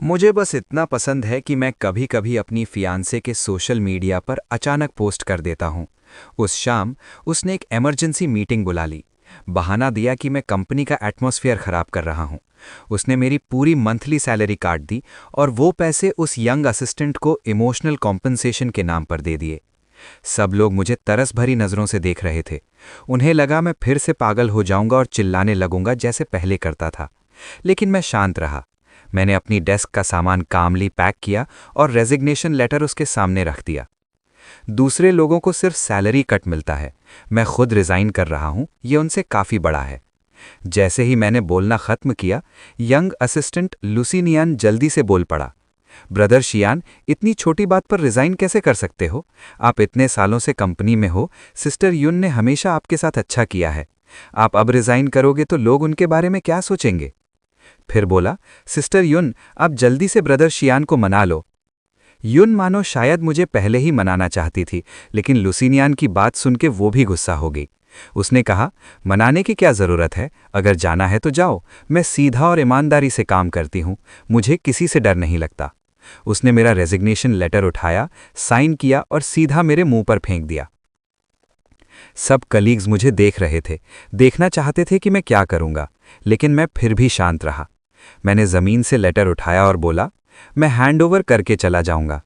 मुझे बस इतना पसंद है कि मैं कभी-कभी अपनी फियांसे के सोशल मीडिया पर अचानक पोस्ट कर देता हूँ। उस शाम उसने एक इमरजेंसी मीटिंग बुला ली। बहाना दिया कि मैं कंपनी का एटमॉस्फेयर खराब कर रहा हूँ। उसने मेरी पूरी मंथली सैलरी काट दी और वो पैसे उस यंग असिस्टेंट को इमोशनल कॉम्पनसेशन के नाम पर दे दिए। सब लोग मुझे तरस भरी नज़रों से देख रहे थे। उन्हें लगा मैं फिर से पागल हो जाऊंगा और चिल्लाने लगूंगा जैसे पहले करता था। लेकिन मैं शांत रहा। मैंने अपनी डेस्क का सामान कामली पैक किया और रेजिग्नेशन लेटर उसके सामने रख दिया। दूसरे लोगों को सिर्फ सैलरी कट मिलता है, मैं खुद रिजाइन कर रहा हूं, ये उनसे काफी बड़ा है। जैसे ही मैंने बोलना खत्म किया, यंग असिस्टेंट लुसिनियान जल्दी से बोल पड़ा। ब्रदर शियान, इतनी छोटी बात पर रिजाइन कैसे कर सकते हो? आप इतने सालों से कंपनी में हो, सिस्टर युन ने हमेशा आपके साथ अच्छा किया है। आप अब रिजाइन करोगे तो लोग उनके बारे में क्या सोचेंगे? फिर बोला, सिस्टर युन, आप जल्दी से ब्रदर शियान को मना लो। युन मानो शायद मुझे पहले ही मनाना चाहती थी, लेकिन लुसिनियान की बात सुन के वो भी गुस्सा हो गई। उसने कहा, मनाने की क्या ज़रूरत है? अगर जाना है तो जाओ, मैं सीधा और ईमानदारी से काम करती हूँ, मुझे किसी से डर नहीं लगता। उसने मेरा रेजिग्नेशन लेटर उठाया, साइन किया और सीधा मेरे मुंह पर फेंक दिया। सब कलीग्स मुझे देख रहे थे, देखना चाहते थे कि मैं क्या करूंगा, लेकिन मैं फिर भी शांत रहा। मैंने ज़मीन से लेटर उठाया और बोला, मैं हैंडओवर करके चला जाऊंगा।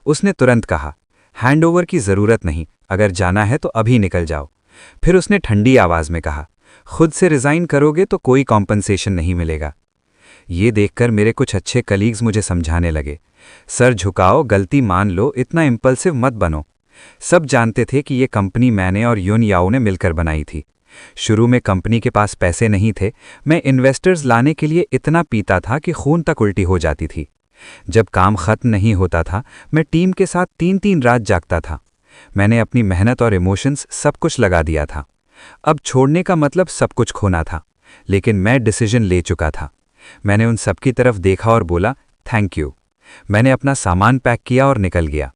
उसने तुरंत कहा, हैंडओवर की ज़रूरत नहीं, अगर जाना है तो अभी निकल जाओ। फिर उसने ठंडी आवाज़ में कहा, खुद से रिज़ाइन करोगे तो कोई कॉम्पनसेशन नहीं मिलेगा। ये देखकर मेरे कुछ अच्छे कलीग्स मुझे समझाने लगे, सर झुकाओ, गलती मान लो, इतना इम्पल्सिव मत बनो। सब जानते थे कि ये कंपनी मैंने और युन याओ ने मिलकर बनाई थी। शुरू में कंपनी के पास पैसे नहीं थे, मैं इन्वेस्टर्स लाने के लिए इतना पीता था कि खून तक उल्टी हो जाती थी। जब काम खत्म नहीं होता था, मैं टीम के साथ 3-3 रात जागता था। मैंने अपनी मेहनत और इमोशंस सब कुछ लगा दिया था। अब छोड़ने का मतलब सब कुछ खोना था, लेकिन मैं डिसीजन ले चुका था। मैंने उन सबकी तरफ देखा और बोला, थैंक यू। मैंने अपना सामान पैक किया और निकल गया।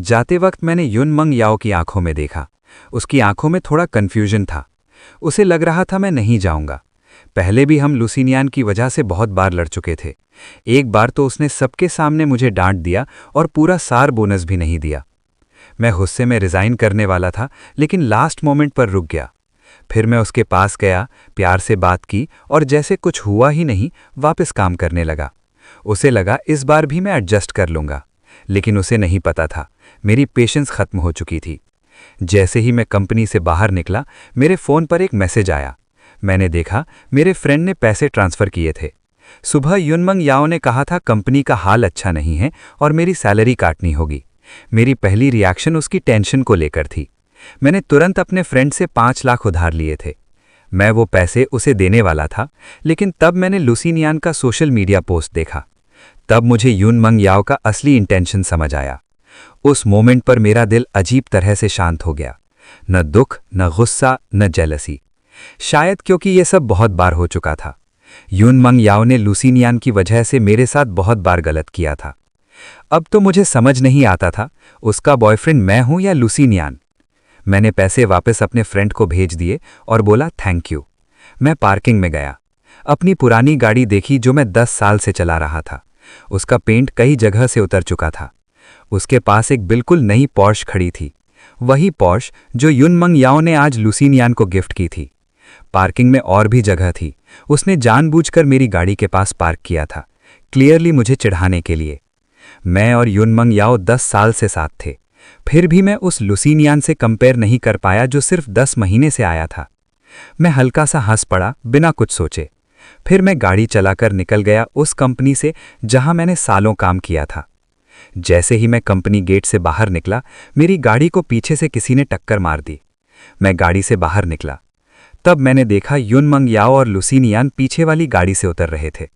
जाते वक्त मैंने युन मंग याओ की आंखों में देखा। उसकी आंखों में थोड़ा कन्फ्यूजन था। उसे लग रहा था मैं नहीं जाऊंगा। पहले भी हम लुसिनियान की वजह से बहुत बार लड़ चुके थे। एक बार तो उसने सबके सामने मुझे डांट दिया और पूरा सार बोनस भी नहीं दिया। मैं गुस्से में रिजाइन करने वाला था, लेकिन लास्ट मोमेंट पर रुक गया। फिर मैं उसके पास गया, प्यार से बात की और जैसे कुछ हुआ ही नहीं, वापस काम करने लगा। उसे लगा इस बार भी मैं एडजस्ट कर लूंगा, लेकिन उसे नहीं पता था मेरी पेशेंस खत्म हो चुकी थी। जैसे ही मैं कंपनी से बाहर निकला, मेरे फ़ोन पर एक मैसेज आया। मैंने देखा मेरे फ्रेंड ने पैसे ट्रांसफ़र किए थे। सुबह युनमंग याओ ने कहा था कंपनी का हाल अच्छा नहीं है और मेरी सैलरी काटनी होगी। मेरी पहली रिएक्शन उसकी टेंशन को लेकर थी। मैंने तुरंत अपने फ्रेंड से 5 लाख उधार लिए थे। मैं वो पैसे उसे देने वाला था, लेकिन तब मैंने लुसिनियान का सोशल मीडिया पोस्ट देखा। तब मुझे युनमंग याओ का असली इंटेंशन समझ आया। उस मोमेंट पर मेरा दिल अजीब तरह से शांत हो गया। न दुख, न गुस्सा, न जेलसी। शायद क्योंकि ये सब बहुत बार हो चुका था। युनमंग याओ ने लुसिनियान की वजह से मेरे साथ बहुत बार गलत किया था। अब तो मुझे समझ नहीं आता था उसका बॉयफ्रेंड मैं हूं या लुसिनियान। मैंने पैसे वापस अपने फ्रेंड को भेज दिए और बोला थैंक यू। मैं पार्किंग में गया। अपनी पुरानी गाड़ी देखी जो मैं 10 साल से चला रहा था। उसका पेंट कई जगह से उतर चुका था। उसके पास एक बिल्कुल नई पॉर्श खड़ी थी, वही पॉर्श जो युनमंग याओ ने आज लुसिनियान को गिफ्ट की थी। पार्किंग में और भी जगह थी, उसने जानबूझकर मेरी गाड़ी के पास पार्क किया था, क्लियरली मुझे चिढ़ाने के लिए। मैं और युनमंग याओ 10 साल से साथ थे, फिर भी मैं उस लुसिनियान से कंपेयर नहीं कर पाया जो सिर्फ 10 महीने से आया था। मैं हल्का सा हंस पड़ा बिना कुछ सोचे। फिर मैं गाड़ी चलाकर निकल गया उस कंपनी से जहां मैंने सालों काम किया था। जैसे ही मैं कंपनी गेट से बाहर निकला, मेरी गाड़ी को पीछे से किसी ने टक्कर मार दी। मैं गाड़ी से बाहर निकला, तब मैंने देखा युनमंग याओ और लुसिनियान पीछे वाली गाड़ी से उतर रहे थे।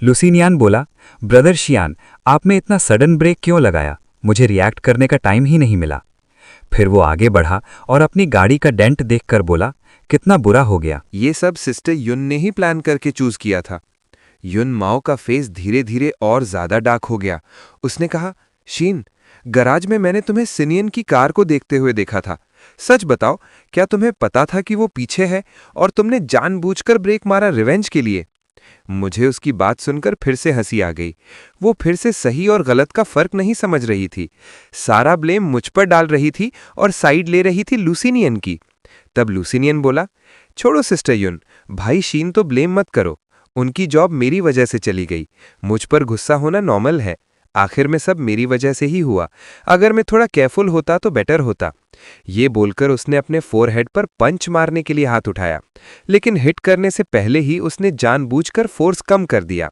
लुसिनियान बोला, ब्रदर शियान, आपने इतना सडन ब्रेक क्यों लगाया? मुझे रिएक्ट करने का टाइम ही नहीं मिला। फिर वो आगे बढ़ा और अपनी गाड़ी का डेंट देखकर बोला, कितना बुरा हो गया। ये सब सिस्टर युन ने ही प्लान करके चूज किया था। युन माओ का फेस धीरे धीरे और ज्यादा डार्क हो गया। उसने कहा, शीन, गराज में मैंने तुम्हें सिनियन की कार को देखते हुए देखा था। सच बताओ, क्या तुम्हें पता था कि वो पीछे है और तुमने जानबूझकर ब्रेक मारा रिवेंज के लिए? मुझे उसकी बात सुनकर फिर से हंसी आ गई। वो फिर से सही और गलत का फर्क नहीं समझ रही थी। सारा ब्लेम मुझ पर डाल रही थी और साइड ले रही थी लुसिनियन की। तब लुसिनियन बोला, छोड़ो सिस्टर युन, भाई शीन तो ब्लेम मत करो। उनकी जॉब मेरी वजह से चली गई। मुझ पर गुस्सा होना नॉर्मल है। आखिर में सब मेरी वजह से ही हुआ। अगर मैं थोड़ा केयरफुल होता तो बेटर होता। ये बोलकर उसने अपने फोरहेड पर पंच मारने के लिए हाथ उठाया, लेकिन हिट करने से पहले ही उसने जानबूझकर फोर्स कम कर दिया।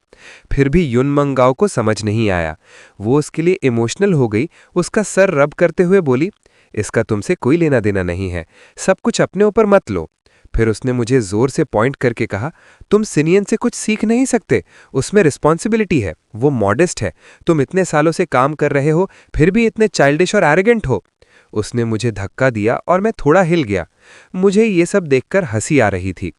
फिर भी युन मंगाओ को समझ नहीं आया। वो उसके लिए इमोशनल हो गई। उसका सर रब करते हुए बोली, इसका तुमसे कोई लेना देना नहीं है, सब कुछ अपने ऊपर मत लो। फिर उसने मुझे जोर से पॉइंट करके कहा, तुम सिनियन से कुछ सीख नहीं सकते, उसमें रिस्पॉन्सिबिलिटी है, वो मॉडेस्ट है। तुम इतने सालों से काम कर रहे हो, फिर भी इतने चाइल्डिश और एरोगेंट हो। उसने मुझे धक्का दिया और मैं थोड़ा हिल गया। मुझे ये सब देखकर हंसी आ रही थी।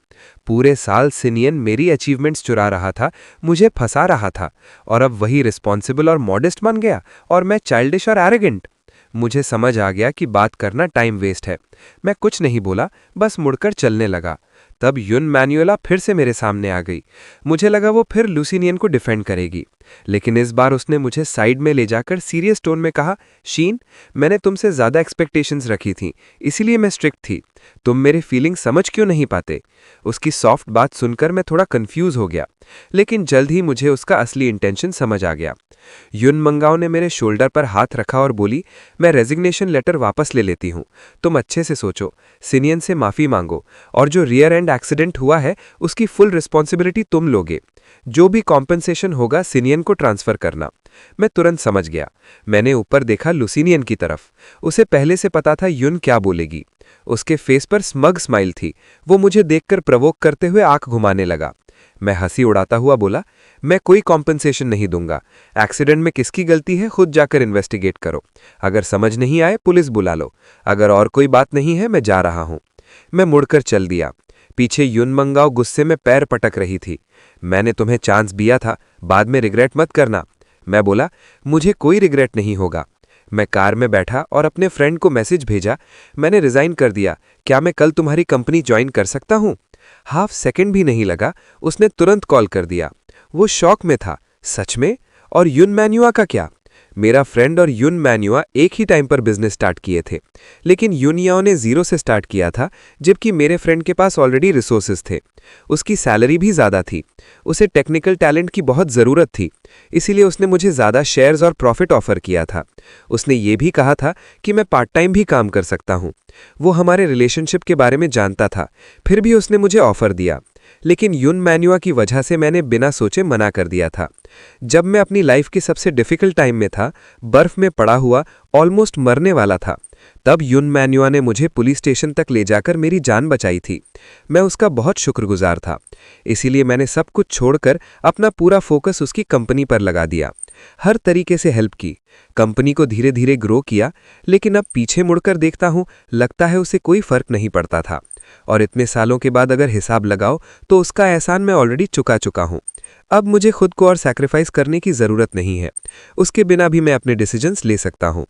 पूरे साल सिनियन मेरी अचीवमेंट्स चुरा रहा था, मुझे फंसा रहा था, और अब वही रिस्पॉन्सिबल और मॉडेस्ट बन गया और मैं चाइल्डिश और एरोगेंट। मुझे समझ आ गया कि बात करना टाइम वेस्ट है। मैं कुछ नहीं बोला, बस मुड़कर चलने लगा। तब युन मैनुएला फिर से मेरे सामने आ गई। मुझे लगा वो फिर लुसिनियन को डिफेंड करेगी, लेकिन इस बार उसने मुझे साइड में ले जाकर सीरियस टोन में कहा, शीन, मैंने तुमसे ज़्यादा एक्सपेक्टेशंस रखी थी, इसीलिए मैं स्ट्रिक्ट थी। तुम मेरे फीलिंग समझ क्यों नहीं पाते? उसकी सॉफ्ट बात सुनकर मैं थोड़ा कंफ्यूज हो गया, लेकिन जल्द ही मुझे उसका असली इंटेंशन समझ आ गया। युन मंगाओ ने मेरे शोल्डर पर हाथ रखा और बोली, मैं रेजिग्नेशन लेटर वापस ले लेती हूँ। तुम अच्छे से सोचो, सिनियन से माफ़ी मांगो, और जो रियर एंड एक्सीडेंट हुआ है उसकी फुल रिस्पॉन्सिबिलिटी तुम लोगे। जो भी कॉम्पनसेशन होगा सिनियन को ट्रांसफ़र करना। मैं तुरंत समझ गया। मैंने ऊपर देखा लुसिनियन की तरफ। उसे पहले से पता था युन क्या बोलेगी। उसके फेस पर स्मग स्माइल थी। वो मुझे देखकर प्रवोक करते हुए आंख घुमाने लगा। मैं हंसी उड़ाता हुआ बोला, मैं कोई कॉम्पनसेशन नहीं दूंगा। एक्सीडेंट में किसकी गलती है खुद जाकर इन्वेस्टिगेट करो। अगर समझ नहीं आए पुलिस बुला लो। अगर और कोई बात नहीं है मैं जा रहा हूं। मैं मुड़कर चल दिया। पीछे युन मंगाओ गुस्से में पैर पटक रही थी। मैंने तुम्हें चांस दिया था, बाद में रिग्रेट मत करना। मैं बोला, मुझे कोई रिग्रेट नहीं होगा। मैं कार में बैठा और अपने फ्रेंड को मैसेज भेजा, मैंने रिजाइन कर दिया, क्या मैं कल तुम्हारी कंपनी ज्वाइन कर सकता हूं? हाफ सेकंड भी नहीं लगा, उसने तुरंत कॉल कर दिया। वो शॉक में था, सच में? और युन मैन्युआ का क्या? मेरा फ्रेंड और युन मैन्युआ एक ही टाइम पर बिजनेस स्टार्ट किए थे, लेकिन युन याओ ने जीरो से स्टार्ट किया था, जबकि मेरे फ्रेंड के पास ऑलरेडी रिसोर्सेज थे। उसकी सैलरी भी ज़्यादा थी। उसे टेक्निकल टैलेंट की बहुत ज़रूरत थी, इसीलिए उसने मुझे ज़्यादा शेयर्स और प्रॉफिट ऑफर किया था। उसने ये भी कहा था कि मैं पार्ट टाइम भी काम कर सकता हूँ। वो हमारे रिलेशनशिप के बारे में जानता था, फिर भी उसने मुझे ऑफर दिया। लेकिन युन मैन्युआ की वजह से मैंने बिना सोचे मना कर दिया था। जब मैं अपनी लाइफ के सबसे डिफिकल्ट टाइम में था, बर्फ में पड़ा हुआ, ऑलमोस्ट मरने वाला था, तब युन मैन्युआ ने मुझे पुलिस स्टेशन तक ले जाकर मेरी जान बचाई थी। मैं उसका बहुत शुक्रगुजार था। इसीलिए मैंने सब कुछ छोड़कर अपना पूरा फोकस उसकी कंपनी पर लगा दिया। हर तरीके से हेल्प की, कंपनी को धीरे धीरे ग्रो किया। लेकिन अब पीछे मुड़कर देखता हूँ, लगता है उसे कोई फर्क नहीं पड़ता था। और इतने सालों के बाद अगर हिसाब लगाओ तो उसका एहसान मैं ऑलरेडी चुका हूँ। अब मुझे खुद को और सैक्रिफाइस करने की ज़रूरत नहीं है। उसके बिना भी मैं अपने डिसीजंस ले सकता हूँ।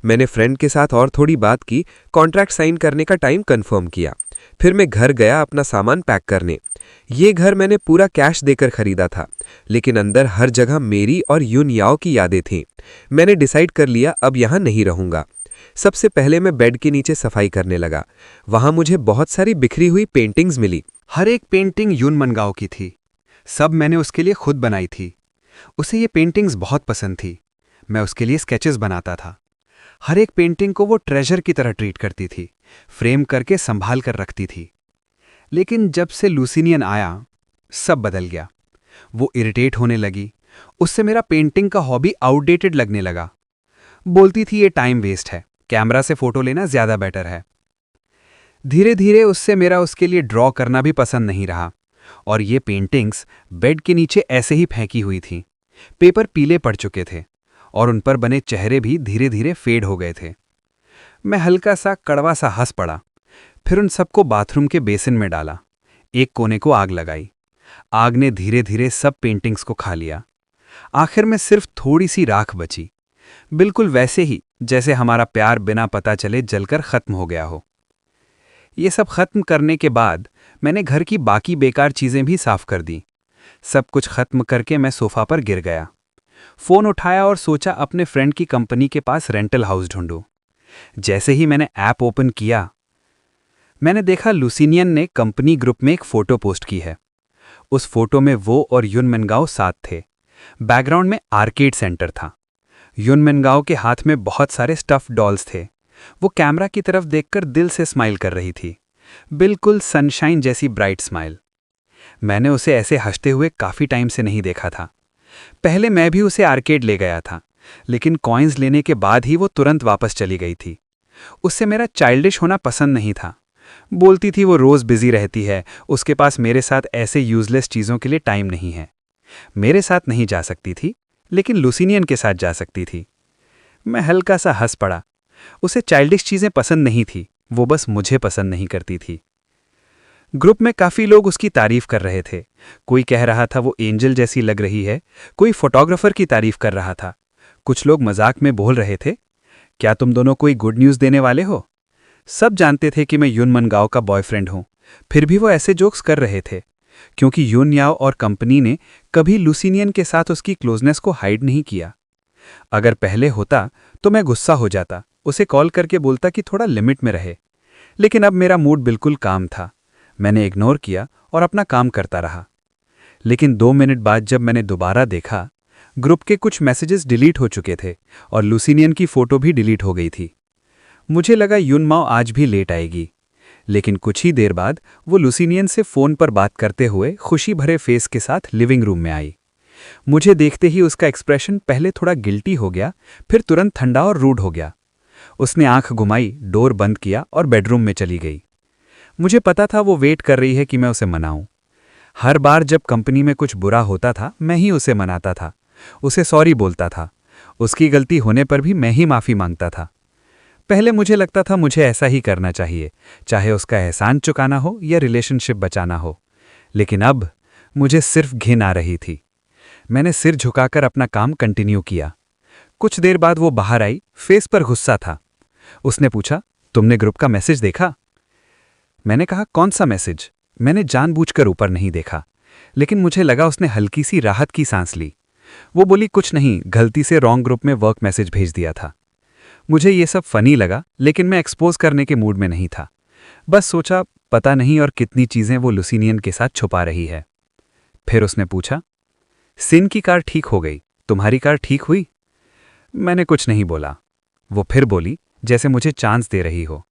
मैंने फ्रेंड के साथ और थोड़ी बात की, कॉन्ट्रैक्ट साइन करने का टाइम कंफर्म किया। फिर मैं घर गया अपना सामान पैक करने। ये घर मैंने पूरा कैश देकर खरीदा था, लेकिन अंदर हर जगह मेरी और युन याओ की यादें थीं। मैंने डिसाइड कर लिया अब यहाँ नहीं रहूँगा। सबसे पहले मैं बेड के नीचे सफाई करने लगा। वहाँ मुझे बहुत सारी बिखरी हुई पेंटिंग्स मिली। हर एक पेंटिंग युन मनगाओ की थी। सब मैंने उसके लिए खुद बनाई थी। उसे ये पेंटिंग्स बहुत पसंद थी। मैं उसके लिए स्केचेस बनाता था। हर एक पेंटिंग को वो ट्रेजर की तरह ट्रीट करती थी, फ्रेम करके संभाल कर रखती थी। लेकिन जब से लुसिनियन आया, सब बदल गया। वो इरिटेट होने लगी। उससे मेरा पेंटिंग का हॉबी आउटडेटेड लगने लगा। बोलती थी ये टाइम वेस्ट है, कैमरा से फोटो लेना ज्यादा बेटर है। धीरे धीरे उससे मेरा उसके लिए ड्रॉ करना भी पसंद नहीं रहा, और ये पेंटिंग्स बेड के नीचे ऐसे ही फेंकी हुई थीं। पेपर पीले पड़ चुके थे और उन पर बने चेहरे भी धीरे धीरे फेड हो गए थे। मैं हल्का सा कड़वा सा हंस पड़ा। फिर उन सबको बाथरूम के बेसिन में डाला। एक कोने को आग लगाई। आग ने धीरे धीरे सब पेंटिंग्स को खा लिया। आखिर में सिर्फ थोड़ी सी राख बची, बिल्कुल वैसे ही जैसे हमारा प्यार बिना पता चले जलकर खत्म हो गया हो। ये सब खत्म करने के बाद मैंने घर की बाकी बेकार चीजें भी साफ कर दी। सब कुछ खत्म करके मैं सोफा पर गिर गया। फोन उठाया और सोचा अपने फ्रेंड की कंपनी के पास रेंटल हाउस ढूंढूं। जैसे ही मैंने ऐप ओपन किया, मैंने देखा लुसिनियन ने कंपनी ग्रुप में एक फोटो पोस्ट की है। उस फोटो में वो और युन मिनगाओ साथ थे। बैकग्राउंड में आर्केड सेंटर था। युन मिनगाओ के हाथ में बहुत सारे स्टफ डॉल्स थे। वो कैमरा की तरफ देखकर दिल से स्माइल कर रही थी, बिल्कुल सनशाइन जैसी ब्राइट स्माइल। मैंने उसे ऐसे हंसते हुए काफी टाइम से नहीं देखा था। पहले मैं भी उसे आर्केड ले गया था, लेकिन कॉइन्स लेने के बाद ही वो तुरंत वापस चली गई थी। उससे मेरा चाइल्डिश होना पसंद नहीं था। बोलती थी वो रोज बिजी रहती है, उसके पास मेरे साथ ऐसे यूजलेस चीजों के लिए टाइम नहीं है। मेरे साथ नहीं जा सकती थी, लेकिन लुसिनियन के साथ जा सकती थी। मैं हल्का सा हंस पड़ा। उसे चाइल्डिश चीजें पसंद नहीं थी, वो बस मुझे पसंद नहीं करती थी। ग्रुप में काफी लोग उसकी तारीफ कर रहे थे। कोई कह रहा था वो एंजल जैसी लग रही है, कोई फोटोग्राफर की तारीफ कर रहा था। कुछ लोग मजाक में बोल रहे थे, क्या तुम दोनों कोई गुड न्यूज देने वाले हो? सब जानते थे कि मैं युन मिनगाओ का बॉयफ्रेंड हूं, फिर भी वो ऐसे जोक्स कर रहे थे, क्योंकि युन याओ और कंपनी ने कभी लुसिनियन के साथ उसकी क्लोजनेस को हाइड नहीं किया। अगर पहले होता तो मैं गुस्सा हो जाता, उसे कॉल करके बोलता कि थोड़ा लिमिट में रहे। लेकिन अब मेरा मूड बिल्कुल काम था। मैंने इग्नोर किया और अपना काम करता रहा। लेकिन 2 मिनट बाद जब मैंने दोबारा देखा, ग्रुप के कुछ मैसेजेस डिलीट हो चुके थे और लुसिनियन की फोटो भी डिलीट हो गई थी। मुझे लगा युन माओ आज भी लेट आएगी, लेकिन कुछ ही देर बाद वो लुसिनियन से फोन पर बात करते हुए खुशी भरे फेस के साथ लिविंग रूम में आई। मुझे देखते ही उसका एक्सप्रेशन पहले थोड़ा गिल्टी हो गया, फिर तुरंत ठंडा और रूड हो गया। उसने आंख घुमाई, डोर बंद किया और बेडरूम में चली गई। मुझे पता था वो वेट कर रही है कि मैं उसे मनाऊं। हर बार जब कंपनी में कुछ बुरा होता था, मैं ही उसे मनाता था, उसे सॉरी बोलता था। उसकी गलती होने पर भी मैं ही माफी मांगता था। पहले मुझे लगता था मुझे ऐसा ही करना चाहिए, चाहे उसका एहसान चुकाना हो या रिलेशनशिप बचाना हो। लेकिन अब मुझे सिर्फ घिन आ रही थी। मैंने सिर झुकाकर अपना काम कंटिन्यू किया। कुछ देर बाद वो बाहर आई, फेस पर गुस्सा था। उसने पूछा, तुमने ग्रुप का मैसेज देखा? मैंने कहा, कौन सा मैसेज? मैंने जानबूझकर ऊपर नहीं देखा, लेकिन मुझे लगा उसने हल्की सी राहत की सांस ली। वो बोली, कुछ नहीं, गलती से रॉन्ग ग्रुप में वर्क मैसेज भेज दिया था। मुझे ये सब फनी लगा, लेकिन मैं एक्सपोज करने के मूड में नहीं था। बस सोचा, पता नहीं और कितनी चीजें वो लुसिनियन के साथ छुपा रही है। फिर उसने पूछा, सिन की कार ठीक हो गई, तुम्हारी कार ठीक हुई? मैंने कुछ नहीं बोला। वो फिर बोली, जैसे मुझे चांस दे रही हो।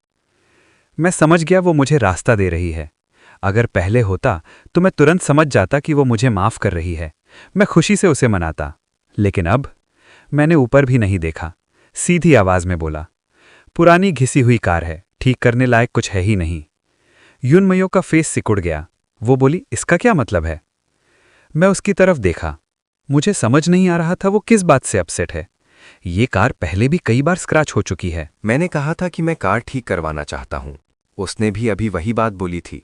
मैं समझ गया वो मुझे रास्ता दे रही है। अगर पहले होता तो मैं तुरंत समझ जाता कि वो मुझे माफ कर रही है। मैं खुशी से उसे मनाता। लेकिन अब मैंने ऊपर भी नहीं देखा, सीधी आवाज में बोला, पुरानी घिसी हुई कार है, ठीक करने लायक कुछ है ही नहीं। युन मयो का फेस सिकुड़ गया। वो बोली, इसका क्या मतलब है? मैं उसकी तरफ देखा। मुझे समझ नहीं आ रहा था वो किस बात से अपसेट है। ये कार पहले भी कई बार स्क्रैच हो चुकी है। मैंने कहा था कि मैं कार ठीक करवाना चाहता हूं। उसने भी अभी वही बात बोली थी।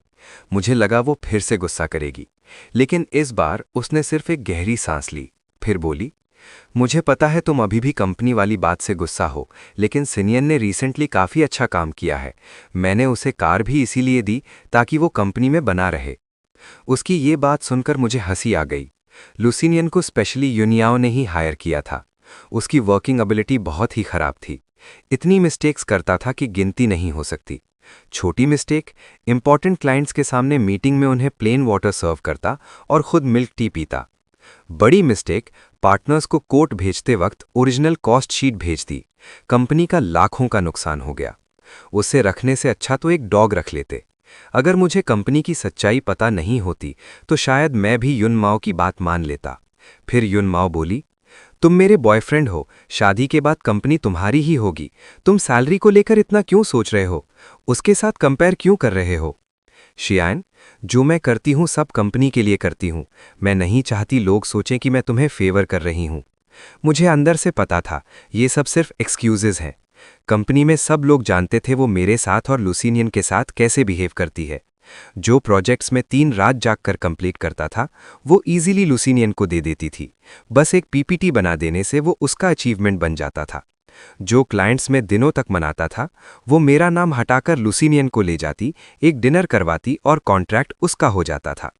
मुझे लगा वो फिर से गुस्सा करेगी, लेकिन इस बार उसने सिर्फ एक गहरी सांस ली, फिर बोली, मुझे पता है तुम अभी भी कंपनी वाली बात से गुस्सा हो, लेकिन सिनियन ने रिसेंटली काफी अच्छा काम किया है। मैंने उसे कार भी इसीलिए दी ताकि वो कंपनी में बना रहे। उसकी ये बात सुनकर मुझे हंसी आ गई। लुसिनियन को स्पेशली युनियाओ ने ही हायर किया था। उसकी वर्किंग एबिलिटी बहुत ही खराब थी। इतनी मिस्टेक्स करता था कि गिनती नहीं हो सकती। छोटी मिस्टेक, इंपॉर्टेंट क्लाइंट्स के सामने मीटिंग में उन्हें प्लेन वाटर सर्व करता और खुद मिल्क टी पीता। बड़ी मिस्टेक, पार्टनर्स को कोट भेजते वक्त ओरिजिनल कॉस्ट शीट भेज दी। कंपनी का लाखों का नुकसान हो गया। उसे रखने से अच्छा तो एक डॉग रख लेते। अगर मुझे कंपनी की सच्चाई पता नहीं होती तो शायद मैं भी युन माओ की बात मान लेता। फिर युन माओ बोली, तुम मेरे बॉयफ्रेंड हो, शादी के बाद कंपनी तुम्हारी ही होगी। तुम सैलरी को लेकर इतना क्यों सोच रहे हो? उसके साथ कंपेयर क्यों कर रहे हो? शियान, जो मैं करती हूं सब कंपनी के लिए करती हूं। मैं नहीं चाहती लोग सोचें कि मैं तुम्हें फेवर कर रही हूं। मुझे अंदर से पता था ये सब सिर्फ एक्सक्यूजेज हैं। कंपनी में सब लोग जानते थे वो मेरे साथ और लुसिनियन के साथ कैसे बिहेव करती है। जो प्रोजेक्ट्स में 3 रात जागकर कंप्लीट करता था वो इजीली लुसिनियन को दे देती थी। बस एक पीपीटी बना देने से वो उसका अचीवमेंट बन जाता था। जो क्लाइंट्स में दिनों तक मनाता था वो मेरा नाम हटाकर लुसिनियन को ले जाती, एक डिनर करवाती और कॉन्ट्रैक्ट उसका हो जाता था।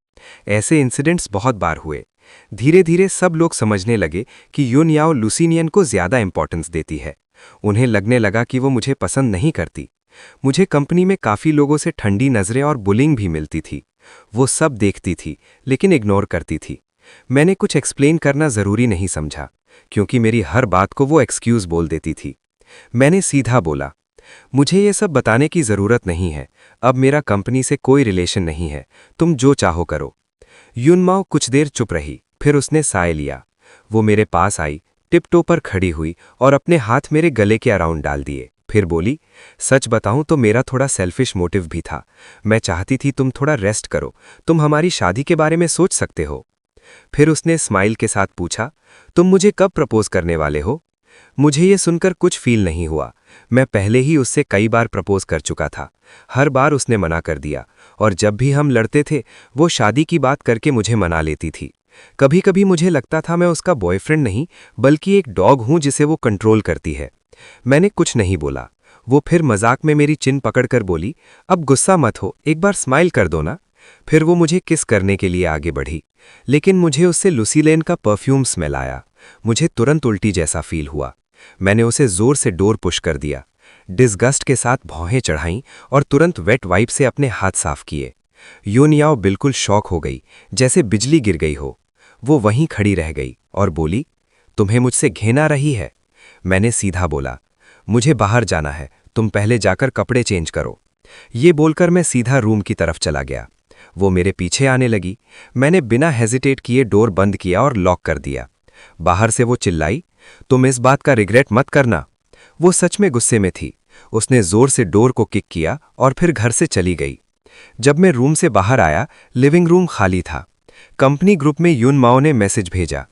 ऐसे इंसिडेंट्स बहुत बार हुए। धीरे धीरे सब लोग समझने लगे कि युन याओ लुसिनियन को ज्यादा इंपॉर्टेंस देती है। उन्हें लगने लगा कि वो मुझे पसंद नहीं करती। मुझे कंपनी में काफ़ी लोगों से ठंडी नज़रें और बुलिंग भी मिलती थी। वो सब देखती थी लेकिन इग्नोर करती थी। मैंने कुछ एक्सप्लेन करना ज़रूरी नहीं समझा, क्योंकि मेरी हर बात को वो एक्सक्यूज़ बोल देती थी। मैंने सीधा बोला, मुझे ये सब बताने की ज़रूरत नहीं है, अब मेरा कंपनी से कोई रिलेशन नहीं है, तुम जो चाहो करो। युनमाओ कुछ देर चुप रही, फिर उसने साय लिया। वो मेरे पास आई, टिपटो पर खड़ी हुई और अपने हाथ मेरे गले के अराउंड डाल दिए। फिर बोली, सच बताऊं तो मेरा थोड़ा सेल्फिश मोटिव भी था। मैं चाहती थी तुम थोड़ा रेस्ट करो, तुम हमारी शादी के बारे में सोच सकते हो। फिर उसने स्माइल के साथ पूछा, तुम मुझे कब प्रपोज करने वाले हो? मुझे ये सुनकर कुछ फील नहीं हुआ। मैं पहले ही उससे कई बार प्रपोज कर चुका था। हर बार उसने मना कर दिया, और जब भी हम लड़ते थे वो शादी की बात करके मुझे मना लेती थी। कभी कभी मुझे लगता था मैं उसका बॉयफ्रेंड नहीं बल्कि एक डॉग हूं जिसे वो कंट्रोल करती है। मैंने कुछ नहीं बोला। वो फिर मजाक में मेरी चिन पकड़कर बोली, अब गुस्सा मत हो, एक बार स्माइल कर दो ना। फिर वो मुझे किस करने के लिए आगे बढ़ी, लेकिन मुझे उससे लुसीलेन का परफ्यूम स्मेल आया। मुझे तुरंत उल्टी जैसा फील हुआ। मैंने उसे जोर से डोर पुश कर दिया, डिस्गस्ट के साथ भौहें चढ़ाईं और तुरंत वेट वाइप से अपने हाथ साफ किए। युन याओ बिल्कुल शॉक हो गई, जैसे बिजली गिर गई हो। वो वहीं खड़ी रह गई और बोली, तुम्हें मुझसे घृणा रही है? मैंने सीधा बोला, मुझे बाहर जाना है, तुम पहले जाकर कपड़े चेंज करो। ये बोलकर मैं सीधा रूम की तरफ चला गया। वो मेरे पीछे आने लगी। मैंने बिना हेजिटेट किए डोर बंद किया और लॉक कर दिया। बाहर से वो चिल्लाई, तुम इस बात का रिग्रेट मत करना। वो सच में गुस्से में थी। उसने जोर से डोर को किक किया और फिर घर से चली गई। जब मैं रूम से बाहर आया, लिविंग रूम खाली था। कंपनी ग्रुप में युन माओ ने मैसेज भेजा,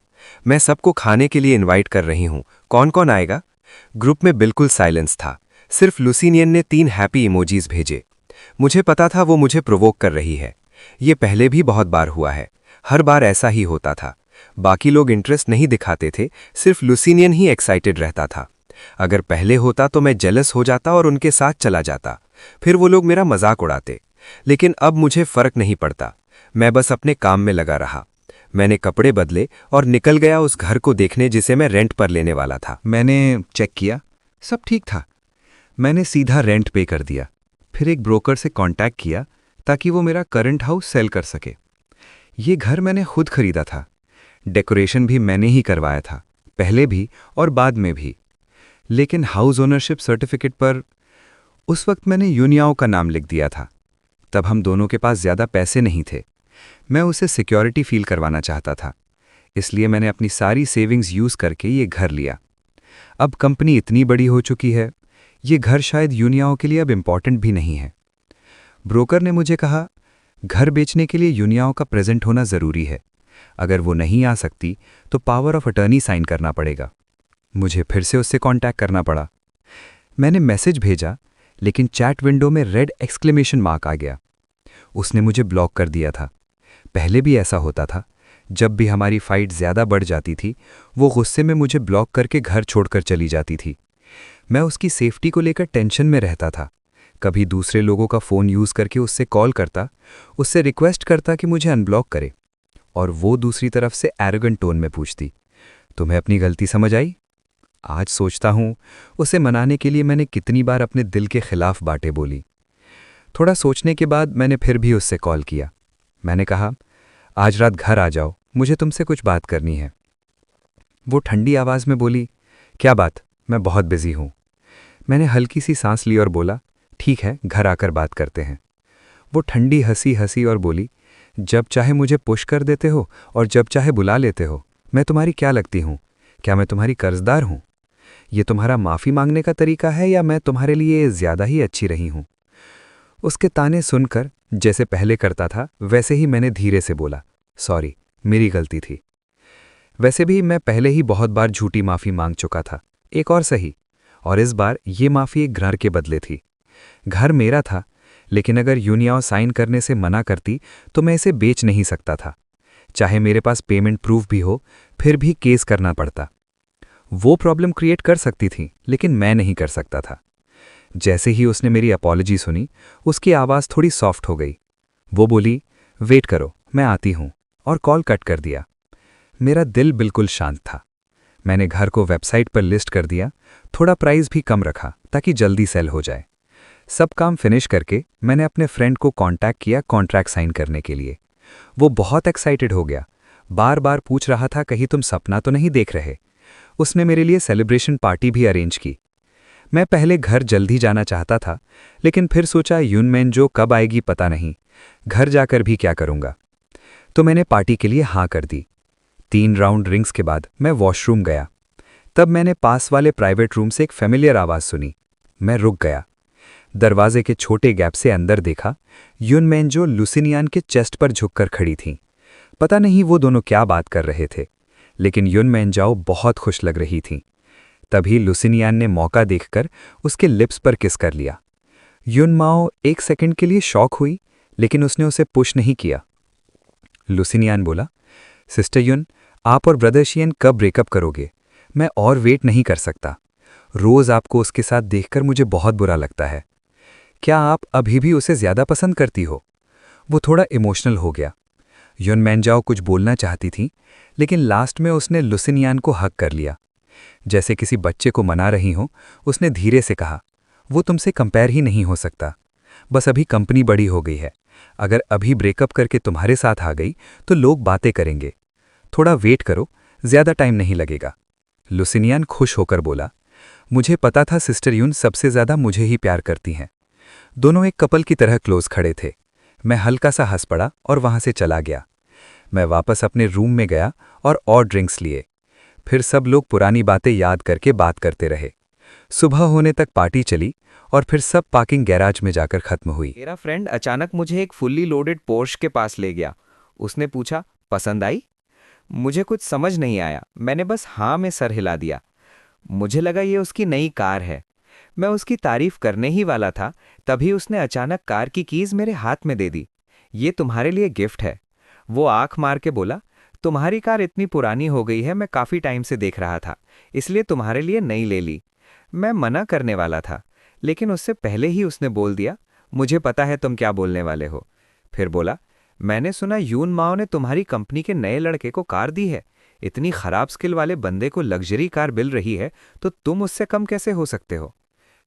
मैं सबको खाने के लिए इनवाइट कर रही हूं, कौन कौन आएगा? ग्रुप में बिल्कुल साइलेंस था। सिर्फ लुसीनियन ने 3 हैप्पी इमोजीज भेजे। मुझे पता था वो मुझे प्रोवोक कर रही है। ये पहले भी बहुत बार हुआ है, हर बार ऐसा ही होता था। बाकी लोग इंटरेस्ट नहीं दिखाते थे, सिर्फ लुसीनियन ही एक्साइटेड रहता था। अगर पहले होता तो मैं जेलस हो जाता और उनके साथ चला जाता, फिर वो लोग मेरा मजाक उड़ाते। लेकिन अब मुझे फर्क नहीं पड़ता, मैं बस अपने काम में लगा रहा। मैंने कपड़े बदले और निकल गया उस घर को देखने जिसे मैं रेंट पर लेने वाला था। मैंने चेक किया, सब ठीक था। मैंने सीधा रेंट पे कर दिया। फिर एक ब्रोकर से कांटेक्ट किया ताकि वो मेरा करंट हाउस सेल कर सके। ये घर मैंने खुद खरीदा था। डेकोरेशन भी मैंने ही करवाया था, पहले भी और बाद में भी। लेकिन हाउस ओनरशिप सर्टिफिकेट पर उस वक्त मैंने युन याओ का नाम लिख दिया था। तब हम दोनों के पास ज़्यादा पैसे नहीं थे। मैं उसे सिक्योरिटी फील करवाना चाहता था, इसलिए मैंने अपनी सारी सेविंग्स यूज़ करके ये घर लिया। अब कंपनी इतनी बड़ी हो चुकी है, ये घर शायद युन याओ के लिए अब इम्पॉर्टेंट भी नहीं है। ब्रोकर ने मुझे कहा, घर बेचने के लिए युन याओ का प्रेजेंट होना ज़रूरी है। अगर वो नहीं आ सकती तो पावर ऑफ अटर्नी साइन करना पड़ेगा। मुझे फिर से उससे कांटेक्ट करना पड़ा। मैंने मैसेज भेजा, लेकिन चैट विंडो में रेड एक्सक्लेमेशन मार्क आ गया। उसने मुझे ब्लॉक कर दिया था। पहले भी ऐसा होता था, जब भी हमारी फाइट ज़्यादा बढ़ जाती थी, वो गुस्से में मुझे ब्लॉक करके घर छोड़कर चली जाती थी। मैं उसकी सेफ्टी को लेकर टेंशन में रहता था। कभी दूसरे लोगों का फ़ोन यूज़ करके उससे कॉल करता, उससे रिक्वेस्ट करता कि मुझे अनब्लॉक करे, और वो दूसरी तरफ से एरोगेंट टोन में पूछती, तुम्हें अपनी गलती समझ आई? आज सोचता हूँ, उसे मनाने के लिए मैंने कितनी बार अपने दिल के खिलाफ बातें बोली। थोड़ा सोचने के बाद मैंने फिर भी उससे कॉल किया। मैंने कहा, आज रात घर आ जाओ, मुझे तुमसे कुछ बात करनी है। वो ठंडी आवाज़ में बोली, क्या बात? मैं बहुत बिजी हूँ। मैंने हल्की सी सांस ली और बोला, ठीक है, घर आकर बात करते हैं। वो ठंडी हंसी हंसी और बोली, जब चाहे मुझे पुश कर देते हो और जब चाहे बुला लेते हो। मैं तुम्हारी क्या लगती हूँ? क्या मैं तुम्हारी कर्जदार हूँ? ये तुम्हारा माफ़ी मांगने का तरीका है या मैं तुम्हारे लिए ज़्यादा ही अच्छी रही हूँ? उसके ताने सुनकर जैसे पहले करता था वैसे ही मैंने धीरे से बोला, सॉरी, मेरी गलती थी। वैसे भी मैं पहले ही बहुत बार झूठी माफ़ी मांग चुका था, एक और सही, और इस बार ये माफ़ी एक घर के बदले थी। घर मेरा था, लेकिन अगर युन याओ साइन करने से मना करती तो मैं इसे बेच नहीं सकता था। चाहे मेरे पास पेमेंट प्रूफ भी हो, फिर भी केस करना पड़ता। वो प्रॉब्लम क्रिएट कर सकती थी, लेकिन मैं नहीं कर सकता था। जैसे ही उसने मेरी अपॉलॉजी सुनी, उसकी आवाज़ थोड़ी सॉफ्ट हो गई। वो बोली, वेट करो, मैं आती हूँ, और कॉल कट कर दिया। मेरा दिल बिल्कुल शांत था। मैंने घर को वेबसाइट पर लिस्ट कर दिया, थोड़ा प्राइस भी कम रखा ताकि जल्दी सेल हो जाए। सब काम फिनिश करके मैंने अपने फ्रेंड को कांटेक्ट किया कॉन्ट्रैक्ट साइन करने के लिए। वो बहुत एक्साइटेड हो गया, बार बार पूछ रहा था कहीं तुम सपना तो नहीं देख रहे। उसने मेरे लिए सेलिब्रेशन पार्टी भी अरेंज की। मैं पहले घर जल्दी जाना चाहता था, लेकिन फिर सोचा यूनमेन जो कब आएगी पता नहीं, घर जाकर भी क्या करूंगा। तो मैंने पार्टी के लिए हाँ कर दी। 3 राउंड ड्रिंक्स के बाद मैं वॉशरूम गया। तब मैंने पास वाले प्राइवेट रूम से एक फेमिलियर आवाज़ सुनी। मैं रुक गया। दरवाजे के छोटे गैप से अंदर देखा, यूनमेन जो लुसिनियान के चेस्ट पर झुककर खड़ी थीं। पता नहीं वो दोनों क्या बात कर रहे थे, लेकिन यूनमेन जाओ बहुत खुश लग रही थीं। तभी लुसिनियान ने मौका देखकर उसके लिप्स पर किस कर लिया। युनमाओ 1 सेकंड के लिए शॉक हुई, लेकिन उसने उसे पुश नहीं किया। लुसिनियान बोला, सिस्टर युन, आप और ब्रदर शियन कब ब्रेकअप करोगे? मैं और वेट नहीं कर सकता। रोज आपको उसके साथ देखकर मुझे बहुत बुरा लगता है। क्या आप अभी भी उसे ज्यादा पसंद करती हो? वो थोड़ा इमोशनल हो गया। युनमेंजाओ कुछ बोलना चाहती थी, लेकिन लास्ट में उसने लुसिनियान को हक कर लिया। जैसे किसी बच्चे को मना रही हो, उसने धीरे से कहा, वो तुमसे कंपेयर ही नहीं हो सकता। बस अभी कंपनी बड़ी हो गई है। अगर अभी ब्रेकअप करके तुम्हारे साथ आ गई तो लोग बातें करेंगे। थोड़ा वेट करो, ज्यादा टाइम नहीं लगेगा। लुसिनियान खुश होकर बोला, मुझे पता था सिस्टर यून सबसे ज्यादा मुझे ही प्यार करती हैं। दोनों एक कपल की तरह क्लोज खड़े थे। मैं हल्का सा हंस पड़ा और वहां से चला गया। मैं वापस अपने रूम में गया और ड्रिंक्स लिए। फिर सब लोग पुरानी बातें याद करके बात करते रहे। सुबह होने तक पार्टी चली और फिर सब पार्किंग गैराज में जाकर खत्म हुई। मेरा फ्रेंड अचानक मुझे एक फुल्ली लोडेड पोर्श के पास ले गया। उसने पूछा, पसंद आई? मुझे कुछ समझ नहीं आया। मैंने बस हाँ में सर हिला दिया। मुझे लगा ये उसकी नई कार है। मैं उसकी तारीफ करने ही वाला था, तभी उसने अचानक कार की कीज मेरे हाथ में दे दी। ये तुम्हारे लिए गिफ्ट है। वो आंख मार के बोला, तुम्हारी कार इतनी पुरानी हो गई है, मैं काफी टाइम से देख रहा था, इसलिए तुम्हारे लिए नई ले ली। मैं मना करने वाला था, लेकिन उससे पहले ही उसने बोल दिया, मुझे पता है तुम क्या बोलने वाले हो। फिर बोला, मैंने सुना यून माओ ने तुम्हारी कंपनी के नए लड़के को कार दी है। इतनी खराब स्किल वाले बंदे को लग्जरी कार मिल रही है, तो तुम उससे कम कैसे हो सकते हो?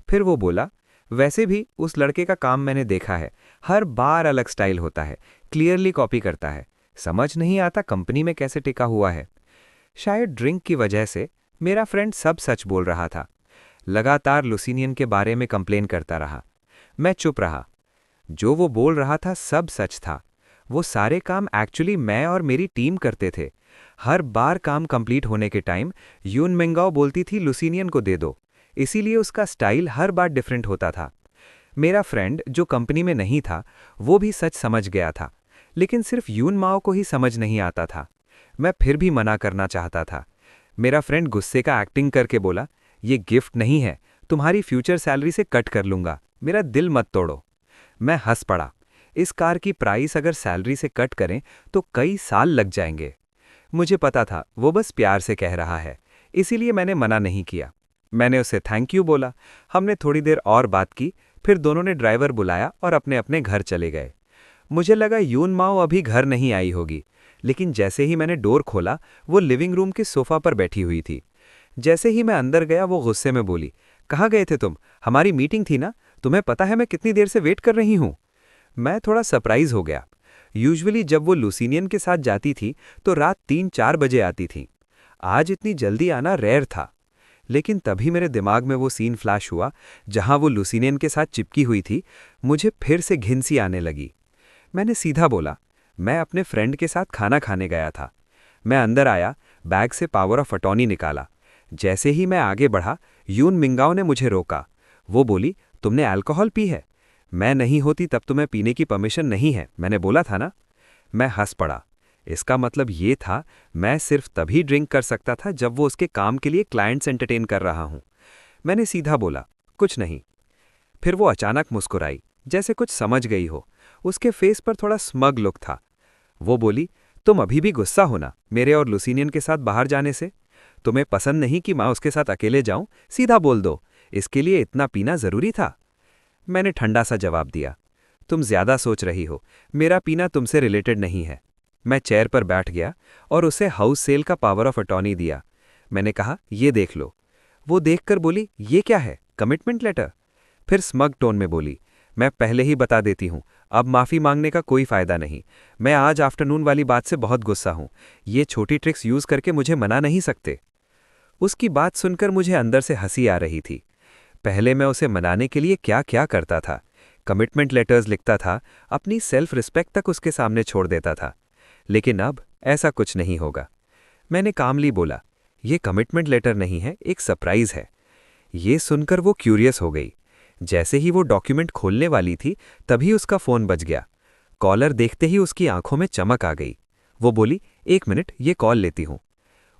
फिर वो बोला, वैसे भी उस लड़के का काम मैंने देखा है, हर बार अलग स्टाइल होता है, क्लियरली कॉपी करता है, समझ नहीं आता कंपनी में कैसे टिका हुआ है। शायद ड्रिंक की वजह से मेरा फ्रेंड सब सच बोल रहा था। लगातार लुसिनियन के बारे में कंप्लेन करता रहा। मैं चुप रहा। जो वो बोल रहा था सब सच था। वो सारे काम एक्चुअली मैं और मेरी टीम करते थे। हर बार काम कंप्लीट होने के टाइम यून मिंगाओ बोलती थी लुसिनियन को दे दो, इसीलिए उसका स्टाइल हर बार डिफरेंट होता था। मेरा फ्रेंड जो कंपनी में नहीं था, वो भी सच समझ गया था, लेकिन सिर्फ यून माओ को ही समझ नहीं आता था। मैं फिर भी मना करना चाहता था। मेरा फ्रेंड गुस्से का एक्टिंग करके बोला, ये गिफ्ट नहीं है, तुम्हारी फ्यूचर सैलरी से कट कर लूंगा, मेरा दिल मत तोड़ो। मैं हंस पड़ा। इस कार की प्राइस अगर सैलरी से कट करें तो कई साल लग जाएंगे। मुझे पता था वो बस प्यार से कह रहा है, इसीलिए मैंने मना नहीं किया। मैंने उसे थैंक यू बोला। हमने थोड़ी देर और बात की, फिर दोनों ने ड्राइवर बुलाया और अपने अपने घर चले गए। मुझे लगा यून माओ अभी घर नहीं आई होगी, लेकिन जैसे ही मैंने डोर खोला, वो लिविंग रूम के सोफा पर बैठी हुई थी। जैसे ही मैं अंदर गया, वो गुस्से में बोली, कहाँ गए थे तुम? हमारी मीटिंग थी ना, तुम्हें पता है मैं कितनी देर से वेट कर रही हूँ। मैं थोड़ा सरप्राइज हो गया। यूजुअली जब वो लुसिनियन के साथ जाती थी तो रात 3-4 बजे आती थी। आज इतनी जल्दी आना रेयर था। लेकिन तभी मेरे दिमाग में वो सीन फ्लैश हुआ जहां वो लुसिनियन के साथ चिपकी हुई थी। मुझे फिर से घिन सी आने लगी। मैंने सीधा बोला, मैं अपने फ्रेंड के साथ खाना खाने गया था। मैं अंदर आया, बैग से पावर ऑफ अटॉर्नी निकाला। जैसे ही मैं आगे बढ़ा, यून मिंगाओ ने मुझे रोका। वो बोली, तुमने अल्कोहल पी है? मैं नहीं होती तब तुम्हें पीने की परमिशन नहीं है, मैंने बोला था ना। मैं हंस पड़ा। इसका मतलब ये था, मैं सिर्फ तभी ड्रिंक कर सकता था जब वो उसके काम के लिए क्लाइंट्स एंटरटेन कर रहा हूं। मैंने सीधा बोला, कुछ नहीं। फिर वो अचानक मुस्कुराई, जैसे कुछ समझ गई हो। उसके फेस पर थोड़ा स्मग लुक था। वो बोली, तुम अभी भी गुस्सा हो ना मेरे और लुसिनियन के साथ बाहर जाने से? तुम्हें पसंद नहीं कि मैं उसके साथ अकेले जाऊं? सीधा बोल दो, इसके लिए इतना पीना जरूरी था? मैंने ठंडा सा जवाब दिया, तुम ज्यादा सोच रही हो, मेरा पीना तुमसे रिलेटेड नहीं है। मैं चेयर पर बैठ गया और उसे हाउस सेल का पावर ऑफ अटॉर्नी दिया। मैंने कहा, ये देख लो। वो देखकर बोली, ये क्या है, कमिटमेंट लेटर? फिर स्मग टोन में बोली, मैं पहले ही बता देती हूँ, अब माफ़ी मांगने का कोई फ़ायदा नहीं। मैं आज आफ्टरनून वाली बात से बहुत गुस्सा हूँ। ये छोटी ट्रिक्स यूज़ करके मुझे मना नहीं सकते। उसकी बात सुनकर मुझे अंदर से हंसी आ रही थी। पहले मैं उसे मनाने के लिए क्या क्या करता था। कमिटमेंट लेटर्स लिखता था, अपनी सेल्फ रिस्पेक्ट तक उसके सामने छोड़ देता था। लेकिन अब ऐसा कुछ नहीं होगा। मैंने कामली बोला, ये कमिटमेंट लेटर नहीं है, एक सरप्राइज है। ये सुनकर वो क्यूरियस हो गई। जैसे ही वो डॉक्यूमेंट खोलने वाली थी, तभी उसका फ़ोन बज गया। कॉलर देखते ही उसकी आंखों में चमक आ गई। वो बोली, 1 मिनट, ये कॉल लेती हूँ।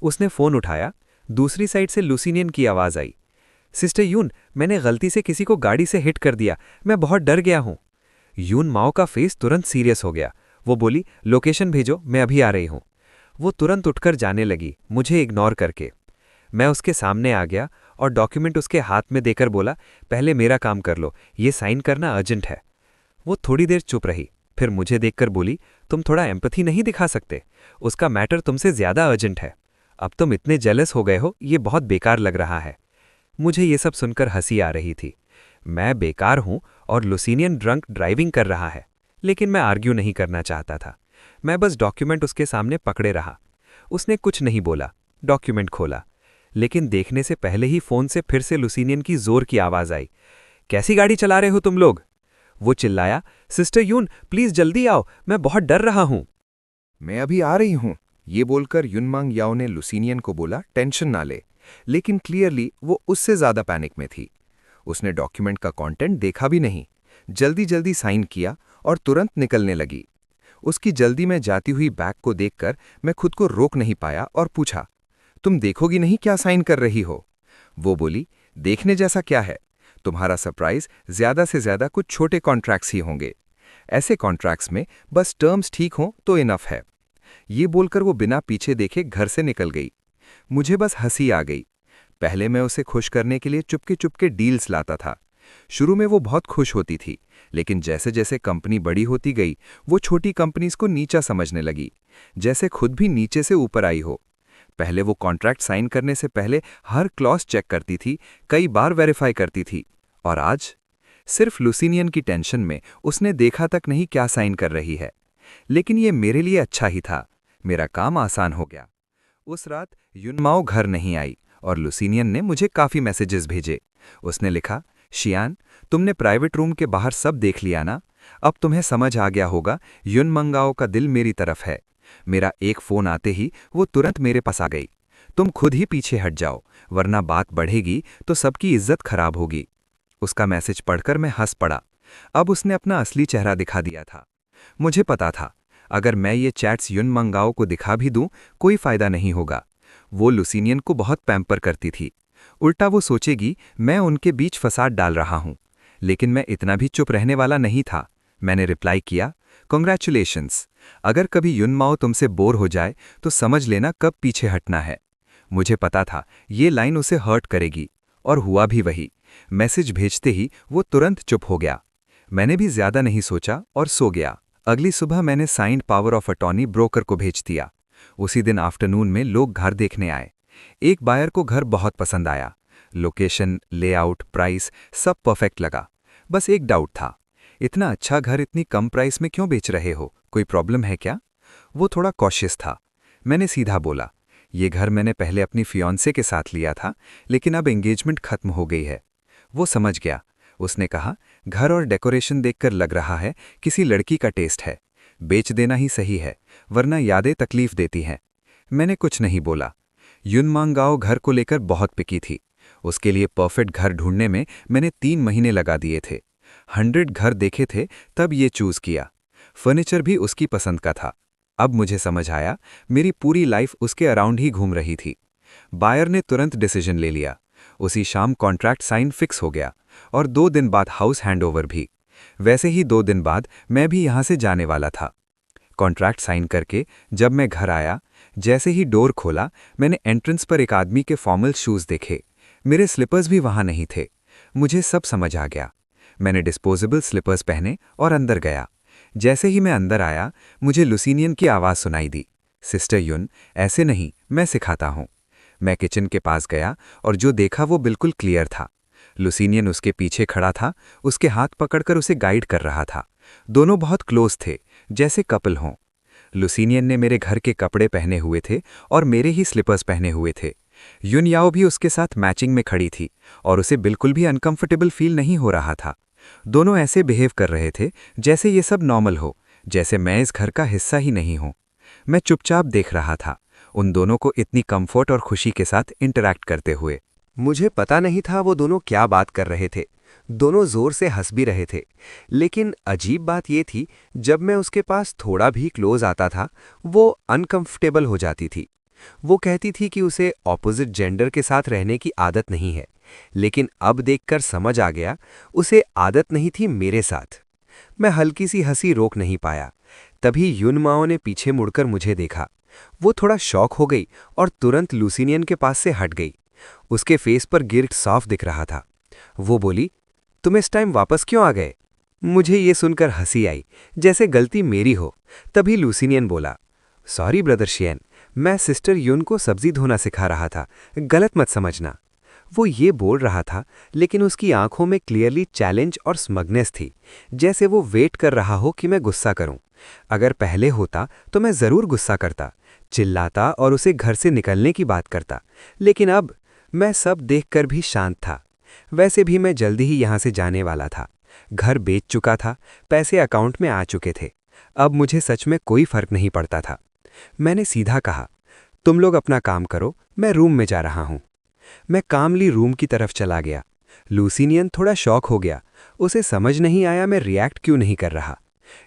उसने फ़ोन उठाया। दूसरी साइड से लुसिनियन की आवाज़ आई, सिस्टर यून, मैंने गलती से किसी को गाड़ी से हिट कर दिया, मैं बहुत डर गया हूँ। यून माओ का फेस तुरंत सीरियस हो गया। वो बोली, लोकेशन भेजो, मैं अभी आ रही हूँ। वो तुरंत उठकर जाने लगी, मुझे इग्नोर करके। मैं उसके सामने आ गया और डॉक्यूमेंट उसके हाथ में देकर बोला, पहले मेरा काम कर लो, ये साइन करना अर्जेंट है। वो थोड़ी देर चुप रही, फिर मुझे देखकर बोली, तुम थोड़ा एम्पैथी नहीं दिखा सकते? उसका मैटर तुमसे ज़्यादा अर्जेंट है। अब तुम इतने जेलस हो गए हो, ये बहुत बेकार लग रहा है। मुझे ये सब सुनकर हंसी आ रही थी। मैं बेकार हूं और लुसिनियन ड्रंक ड्राइविंग कर रहा है, लेकिन मैं आर्ग्यू नहीं करना चाहता था। मैं बस डॉक्यूमेंट उसके सामने पकड़े रहा। उसने कुछ नहीं बोला, डॉक्यूमेंट खोला। लेकिन देखने से पहले ही फ़ोन से फिर से लुसिनियन की जोर की आवाज़ आई, कैसी गाड़ी चला रहे हो तुम लोग? वो चिल्लाया, सिस्टर यून प्लीज़ जल्दी आओ, मैं बहुत डर रहा हूं। मैं अभी आ रही हूँ, ये बोलकर युनमांग याओ ने लुसिनियन को बोला, टेंशन ना ले। लेकिन क्लियरली वो उससे ज्यादा पैनिक में थी। उसने डॉक्यूमेंट का कंटेंट देखा भी नहीं, जल्दी जल्दी साइन किया और तुरंत निकलने लगी। उसकी जल्दी में जाती हुई बैग को देखकर मैं खुद को रोक नहीं पाया और पूछा, तुम देखोगी नहीं क्या साइन कर रही हो? वो बोली, देखने जैसा क्या है, तुम्हारा सरप्राइज ज्यादा से ज्यादा कुछ छोटे कॉन्ट्रैक्ट्स ही होंगे। ऐसे कॉन्ट्रैक्ट्स में बस टर्म्स ठीक हों तो इनफ है। ये बोलकर वो बिना पीछे देखे घर से निकल गई। मुझे बस हंसी आ गई। पहले मैं उसे खुश करने के लिए चुपके चुपके डील्स लाता था। शुरू में वो बहुत खुश होती थी, लेकिन जैसे जैसे कंपनी बड़ी होती गई, वो छोटी कंपनीज को नीचा समझने लगी, जैसे खुद भी नीचे से ऊपर आई हो। पहले वो कॉन्ट्रैक्ट साइन करने से पहले हर क्लॉज चेक करती थी, कई बार वेरीफाई करती थी। और आज सिर्फ लुसिनियन की टेंशन में उसने देखा तक नहीं क्या साइन कर रही है। लेकिन ये मेरे लिए अच्छा ही था, मेरा काम आसान हो गया। उस रात युनमाओ घर नहीं आई और लुसिनियन ने मुझे काफ़ी मैसेजेस भेजे। उसने लिखा, शियान, तुमने प्राइवेट रूम के बाहर सब देख लिया ना? अब तुम्हें समझ आ गया होगा युनमंगाओ का दिल मेरी तरफ है। मेरा एक फ़ोन आते ही वो तुरंत मेरे पास आ गई। तुम खुद ही पीछे हट जाओ, वरना बात बढ़ेगी तो सबकी इज्जत खराब होगी। उसका मैसेज पढ़कर मैं हंस पड़ा। अब उसने अपना असली चेहरा दिखा दिया था। मुझे पता था, अगर मैं ये चैट्स युनमंगाओ को दिखा भी दूं, कोई फ़ायदा नहीं होगा। वो लुसिनियन को बहुत पैम्पर करती थी। उल्टा वो सोचेगी मैं उनके बीच फसाद डाल रहा हूं। लेकिन मैं इतना भी चुप रहने वाला नहीं था। मैंने रिप्लाई किया, कॉन्ग्रेचुलेशंस। अगर कभी युनमाओ तुमसे बोर हो जाए तो समझ लेना कब पीछे हटना है। मुझे पता था ये लाइन उसे हर्ट करेगी, और हुआ भी वही। मैसेज भेजते ही वो तुरंत चुप हो गया। मैंने भी ज्यादा नहीं सोचा और सो गया। अगली सुबह मैंने signed power of attorney broker को भेज दिया। उसी दिन आफ्टरनून में लोग घर देखने आए। एक बायर को घर बहुत पसंद आया। लोकेशन, लेआउट, प्राइस सब परफेक्ट लगा। बस एक डाउट था, इतना अच्छा घर इतनी कम प्राइस में क्यों बेच रहे हो, कोई प्रॉब्लम है क्या? वो थोड़ा कॉशियस था। मैंने सीधा बोला, ये घर मैंने पहले अपनी फियांसे के साथ लिया था, लेकिन अब एंगेजमेंट खत्म हो गई है। वो समझ गया। उसने कहा, घर और डेकोरेशन देखकर लग रहा है किसी लड़की का टेस्ट है। बेच देना ही सही है, वरना यादें तकलीफ देती हैं। मैंने कुछ नहीं बोला। युनमांगाओ घर को लेकर बहुत पिकी थी। उसके लिए परफेक्ट घर ढूंढने में मैंने 3 महीने लगा दिए थे। 100 घर देखे थे, तब ये चूज किया। फर्नीचर भी उसकी पसंद का था। अब मुझे समझ आया, मेरी पूरी लाइफ उसके अराउंड ही घूम रही थी। बायर ने तुरंत डिसीजन ले लिया। उसी शाम कॉन्ट्रैक्ट साइन फिक्स हो गया और 2 दिन बाद हाउस हैंडओवर भी। वैसे ही 2 दिन बाद मैं भी यहां से जाने वाला था। कॉन्ट्रैक्ट साइन करके जब मैं घर आया, जैसे ही डोर खोला, मैंने एंट्रेंस पर एक आदमी के फॉर्मल शूज देखे। मेरे स्लीपर्स भी वहां नहीं थे। मुझे सब समझ आ गया। मैंने डिस्पोजेबल स्लीपर्स पहने और अंदर गया। जैसे ही मैं अंदर आया, मुझे लुसीनियन की आवाज़ सुनाई दी। सिस्टर युन, ऐसे नहीं, मैं सिखाता हूँ। मैं किचन के पास गया और जो देखा वो बिल्कुल क्लियर था। लुसीनियन उसके पीछे खड़ा था, उसके हाथ पकड़कर उसे गाइड कर रहा था। दोनों बहुत क्लोज थे, जैसे कपल हों। लुसीनियन ने मेरे घर के कपड़े पहने हुए थे और मेरे ही स्लिपर्स पहने हुए थे। युन याओ भी उसके साथ मैचिंग में खड़ी थी और उसे बिल्कुल भी अनकंफर्टेबल फील नहीं हो रहा था। दोनों ऐसे बिहेव कर रहे थे जैसे ये सब नॉर्मल हो, जैसे मैं इस घर का हिस्सा ही नहीं हूं। मैं चुपचाप देख रहा था, उन दोनों को इतनी कंफर्ट और खुशी के साथ इंटरैक्ट करते हुए। मुझे पता नहीं था वो दोनों क्या बात कर रहे थे। दोनों जोर से हंस भी रहे थे। लेकिन अजीब बात ये थी, जब मैं उसके पास थोड़ा भी क्लोज आता था, वो अनकंफर्टेबल हो जाती थी। वो कहती थी कि उसे ऑपोजिट जेंडर के साथ रहने की आदत नहीं है, लेकिन अब देखकर समझ आ गया, उसे आदत नहीं थी मेरे साथ। मैं हल्की सी हंसी रोक नहीं पाया। तभी युन माओ ने पीछे मुड़कर मुझे देखा। वो थोड़ा शॉक हो गई और तुरंत लुसीनियन के पास से हट गई। उसके फेस पर गिल्ट साफ दिख रहा था। वो बोली, तुम इस टाइम वापस क्यों आ गए? मुझे ये सुनकर हंसी आई, जैसे गलती मेरी हो। तभी लुसीनियन बोला, सॉरी ब्रदर शियन, मैं सिस्टर युन को सब्जी धोना सिखा रहा था, गलत मत समझना। वो ये बोल रहा था, लेकिन उसकी आंखों में क्लियरली चैलेंज और स्मगनेस थी, जैसे वो वेट कर रहा हो कि मैं गुस्सा करूं। अगर पहले होता तो मैं जरूर गुस्सा करता, चिल्लाता और उसे घर से निकलने की बात करता, लेकिन अब मैं सब देखकर भी शांत था। वैसे भी मैं जल्दी ही यहां से जाने वाला था। घर बेच चुका था, पैसे अकाउंट में आ चुके थे। अब मुझे सच में कोई फर्क नहीं पड़ता था। मैंने सीधा कहा, तुम लोग अपना काम करो, मैं रूम में जा रहा हूं। मैं कामली रूम की तरफ चला गया। लुसीनियन थोड़ा शॉक हो गया। उसे समझ नहीं आया मैं रिएक्ट क्यों नहीं कर रहा।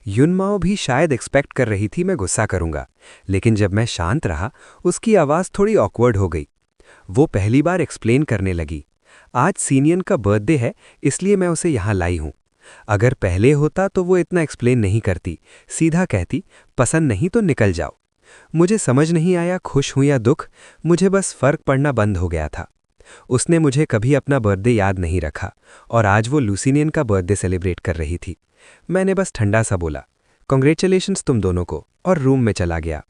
युनमाओ भी शायद एक्सपेक्ट कर रही थी मैं गुस्सा करूंगा, लेकिन जब मैं शांत रहा, उसकी आवाज़ थोड़ी ऑकवर्ड हो गई। वो पहली बार एक्सप्लेन करने लगी, आज सीनियन का बर्थडे है, इसलिए मैं उसे यहाँ लाई हूँ। अगर पहले होता तो वो इतना एक्सप्लेन नहीं करती, सीधा कहती, पसंद नहीं तो निकल जाओ। मुझे समझ नहीं आया खुश हूं या दुख, मुझे बस फर्क पड़ना बंद हो गया था। उसने मुझे कभी अपना बर्थडे याद नहीं रखा और आज वो लुसीनियन का बर्थडे सेलिब्रेट कर रही थी। मैंने बस ठंडा सा बोला, कॉन्ग्रेचुलेशंस तुम दोनों को, और रूम में चला गया।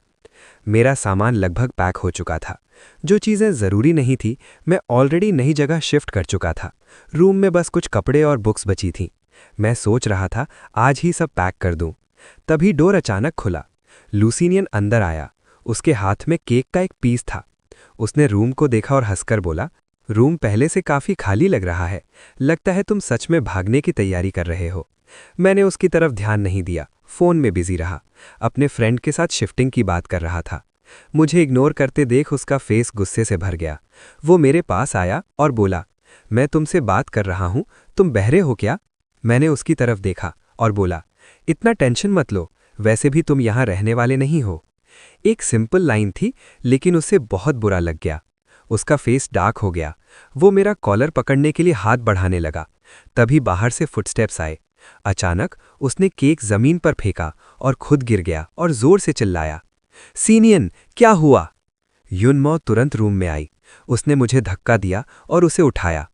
मेरा सामान लगभग पैक हो चुका था। जो चीज़ें ज़रूरी नहीं थी, मैं ऑलरेडी नई जगह शिफ्ट कर चुका था। रूम में बस कुछ कपड़े और बुक्स बची थीं। मैं सोच रहा था आज ही सब पैक कर दूं। तभी डोर अचानक खुला। लुसीनियन अंदर आया। उसके हाथ में केक का एक पीस था। उसने रूम को देखा और हंसकर बोला, रूम पहले से काफ़ी खाली लग रहा है, लगता है तुम सच में भागने की तैयारी कर रहे हो। मैंने उसकी तरफ ध्यान नहीं दिया, फ़ोन में बिजी रहा। अपने फ्रेंड के साथ शिफ्टिंग की बात कर रहा था। मुझे इग्नोर करते देख उसका फेस गुस्से से भर गया। वो मेरे पास आया और बोला, मैं तुमसे बात कर रहा हूं, तुम बहरे हो क्या? मैंने उसकी तरफ देखा और बोला, इतना टेंशन मत लो, वैसे भी तुम यहां रहने वाले नहीं हो। एक सिंपल लाइन थी, लेकिन उसे बहुत बुरा लग गया। उसका फेस डार्क हो गया। वो मेरा कॉलर पकड़ने के लिए हाथ बढ़ाने लगा। तभी बाहर से फुटस्टेप्स आए। अचानक उसने केक जमीन पर फेंका और खुद गिर गया और जोर से चिल्लाया, सीनियन, क्या हुआ? युनमो तुरंत रूम में आई। उसने मुझे धक्का दिया और उसे उठाया।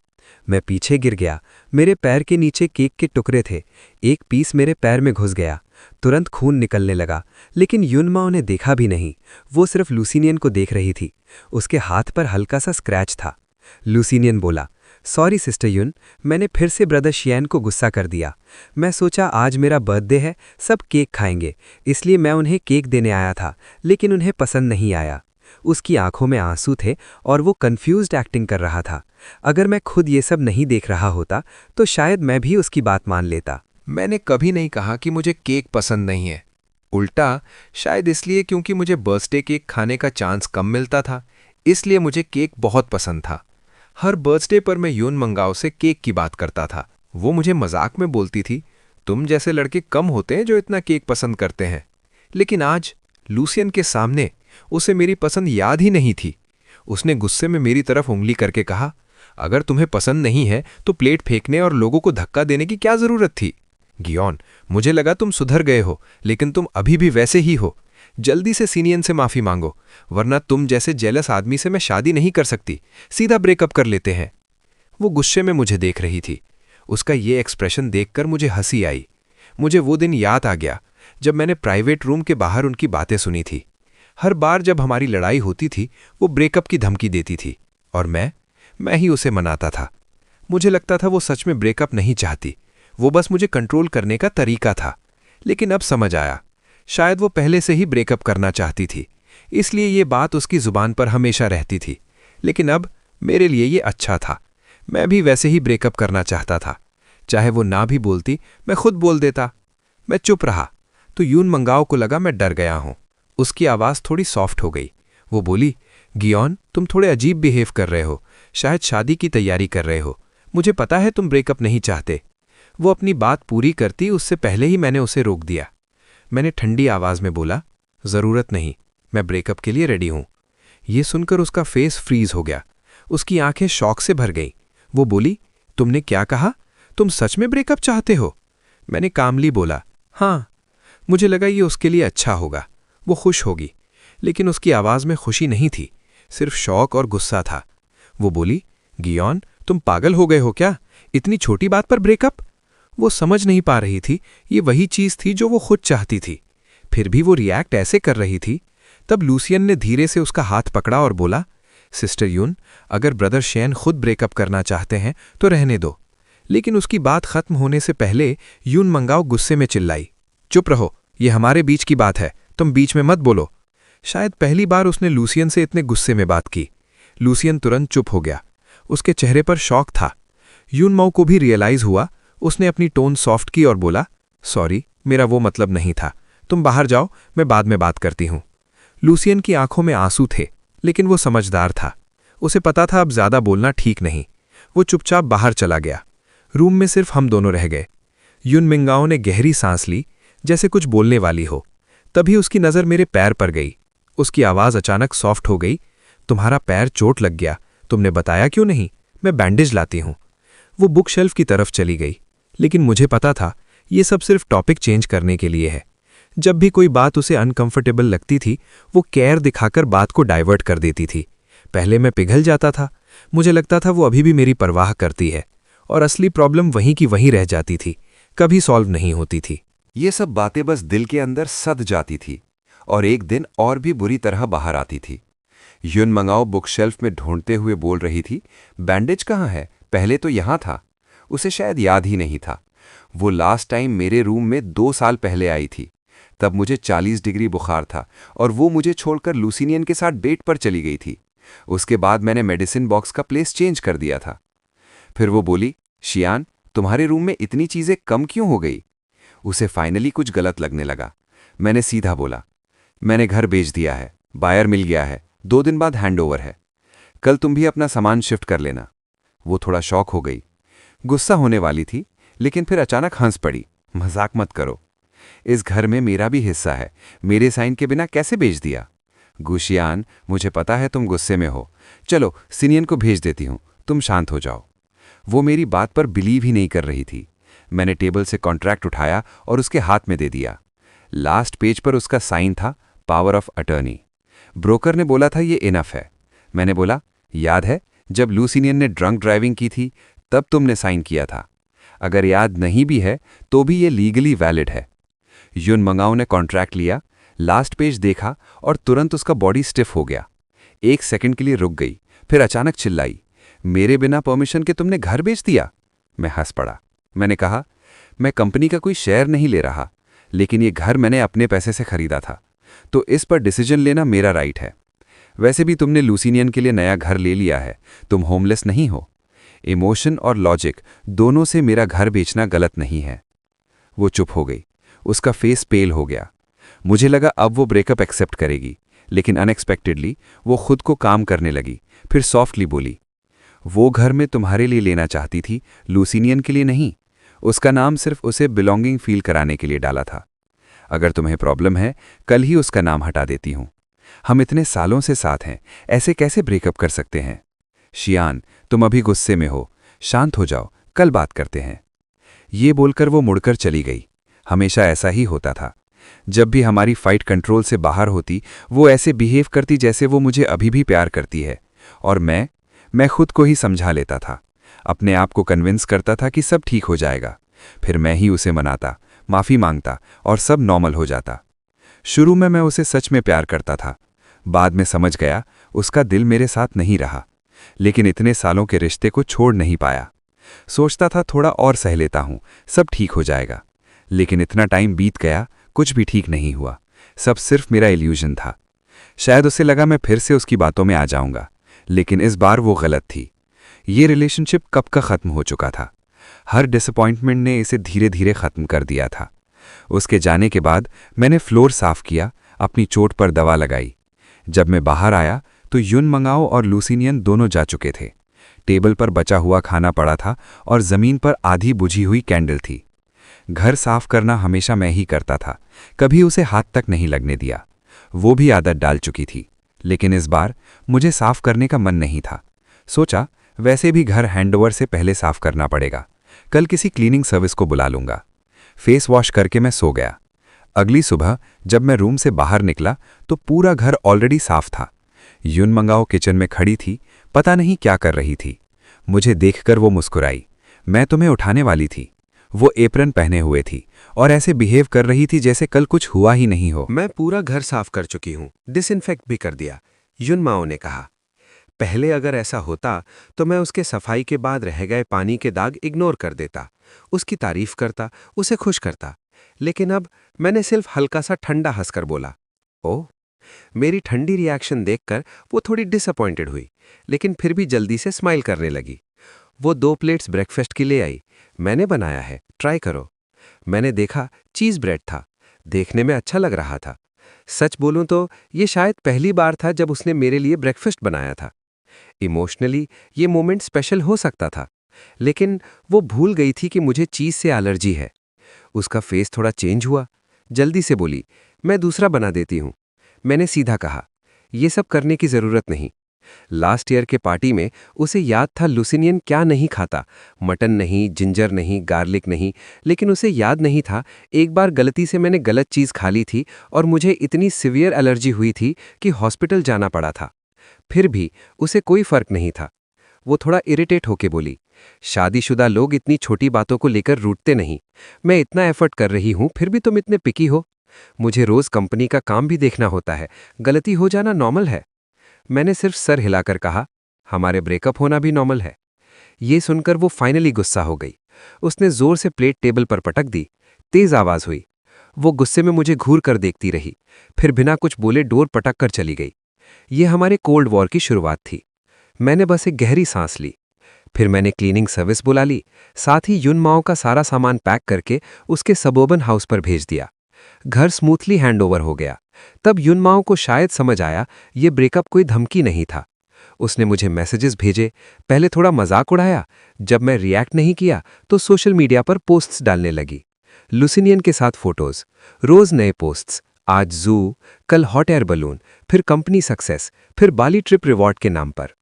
मैं पीछे गिर गया। मेरे पैर के नीचे केक के टुकड़े थे। एक पीस मेरे पैर में घुस गया। तुरंत खून निकलने लगा, लेकिन युनमाओ ने देखा भी नहीं। वो सिर्फ लुसीनियन को देख रही थी। उसके हाथ पर हल्का सा स्क्रैच था। लुसीनियन बोला, सॉरी सिस्टर युन, मैंने फिर से ब्रदर शियान को गुस्सा कर दिया। मैं सोचा आज मेरा बर्थडे है, सब केक खाएंगे, इसलिए मैं उन्हें केक देने आया था, लेकिन उन्हें पसंद नहीं आया। उसकी आंखों में आंसू थे और वो कंफ्यूज्ड एक्टिंग कर रहा था। अगर मैं खुद ये सब नहीं देख रहा होता तो शायद मैं भी उसकी बात मान लेता। मैंने कभी नहीं कहा कि मुझे केक पसंद नहीं है। उल्टा, शायद इसलिए क्योंकि मुझे बर्थडे केक खाने का चांस कम मिलता था, इसलिए मुझे केक बहुत पसंद था। हर बर्थडे पर मैं यून मंगाओ से केक की बात करता था। वो मुझे मजाक में बोलती थी, तुम जैसे लड़के कम होते हैं जो इतना केक पसंद करते हैं। लेकिन आज लुसियन के सामने उसे मेरी पसंद याद ही नहीं थी। उसने गुस्से में मेरी तरफ उंगली करके कहा, अगर तुम्हें पसंद नहीं है तो प्लेट फेंकने और लोगों को धक्का देने की क्या जरूरत थी? गियोन, मुझे लगा तुम सुधर गए हो, लेकिन तुम अभी भी वैसे ही हो। जल्दी से सीनियन से माफी मांगो, वरना तुम जैसे जेलस आदमी से मैं शादी नहीं कर सकती। सीधा ब्रेकअप कर लेते हैं। वो गुस्से में मुझे देख रही थी। उसका ये एक्सप्रेशन देखकर मुझे हंसी आई। मुझे वो दिन याद आ गया जब मैंने प्राइवेट रूम के बाहर उनकी बातें सुनी थी। हर बार जब हमारी लड़ाई होती थी वो ब्रेकअप की धमकी देती थी और मैं ही उसे मनाता था। मुझे लगता था वो सच में ब्रेकअप नहीं चाहती, वो बस मुझे कंट्रोल करने का तरीका था। लेकिन अब समझ आया, शायद वो पहले से ही ब्रेकअप करना चाहती थी, इसलिए ये बात उसकी जुबान पर हमेशा रहती थी। लेकिन अब मेरे लिए ये अच्छा था, मैं भी वैसे ही ब्रेकअप करना चाहता था। चाहे वो ना भी बोलती, मैं खुद बोल देता। मैं चुप रहा तो यून मंगाओ को लगा मैं डर गया हूं। उसकी आवाज़ थोड़ी सॉफ्ट हो गई। वो बोली, गियोन, तुम थोड़े अजीब बिहेव कर रहे हो, शायद शादी की तैयारी कर रहे हो। मुझे पता है तुम ब्रेकअप नहीं चाहते। वो अपनी बात पूरी करती उससे पहले ही मैंने उसे रोक दिया। मैंने ठंडी आवाज़ में बोला, ज़रूरत नहीं, मैं ब्रेकअप के लिए रेडी हूं। ये सुनकर उसका फेस फ्रीज हो गया, उसकी आंखें शॉक से भर गईं। वो बोली, तुमने क्या कहा? तुम सच में ब्रेकअप चाहते हो? मैंने कामली बोला, हाँ। मुझे लगा ये उसके लिए अच्छा होगा, वो खुश होगी। लेकिन उसकी आवाज़ में खुशी नहीं थी, सिर्फ शौक और गुस्सा था। वो बोली, गियोन, तुम पागल हो गए हो क्या? इतनी छोटी बात पर ब्रेकअप? वो समझ नहीं पा रही थी ये वही चीज़ थी जो वो खुद चाहती थी, फिर भी वो रिएक्ट ऐसे कर रही थी। तब लूसियन ने धीरे से उसका हाथ पकड़ा और बोला, सिस्टर यून, अगर ब्रदर शेन खुद ब्रेकअप करना चाहते हैं तो रहने दो। लेकिन उसकी बात खत्म होने से पहले यून मंगाओ गुस्से में चिल्लाई, चुप रहो, ये हमारे बीच की बात है, तुम बीच में मत बोलो। शायद पहली बार उसने लूसियन से इतने गुस्से में बात की। लूसियन तुरंत चुप हो गया, उसके चेहरे पर शॉक था। यून माओ को भी रियलाइज हुआ। उसने अपनी टोन सॉफ्ट की और बोला, सॉरी, मेरा वो मतलब नहीं था, तुम बाहर जाओ, मैं बाद में बात करती हूं। लूसियन की आंखों में आंसू थे, लेकिन वो समझदार था। उसे पता था अब ज्यादा बोलना ठीक नहीं। वो चुपचाप बाहर चला गया। रूम में सिर्फ हम दोनों रह गए। यून मिंगाओ ने गहरी सांस ली, जैसे कुछ बोलने वाली हो। तभी उसकी नज़र मेरे पैर पर गई। उसकी आवाज़ अचानक सॉफ्ट हो गई, तुम्हारा पैर चोट लग गया, तुमने बताया क्यों नहीं? मैं बैंडेज लाती हूं। वो बुक शेल्फ की तरफ चली गई, लेकिन मुझे पता था ये सब सिर्फ टॉपिक चेंज करने के लिए है। जब भी कोई बात उसे अनकंफर्टेबल लगती थी, वो केयर दिखाकर बात को डाइवर्ट कर देती थी। पहले मैं पिघल जाता था, मुझे लगता था वो अभी भी मेरी परवाह करती है, और असली प्रॉब्लम वहीं की वहीं रह जाती थी, कभी सॉल्व नहीं होती थी। ये सब बातें बस दिल के अंदर सद जाती थी और एक दिन और भी बुरी तरह बाहर आती थी। यून मंगाओ बुक शेल्फ में ढूंढते हुए बोल रही थी, बैंडेज कहाँ है? पहले तो यहाँ था। उसे शायद याद ही नहीं था। वो लास्ट टाइम मेरे रूम में 2 साल पहले आई थी। तब मुझे 40 डिग्री बुखार था और वो मुझे छोड़कर लूसिनियन के साथ डेट पर चली गई थी। उसके बाद मैंने मेडिसिन बॉक्स का प्लेस चेंज कर दिया था। फिर वो बोली, शियान, तुम्हारे रूम में इतनी चीज़ें कम क्यों हो गई? उसे फाइनली कुछ गलत लगने लगा। मैंने सीधा बोला, मैंने घर बेच दिया है, बायर मिल गया है, 2 दिन बाद हैंडओवर है, कल तुम भी अपना सामान शिफ्ट कर लेना। वो थोड़ा शॉक हो गई, गुस्सा होने वाली थी, लेकिन फिर अचानक हंस पड़ी। मजाक मत करो, इस घर में मेरा भी हिस्सा है, मेरे साइन के बिना कैसे बेच दिया? गुशियान, मुझे पता है तुम गुस्से में हो, चलो सिनियन को भेज देती हूं, तुम शांत हो जाओ। वो मेरी बात पर बिलीव ही नहीं कर रही थी। मैंने टेबल से कॉन्ट्रैक्ट उठाया और उसके हाथ में दे दिया। लास्ट पेज पर उसका साइन था, पावर ऑफ अटर्नी। ब्रोकर ने बोला था ये इनफ है। मैंने बोला, याद है जब लूसिनियन ने ड्रंक ड्राइविंग की थी तब तुमने साइन किया था। अगर याद नहीं भी है तो भी ये लीगली वैलिड है। यून मंगाओ ने कॉन्ट्रैक्ट लिया, लास्ट पेज देखा और तुरंत उसका बॉडी स्टिफ हो गया। 1 सेकंड के लिए रुक गई, फिर अचानक चिल्लाई, मेरे बिना परमिशन के तुमने घर बेच दिया? मैं हंस पड़ा। मैंने कहा, मैं कंपनी का कोई शेयर नहीं ले रहा, लेकिन ये घर मैंने अपने पैसे से खरीदा था, तो इस पर डिसीजन लेना मेरा राइट है। वैसे भी तुमने लूसिनियन के लिए नया घर ले लिया है, तुम होमलेस नहीं हो। इमोशन और लॉजिक दोनों से मेरा घर बेचना गलत नहीं है। वो चुप हो गई, उसका फेस पेल हो गया। मुझे लगा अब वो ब्रेकअप एक्सेप्ट करेगी, लेकिन अनएक्सपेक्टेडली वो खुद को काम करने लगी। फिर सॉफ्टली बोली, वो घर मैं तुम्हारे लिए लेना चाहती थी, लूसिनियन के लिए नहीं। उसका नाम सिर्फ उसे बिलोंगिंग फील कराने के लिए डाला था। अगर तुम्हें प्रॉब्लम है, कल ही उसका नाम हटा देती हूं। हम इतने सालों से साथ हैं, ऐसे कैसे ब्रेकअप कर सकते हैं? शियान, तुम अभी गुस्से में हो, शांत हो जाओ, कल बात करते हैं। ये बोलकर वो मुड़कर चली गई। हमेशा ऐसा ही होता था। जब भी हमारी फाइट कंट्रोल से बाहर होती, वो ऐसे बिहेव करती जैसे वो मुझे अभी भी प्यार करती है, और मैं खुद को ही समझा लेता था। अपने आप को कन्विंस करता था कि सब ठीक हो जाएगा। फिर मैं ही उसे मनाता, माफ़ी मांगता और सब नॉर्मल हो जाता। शुरू में मैं उसे सच में प्यार करता था। बाद में समझ गया उसका दिल मेरे साथ नहीं रहा, लेकिन इतने सालों के रिश्ते को छोड़ नहीं पाया। सोचता था थोड़ा और सह लेता हूँ, सब ठीक हो जाएगा। लेकिन इतना टाइम बीत गया, कुछ भी ठीक नहीं हुआ। सब सिर्फ मेरा इल्यूजन था। शायद उसे लगा मैं फिर से उसकी बातों में आ जाऊंगा, लेकिन इस बार वो गलत थी। ये रिलेशनशिप कब का खत्म हो चुका था। हर डिसअपॉइंटमेंट ने इसे धीरे धीरे खत्म कर दिया था। उसके जाने के बाद मैंने फ्लोर साफ किया, अपनी चोट पर दवा लगाई। जब मैं बाहर आया तो युन मंगाओ और लुसिनियन दोनों जा चुके थे। टेबल पर बचा हुआ खाना पड़ा था और जमीन पर आधी बुझी हुई कैंडल थी। घर साफ करना हमेशा मैं ही करता था, कभी उसे हाथ तक नहीं लगने दिया। वो भी आदत डाल चुकी थी, लेकिन इस बार मुझे साफ करने का मन नहीं था। सोचा वैसे भी घर हैंडओवर से पहले साफ करना पड़ेगा, कल किसी क्लीनिंग सर्विस को बुला लूंगा। फेस वॉश करके मैं सो गया। अगली सुबह जब मैं रूम से बाहर निकला तो पूरा घर ऑलरेडी साफ था। युन मंगाओ किचन में खड़ी थी, पता नहीं क्या कर रही थी। मुझे देखकर वो मुस्कुराई। मैं तुम्हें उठाने वाली थी। वो एप्रन पहने हुए थी और ऐसे बिहेव कर रही थी जैसे कल कुछ हुआ ही नहीं हो। मैं पूरा घर साफ कर चुकी हूँ, डिसइंफेक्ट भी कर दिया, युन माओ ने कहा। पहले अगर ऐसा होता तो मैं उसके सफाई के बाद रह गए पानी के दाग इग्नोर कर देता, उसकी तारीफ करता, उसे खुश करता। लेकिन अब मैंने सिर्फ हल्का सा ठंडा हंसकर बोला, ओह। मेरी ठंडी रिएक्शन देखकर वो थोड़ी डिसअपॉइंटेड हुई, लेकिन फिर भी जल्दी से स्माइल करने लगी। वो 2 प्लेट्स ब्रेकफास्ट की ले आई। मैंने बनाया है, ट्राई करो। मैंने देखा चीज़ ब्रेड था, देखने में अच्छा लग रहा था। सच बोलूं तो ये शायद पहली बार था जब उसने मेरे लिए ब्रेकफास्ट बनाया था। इमोशनली ये मोमेंट स्पेशल हो सकता था, लेकिन वो भूल गई थी कि मुझे चीज़ से एलर्जी है। उसका फेस थोड़ा चेंज हुआ। जल्दी से बोली, मैं दूसरा बना देती हूँ। मैंने सीधा कहा, ये सब करने की ज़रूरत नहीं। लास्ट ईयर के पार्टी में उसे याद था लुसिनियन क्या नहीं खाता, मटन नहीं, जिंजर नहीं, गार्लिक नहीं। लेकिन उसे याद नहीं था एक बार गलती से मैंने गलत चीज़ खा ली थी और मुझे इतनी सिवियर एलर्जी हुई थी कि हॉस्पिटल जाना पड़ा था। फिर भी उसे कोई फर्क नहीं था। वो थोड़ा इरिटेट होके बोली, शादीशुदा लोग इतनी छोटी बातों को लेकर रूठते नहीं। मैं इतना एफर्ट कर रही हूँ फिर भी तुम इतने पिकी हो। मुझे रोज कंपनी का काम भी देखना होता है, गलती हो जाना नॉर्मल है। मैंने सिर्फ सर हिलाकर कहा, हमारे ब्रेकअप होना भी नॉर्मल है। ये सुनकर वो फाइनली गुस्सा हो गई। उसने जोर से प्लेट टेबल पर पटक दी। तेज आवाज हुई। वो गुस्से में मुझे घूर कर देखती रही, फिर बिना कुछ बोले डोर पटक कर चली गई। ये हमारे कोल्ड वॉर की शुरुआत थी। मैंने बस एक गहरी सांस ली। फिर मैंने क्लीनिंग सर्विस बुला ली, साथ ही युन माओ का सारा सामान पैक करके उसके सबर्बन हाउस पर भेज दिया। घर स्मूथली हैंडओवर हो गया। तब युन माओ को शायद समझ आया ये ब्रेकअप कोई धमकी नहीं था। उसने मुझे मैसेजेस भेजे, पहले थोड़ा मजाक उड़ाया। जब मैं रिएक्ट नहीं किया तो सोशल मीडिया पर पोस्ट्स डालने लगी। लुसिनियन के साथ फोटोज, रोज नए पोस्ट्स। आज जू, कल हॉट एयर बलून, फिर कंपनी सक्सेस, फिर बाली ट्रिप रिवॉर्ड के नाम पर।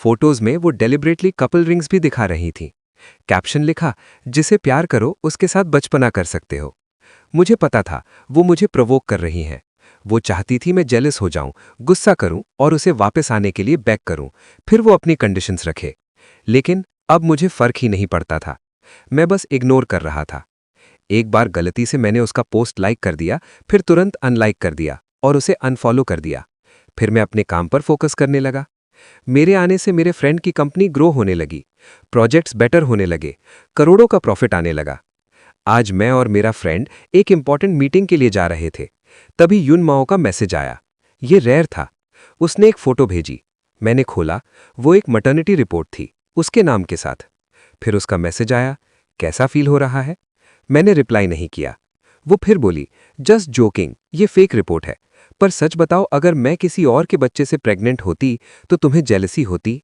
फोटोज में वो डेलिब्रेटली कपल रिंग्स भी दिखा रही थी। कैप्शन लिखा, जिसे प्यार करो उसके साथ बचपना कर सकते हो। मुझे पता था वो मुझे प्रोवोक कर रही हैं। वो चाहती थी मैं जेलस हो जाऊं, गुस्सा करूं और उसे वापस आने के लिए बैक करूं, फिर वो अपनी कंडीशंस रखे। लेकिन अब मुझे फर्क ही नहीं पड़ता था। मैं बस इग्नोर कर रहा था। एक बार गलती से मैंने उसका पोस्ट लाइक कर दिया, फिर तुरंत अनलाइक कर दिया और उसे अनफॉलो कर दिया। फिर मैं अपने काम पर फोकस करने लगा। मेरे आने से मेरे फ्रेंड की कंपनी ग्रो होने लगी, प्रोजेक्ट्स बेटर होने लगे, करोड़ों का प्रॉफिट आने लगा। आज मैं और मेरा फ्रेंड एक इंपॉर्टेंट मीटिंग के लिए जा रहे थे। तभी युन माओ का मैसेज आया। ये रेयर था। उसने एक फोटो भेजी। मैंने खोला, वो एक मटर्निटी रिपोर्ट थी, उसके नाम के साथ। फिर उसका मैसेज आया, कैसा फील हो रहा है? मैंने रिप्लाई नहीं किया। वो फिर बोली, जस्ट जोकिंग, ये फेक रिपोर्ट है, पर सच बताओ अगर मैं किसी और के बच्चे से प्रेग्नेंट होती तो तुम्हें जेलसी होती?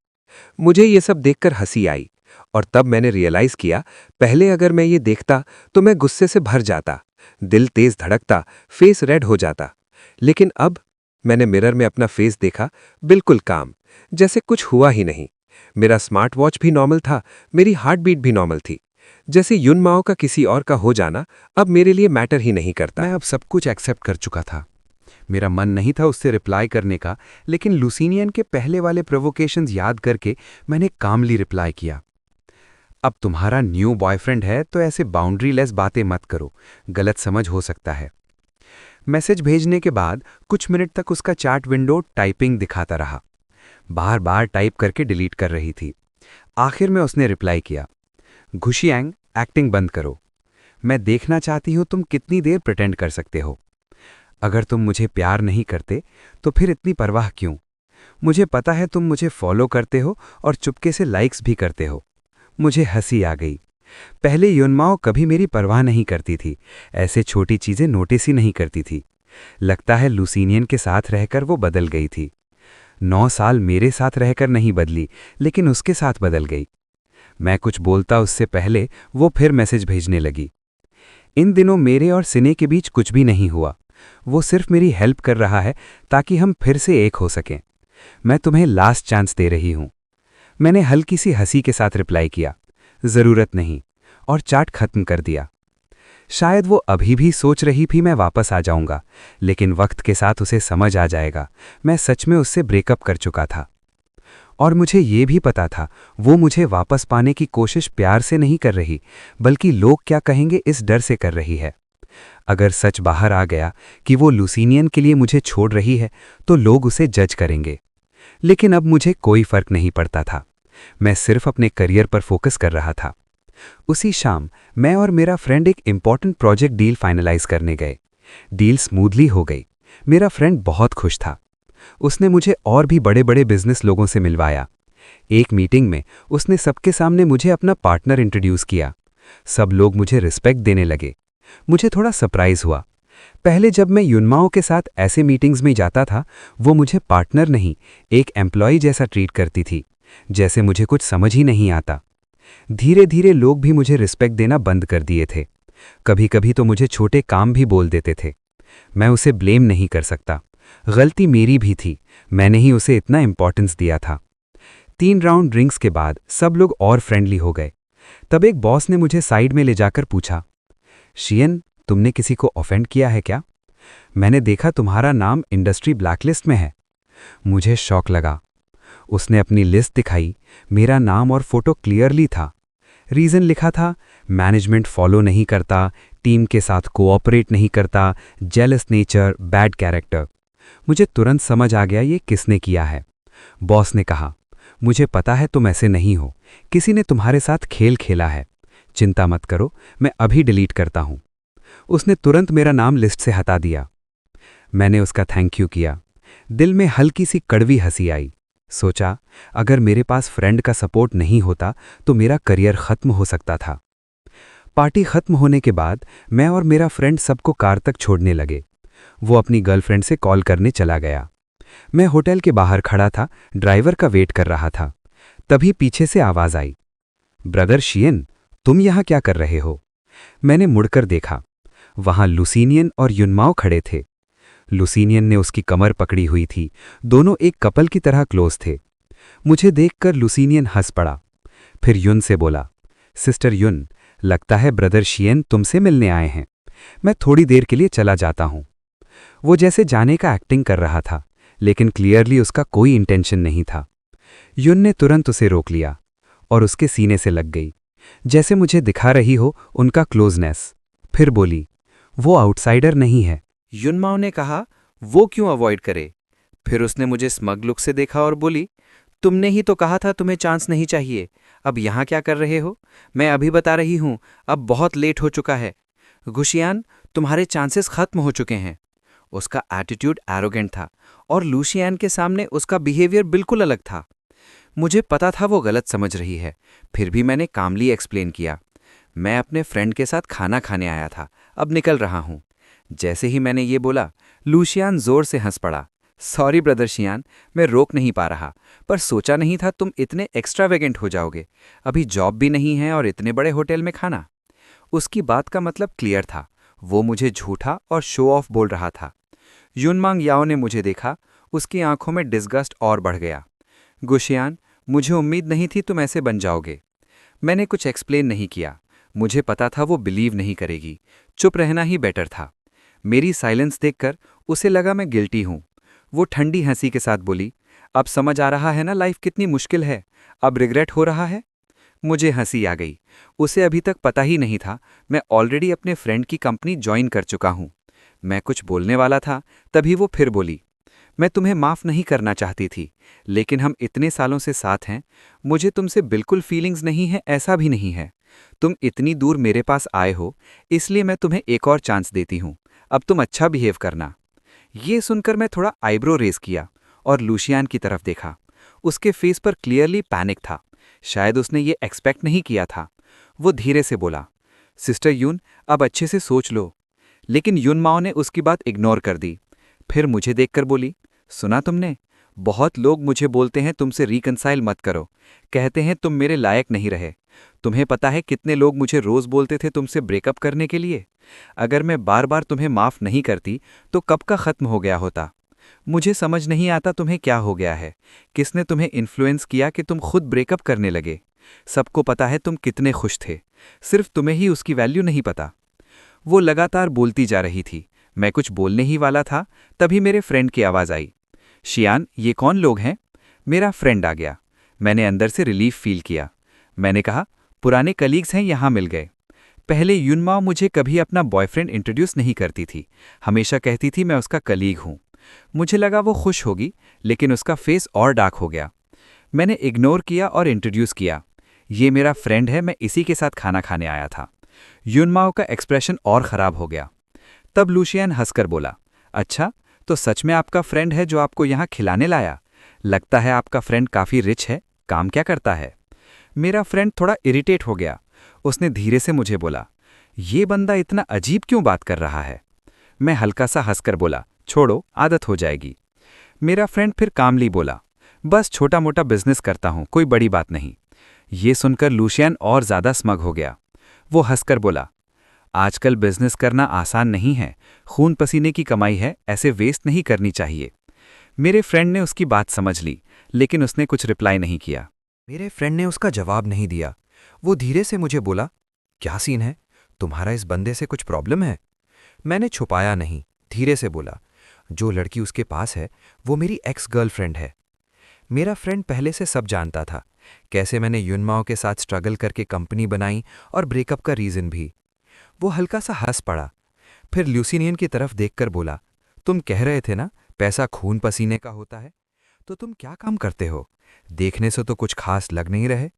मुझे ये सब देखकर हंसी आई और तब मैंने रियलाइज किया, पहले अगर मैं ये देखता तो मैं गुस्से से भर जाता, दिल तेज धड़कता, फेस रेड हो जाता। लेकिन अब मैंने मिरर में अपना फेस देखा, बिल्कुल काम, जैसे कुछ हुआ ही नहीं। मेरा स्मार्ट वॉच भी नॉर्मल था, मेरी हार्ट बीट भी नॉर्मल थी। जैसे युन माओ का किसी और का हो जाना अब मेरे लिए मैटर ही नहीं करता। मैं अब सब कुछ एक्सेप्ट कर चुका था। मेरा मन नहीं था उससे रिप्लाई करने का, लेकिन लुसिनियन के पहले वाले प्रोवोकेशंस याद करके मैंने कामली रिप्लाई किया। अब तुम्हारा न्यू बॉयफ्रेंड है तो ऐसे बाउंड्रीलेस बातें मत करो, गलत समझ हो सकता है। मैसेज भेजने के बाद कुछ मिनट तक उसका चैट विंडो टाइपिंग दिखाता रहा। बार बार टाइप करके डिलीट कर रही थी। आखिर में उसने रिप्लाई किया, घुशियांग, एक्टिंग बंद करो। मैं देखना चाहती हूं तुम कितनी देर प्रिटेंड कर सकते हो। अगर तुम मुझे प्यार नहीं करते तो फिर इतनी परवाह क्यों? मुझे पता है तुम मुझे फॉलो करते हो और चुपके से लाइक्स भी करते हो। मुझे हंसी आ गई। पहले युनमाओ कभी मेरी परवाह नहीं करती थी, ऐसे छोटी चीजें नोटिस ही नहीं करती थी। लगता है लुसीनियन के साथ रहकर वो बदल गई थी। 9 साल मेरे साथ रहकर नहीं बदली, लेकिन उसके साथ बदल गई। मैं कुछ बोलता उससे पहले वो फिर मैसेज भेजने लगी। इन दिनों मेरे और सिने के बीच कुछ भी नहीं हुआ। वो सिर्फ मेरी हेल्प कर रहा है ताकि हम फिर से एक हो सकें। मैं तुम्हें लास्ट चांस दे रही हूं। मैंने हल्की सी हंसी के साथ रिप्लाई किया, जरूरत नहीं, और चाट खत्म कर दिया। शायद वो अभी भी सोच रही थी मैं वापस आ जाऊंगा, लेकिन वक्त के साथ उसे समझ आ जाएगा मैं सच में उससे ब्रेकअप कर चुका था। और मुझे ये भी पता था वो मुझे वापस पाने की कोशिश प्यार से नहीं कर रही, बल्कि लोग क्या कहेंगे इस डर से कर रही है। अगर सच बाहर आ गया कि वो लुसीनियन के लिए मुझे छोड़ रही है तो लोग उसे जज करेंगे। लेकिन अब मुझे कोई फर्क नहीं पड़ता था। मैं सिर्फ अपने करियर पर फोकस कर रहा था। उसी शाम मैं और मेरा फ्रेंड एक इंपॉर्टेंट प्रोजेक्ट डील फाइनलाइज करने गए। डील स्मूथली हो गई। मेरा फ्रेंड बहुत खुश था। उसने मुझे और भी बड़े बड़े बिजनेस लोगों से मिलवाया। एक मीटिंग में उसने सबके सामने मुझे अपना पार्टनर इंट्रोड्यूस किया। सब लोग मुझे रिस्पेक्ट देने लगे। मुझे थोड़ा सरप्राइज हुआ। पहले जब मैं युनमाओ के साथ ऐसे मीटिंग्स में जाता था, वो मुझे पार्टनर नहीं, एक एम्प्लॉय जैसा ट्रीट करती थी, जैसे मुझे कुछ समझ ही नहीं आता। धीरे धीरे लोग भी मुझे रिस्पेक्ट देना बंद कर दिए थे। कभी कभी तो मुझे छोटे काम भी बोल देते थे। मैं उसे ब्लेम नहीं कर सकता, गलती मेरी भी थी, मैंने ही उसे इतना इंपॉर्टेंस दिया था। 3 राउंड ड्रिंक्स के बाद सब लोग और फ्रेंडली हो गए। तब एक बॉस ने मुझे साइड में ले जाकर पूछा, शियन, तुमने किसी को ऑफेंड किया है क्या? मैंने देखा तुम्हारा नाम इंडस्ट्री ब्लैकलिस्ट में है। मुझे शॉक लगा। उसने अपनी लिस्ट दिखाई। मेरा नाम और फोटो क्लियरली था। रीजन लिखा था, मैनेजमेंट फॉलो नहीं करता, टीम के साथ कोऑपरेट नहीं करता, जेलस नेचर, बैड कैरेक्टर। मुझे तुरंत समझ आ गया ये किसने किया है। बॉस ने कहा, मुझे पता है तुम ऐसे नहीं हो, किसी ने तुम्हारे साथ खेल खेला है। चिंता मत करो, मैं अभी डिलीट करता हूं। उसने तुरंत मेरा नाम लिस्ट से हटा दिया। मैंने उसका थैंक यू किया। दिल में हल्की सी कड़वी हंसी आई। सोचा, अगर मेरे पास फ्रेंड का सपोर्ट नहीं होता तो मेरा करियर खत्म हो सकता था। पार्टी खत्म होने के बाद मैं और मेरा फ्रेंड सबको कार तक छोड़ने लगे। वो अपनी गर्लफ्रेंड से कॉल करने चला गया। मैं होटल के बाहर खड़ा था, ड्राइवर का वेट कर रहा था। तभी पीछे से आवाज आई, ब्रदर शियन, तुम यहां क्या कर रहे हो? मैंने मुड़कर देखा। वहां लुसीनियन और युनमाओ खड़े थे। लुसीनियन ने उसकी कमर पकड़ी हुई थी। दोनों एक कपल की तरह क्लोज थे। मुझे देखकर लुसीनियन हंस पड़ा। फिर युन से बोला, सिस्टर युन, लगता है ब्रदर शियन तुमसे मिलने आए हैं। मैं थोड़ी देर के लिए चला जाता हूं। वो जैसे जाने का एक्टिंग कर रहा था, लेकिन क्लियरली उसका कोई इंटेंशन नहीं था। युन ने तुरंत उसे रोक लिया और उसके सीने से लग गई, जैसे मुझे दिखा रही हो उनका क्लोजनेस। फिर बोली, वो आउटसाइडर नहीं है। युनमाओ ने कहा, वो क्यों अवॉइड करे? फिर उसने मुझे स्मग लुक से देखा और बोली, तुमने ही तो कहा था तुम्हें चांस नहीं चाहिए, अब यहां क्या कर रहे हो? मैं अभी बता रही हूं, अब बहुत लेट हो चुका है। गुशियान, तुम्हारे चांसेस खत्म हो चुके हैं। उसका एटीट्यूड एरोगेंट था और लूशियान के सामने उसका बिहेवियर बिल्कुल अलग था। मुझे पता था वो गलत समझ रही है, फिर भी मैंने कामली एक्सप्लेन किया, मैं अपने फ्रेंड के साथ खाना खाने आया था, अब निकल रहा हूं। जैसे ही मैंने ये बोला, लूशियान जोर से हंस पड़ा। सॉरी ब्रदर शियान, मैं रोक नहीं पा रहा, पर सोचा नहीं था तुम इतने एक्स्ट्रावेगेंट हो जाओगे। अभी जॉब भी नहीं है और इतने बड़े होटल में खाना। उसकी बात का मतलब क्लियर था, वो मुझे झूठा और शो ऑफ बोल रहा था। युनमांग याओ ने मुझे देखा, उसकी आंखों में डिस्गस्ट और बढ़ गया। गुशियान, मुझे उम्मीद नहीं थी तुम ऐसे बन जाओगे। मैंने कुछ एक्सप्लेन नहीं किया, मुझे पता था वो बिलीव नहीं करेगी, चुप रहना ही बेटर था। मेरी साइलेंस देखकर उसे लगा मैं गिल्टी हूं। वो ठंडी हंसी के साथ बोली, अब समझ आ रहा है ना लाइफ कितनी मुश्किल है, अब रिग्रेट हो रहा है? मुझे हंसी आ गई। उसे अभी तक पता ही नहीं था मैं ऑलरेडी अपने फ्रेंड की कंपनी ज्वाइन कर चुका हूँ। मैं कुछ बोलने वाला था, तभी वो फिर बोली, मैं तुम्हें माफ़ नहीं करना चाहती थी, लेकिन हम इतने सालों से साथ हैं। मुझे तुमसे बिल्कुल फीलिंग्स नहीं है, ऐसा भी नहीं है। तुम इतनी दूर मेरे पास आए हो, इसलिए मैं तुम्हें एक और चांस देती हूँ। अब तुम अच्छा बिहेव करना। ये सुनकर मैं थोड़ा आईब्रो रेस किया और लूशियान की तरफ देखा। उसके फेस पर क्लियरली पैनिक था। शायद उसने ये एक्सपेक्ट नहीं किया था। वो धीरे से बोला, सिस्टर यून, अब अच्छे से सोच लो। लेकिन यून माओ ने उसकी बात इग्नोर कर दी। फिर मुझे देखकर बोली, सुना तुमने? बहुत लोग मुझे बोलते हैं तुमसे रिकंसाइल मत करो, कहते हैं तुम मेरे लायक नहीं रहे। तुम्हें पता है कितने लोग मुझे रोज बोलते थे तुमसे ब्रेकअप करने के लिए? अगर मैं बार बार तुम्हें माफ नहीं करती तो कब का खत्म हो गया होता। मुझे समझ नहीं आता तुम्हें क्या हो गया है। किसने तुम्हें इन्फ्लुएंस किया कि तुम खुद ब्रेकअप करने लगे? सबको पता है तुम कितने खुश थे, सिर्फ तुम्हें ही उसकी वैल्यू नहीं पता। वो लगातार बोलती जा रही थी। मैं कुछ बोलने ही वाला था, तभी मेरे फ्रेंड की आवाज़ आई, शियान, ये कौन लोग हैं? मेरा फ्रेंड आ गया। मैंने अंदर से रिलीफ फील किया। मैंने कहा, पुराने कलीग्स हैं, यहाँ मिल गए। पहले यूनमाओ मुझे कभी अपना बॉयफ्रेंड इंट्रोड्यूस नहीं करती थी, हमेशा कहती थी मैं उसका कलीग हूँ। मुझे लगा वो खुश होगी, लेकिन उसका फेस और डार्क हो गया। मैंने इग्नोर किया और इंट्रोड्यूस किया, ये मेरा फ्रेंड है, मैं इसी के साथ खाना खाने आया था। यूनमाओ का एक्सप्रेशन और ख़राब हो गया। तब लूशियन हंसकर बोला, अच्छा, तो सच में आपका फ्रेंड है जो आपको यहाँ खिलाने लाया? लगता है आपका फ्रेंड काफ़ी रिच है, काम क्या करता है? मेरा फ्रेंड थोड़ा इरिटेट हो गया। उसने धीरे से मुझे बोला, ये बंदा इतना अजीब क्यों बात कर रहा है? मैं हल्का सा हंसकर बोला, छोड़ो, आदत हो जाएगी। मेरा फ्रेंड फिर कामली बोला, बस छोटा मोटा बिजनेस करता हूँ, कोई बड़ी बात नहीं। ये सुनकर लूशियन और ज़्यादा स्मग हो गया। वो हंसकर बोला, आजकल बिजनेस करना आसान नहीं है, खून पसीने की कमाई है, ऐसे वेस्ट नहीं करनी चाहिए। मेरे फ्रेंड ने उसकी बात समझ ली, लेकिन उसने कुछ रिप्लाई नहीं किया। मेरे फ्रेंड ने उसका जवाब नहीं दिया। वो धीरे से मुझे बोला, क्या सीन है? तुम्हारा इस बंदे से कुछ प्रॉब्लम है? मैंने छुपाया नहीं, धीरे से बोला, जो लड़की उसके पास है वो मेरी एक्स गर्लफ्रेंड है। मेरा फ्रेंड पहले से सब जानता था, कैसे मैंने युनमाओ के साथ स्ट्रगल करके कंपनी बनाई और ब्रेकअप का रीज़न भी। वो हल्का सा हंस पड़ा, फिर ल्यूसिनियन की तरफ देखकर बोला, तुम कह रहे थे ना पैसा खून पसीने का होता है, तो तुम क्या काम करते हो? देखने से तो कुछ खास लग नहीं रहे,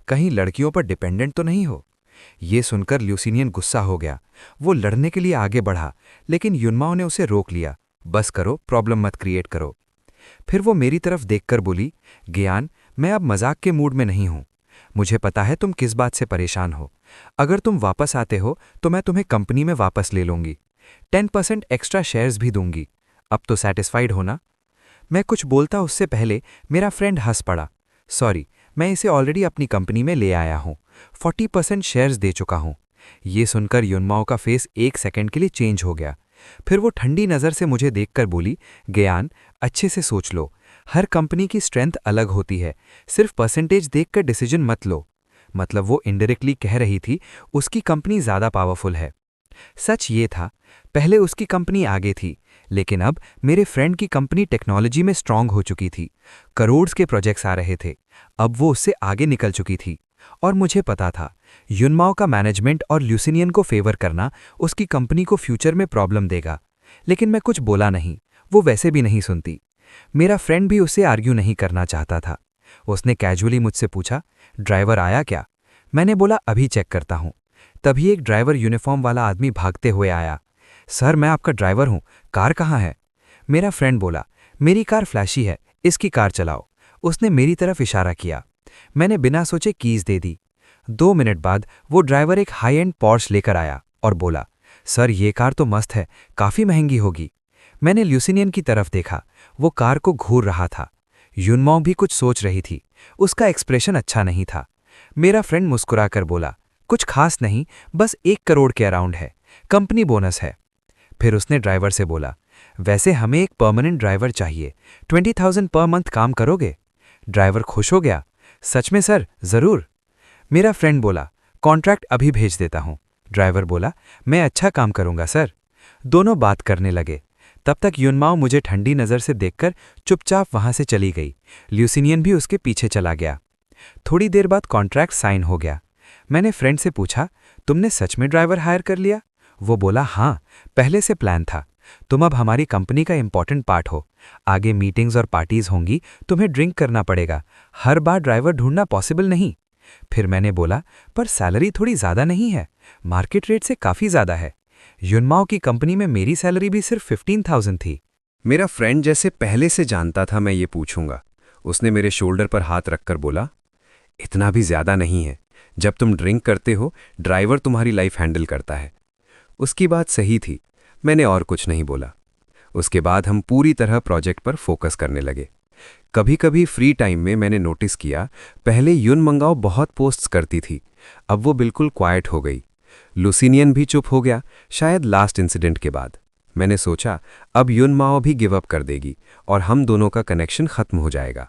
कहीं लड़कियों पर डिपेंडेंट तो नहीं हो? ये सुनकर ल्यूसिनियन गुस्सा हो गया। वो लड़ने के लिए आगे बढ़ा, लेकिन युनमाओ ने उसे रोक लिया, बस करो, प्रॉब्लम मत क्रिएट करो। फिर वो मेरी तरफ देखकर बोली, ज्ञान, मैं अब मजाक के मूड में नहीं हूं। मुझे पता है तुम किस बात से परेशान हो। अगर तुम वापस आते हो तो मैं तुम्हें कंपनी में वापस ले लूंगी, 10% एक्स्ट्रा शेयर्स भी दूंगी। अब तो सेटिस्फाइड हो ना? मैं कुछ बोलता उससे पहले मेरा फ्रेंड हंस पड़ा, सॉरी, मैं इसे ऑलरेडी अपनी कंपनी में ले आया हूं, 40% शेयर्स दे चुका हूं। ये सुनकर युनमाओ का फेस एक सेकंड के लिए चेंज हो गया। फिर वो ठंडी नज़र से मुझे देखकर बोली, ज्ञान, अच्छे से सोच लो, हर कंपनी की स्ट्रेंथ अलग होती है, सिर्फ परसेंटेज देखकर डिसीजन मत लो। मतलब वो इनडायरेक्टली कह रही थी उसकी कंपनी ज़्यादा पावरफुल है। सच ये था, पहले उसकी कंपनी आगे थी, लेकिन अब मेरे फ्रेंड की कंपनी टेक्नोलॉजी में स्ट्रांग हो चुकी थी, करोड़्स के प्रोजेक्ट्स आ रहे थे। अब वो उससे आगे निकल चुकी थी। और मुझे पता था युनमाओ का मैनेजमेंट और ल्यूसिनियन को फेवर करना उसकी कंपनी को फ्यूचर में प्रॉब्लम देगा। लेकिन मैं कुछ बोला नहीं, वो वैसे भी नहीं सुनती। मेरा फ्रेंड भी उससे आर्ग्यू नहीं करना चाहता था। उसने कैजुअली मुझसे पूछा, ड्राइवर आया क्या? मैंने बोला, अभी चेक करता हूं। तभी एक ड्राइवर यूनिफॉर्म वाला आदमी भागते हुए आया। सर, मैं आपका ड्राइवर हूं, कार कहाँ है? मेरा फ्रेंड बोला, मेरी कार फ्लैशी है, इसकी कार चलाओ। उसने मेरी तरफ इशारा किया। मैंने बिना सोचे कीज दे दी। 2 मिनट बाद वो ड्राइवर एक हाई एंड पॉर्श लेकर आया और बोला, सर, ये कार तो मस्त है, काफ़ी महंगी होगी। मैंने ल्यूसिनियन की तरफ देखा, वो कार को घूर रहा था। युनमाओ भी कुछ सोच रही थी, उसका एक्सप्रेशन अच्छा नहीं था। मेरा फ्रेंड मुस्कुराकर बोला, कुछ खास नहीं, बस 1 करोड़ के अराउंड है, कंपनी बोनस है। फिर उसने ड्राइवर से बोला, वैसे हमें एक परमानेंट ड्राइवर चाहिए, 20,000 पर मंथ काम करोगे? ड्राइवर खुश हो गया, सच में सर, ज़रूर। मेरा फ्रेंड बोला, कॉन्ट्रैक्ट अभी भेज देता हूं। ड्राइवर बोला, मैं अच्छा काम करूंगा सर। दोनों बात करने लगे। तब तक युनमाओ मुझे ठंडी नज़र से देखकर चुपचाप वहां से चली गई। ल्यूसिनियन भी उसके पीछे चला गया। थोड़ी देर बाद कॉन्ट्रैक्ट साइन हो गया। मैंने फ्रेंड से पूछा, तुमने सच में ड्राइवर हायर कर लिया? वो बोला, हाँ, पहले से प्लान था। तुम अब हमारी कंपनी का इंपॉर्टेंट पार्ट हो। आगे मीटिंग्स और पार्टीज होंगी, तुम्हें ड्रिंक करना पड़ेगा। हर बार ड्राइवर ढूंढना पॉसिबल नहीं। फिर मैंने बोला, पर सैलरी थोड़ी ज़्यादा नहीं है? मार्केट रेट से काफ़ी ज़्यादा है। युनमाओ की कंपनी में मेरी सैलरी भी सिर्फ 15,000 थी। मेरा फ्रेंड जैसे पहले से जानता था मैं ये पूछूंगा। उसने मेरे शोल्डर पर हाथ रखकर बोला, इतना भी ज्यादा नहीं है। जब तुम ड्रिंक करते हो, ड्राइवर तुम्हारी लाइफ हैंडल करता है। उसकी बात सही थी। मैंने और कुछ नहीं बोला। उसके बाद हम पूरी तरह प्रोजेक्ट पर फोकस करने लगे। कभी कभी फ्री टाइम में मैंने नोटिस किया, पहले युन मंगाओ बहुत पोस्ट्स करती थी, अब वो बिल्कुल क्वाइट हो गई। लुसिनियन भी चुप हो गया, शायद लास्ट इंसिडेंट के बाद। मैंने सोचा अब युन माओ भी गिव अप कर देगी और हम दोनों का कनेक्शन खत्म हो जाएगा।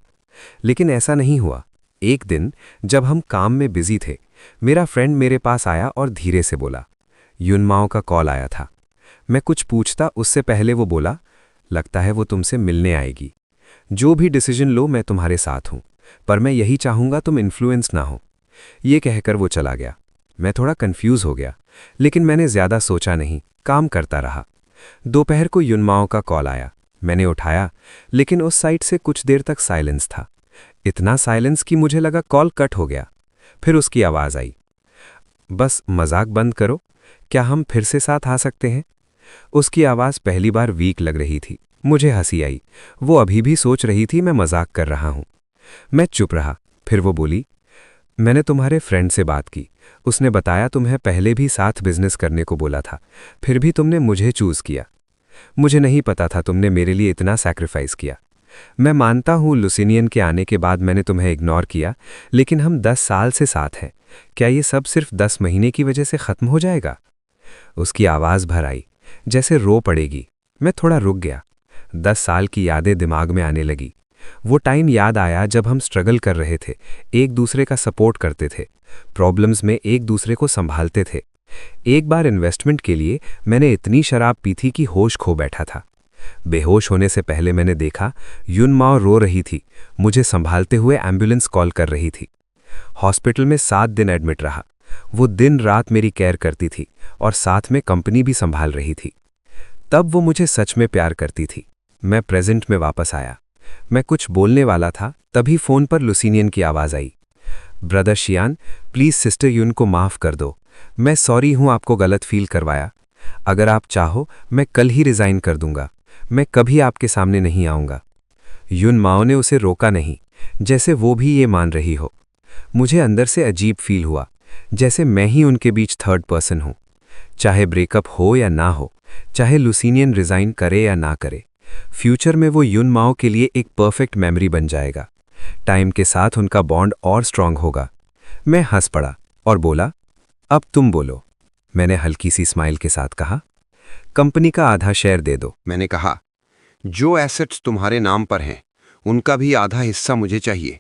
लेकिन ऐसा नहीं हुआ। एक दिन जब हम काम में बिजी थे, मेरा फ्रेंड मेरे पास आया और धीरे से बोला, युन माओ का कॉल आया था। मैं कुछ पूछता उससे पहले वो बोला, लगता है वो तुमसे मिलने आएगी। जो भी डिसीजन लो मैं तुम्हारे साथ हूं, पर मैं यही चाहूंगा तुम इन्फ्लुएंस ना हो। ये कहकर वो चला गया। मैं थोड़ा कंफ्यूज हो गया, लेकिन मैंने ज्यादा सोचा नहीं, काम करता रहा। दोपहर को युनमाओ का कॉल आया। मैंने उठाया, लेकिन उस साइड से कुछ देर तक साइलेंस था। इतना साइलेंस कि मुझे लगा कॉल कट हो गया। फिर उसकी आवाज आई, बस मजाक बंद करो, क्या हम फिर से साथ आ सकते हैं? उसकी आवाज पहली बार वीक लग रही थी। मुझे हंसी आई। वो अभी भी सोच रही थी मैं मजाक कर रहा हूं। मैं चुप रहा। फिर वो बोली, मैंने तुम्हारे फ्रेंड से बात की। उसने बताया तुम्हें पहले भी साथ बिजनेस करने को बोला था, फिर भी तुमने मुझे चूज किया। मुझे नहीं पता था तुमने मेरे लिए इतना सैक्रिफाइस किया। मैं मानता हूं लुसिनियन के आने के बाद मैंने तुम्हें इग्नोर किया, लेकिन हम 10 साल से साथ हैं। क्या ये सब सिर्फ 10 महीने की वजह से खत्म हो जाएगा? उसकी आवाज भर आई, जैसे रो पड़ेगी। मैं थोड़ा रुक गया। 10 साल की यादें दिमाग में आने लगी। वो टाइम याद आया जब हम स्ट्रगल कर रहे थे, एक दूसरे का सपोर्ट करते थे, प्रॉब्लम्स में एक दूसरे को संभालते थे। एक बार इन्वेस्टमेंट के लिए मैंने इतनी शराब पी थी कि होश खो बैठा था। बेहोश होने से पहले मैंने देखा युन माओ रो रही थी, मुझे संभालते हुए एम्बुलेंस कॉल कर रही थी। हॉस्पिटल में 7 दिन एडमिट रहा। वो दिन रात मेरी केयर करती थी और साथ में कंपनी भी संभाल रही थी। तब वो मुझे सच में प्यार करती थी। मैं प्रेजेंट में वापस आया। मैं कुछ बोलने वाला था, तभी फोन पर लुसिनियन की आवाज आई, ब्रदर शियान, प्लीज सिस्टर युन को माफ कर दो। मैं सॉरी हूं आपको गलत फील करवाया। अगर आप चाहो मैं कल ही रिजाइन कर दूंगा। मैं कभी आपके सामने नहीं आऊंगा। युन माओ ने उसे रोका नहीं, जैसे वो भी ये मान रही हो। मुझे अंदर से अजीब फील हुआ, जैसे मैं ही उनके बीच थर्ड पर्सन हूं। चाहे ब्रेकअप हो या ना हो, चाहे लुसिनियन रिजाइन करे या ना करे, फ्यूचर में वो युन माओ के लिए एक परफेक्ट मेमोरी बन जाएगा। टाइम के साथ उनका बॉन्ड और स्ट्रांग होगा। मैं हंस पड़ा और बोला, अब तुम बोलो। मैंने हल्की सी स्माइल के साथ कहा, कंपनी का आधा शेयर दे दो। मैंने कहा, जो एसेट्स तुम्हारे नाम पर हैं उनका भी आधा हिस्सा मुझे चाहिए।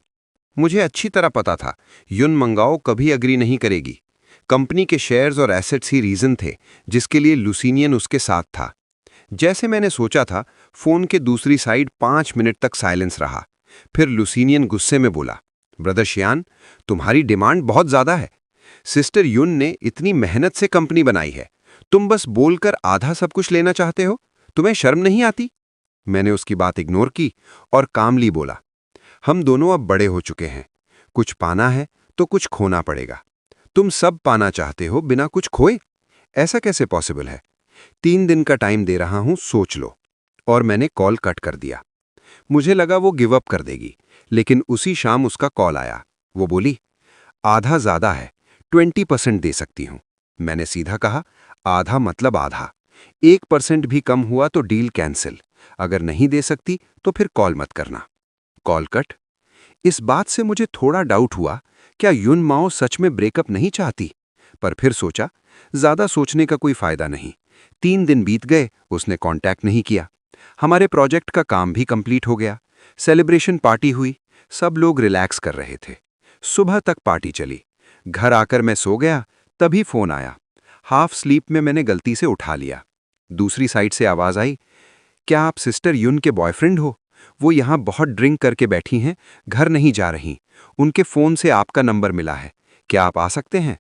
मुझे अच्छी तरह पता था युन मंगाओ कभी अग्री नहीं करेगी। कंपनी के शेयर्स और एसेट्स ही रीजन थे जिसके लिए लुसिनियन उसके साथ था। जैसे मैंने सोचा था, फोन के दूसरी साइड 5 मिनट तक साइलेंस रहा। फिर लुसिनियन गुस्से में बोला, ब्रदर शियान, तुम्हारी डिमांड बहुत ज्यादा है। सिस्टर युन ने इतनी मेहनत से कंपनी बनाई है, तुम बस बोलकर आधा सब कुछ लेना चाहते हो? तुम्हें शर्म नहीं आती? मैंने उसकी बात इग्नोर की और कामली बोला, हम दोनों अब बड़े हो चुके हैं। कुछ पाना है तो कुछ खोना पड़ेगा। तुम सब पाना चाहते हो बिना कुछ खोए? ऐसा कैसे पॉसिबल है? 3 दिन का टाइम दे रहा हूं, सोच लो। और मैंने कॉल कट कर दिया। मुझे लगा वो गिव अप कर देगी, लेकिन उसी शाम उसका कॉल आया। वो बोली, आधा ज्यादा है, 20% दे सकती हूं। मैंने सीधा कहा, आधा मतलब आधा। 1% भी कम हुआ तो डील कैंसिल। अगर नहीं दे सकती तो फिर कॉल मत करना। Call cut. इस बात से मुझे थोड़ा डाउट हुआ, क्या युन माओ सच में ब्रेकअप नहीं चाहती? पर फिर सोचा, ज्यादा सोचने का कोई फायदा नहीं। 3 दिन बीत गए, उसने कांटेक्ट नहीं किया। हमारे प्रोजेक्ट का काम भी कंप्लीट हो गया। सेलिब्रेशन पार्टी हुई, सब लोग रिलैक्स कर रहे थे। सुबह तक पार्टी चली। घर आकर मैं सो गया, तभी फोन आया। हाफ स्लीप में मैंने गलती से उठा लिया। दूसरी साइड से आवाज आई, क्या आप सिस्टर युन के बॉयफ्रेंड हो? वो यहाँ बहुत ड्रिंक करके बैठी हैं, घर नहीं जा रही। उनके फ़ोन से आपका नंबर मिला है, क्या आप आ सकते हैं?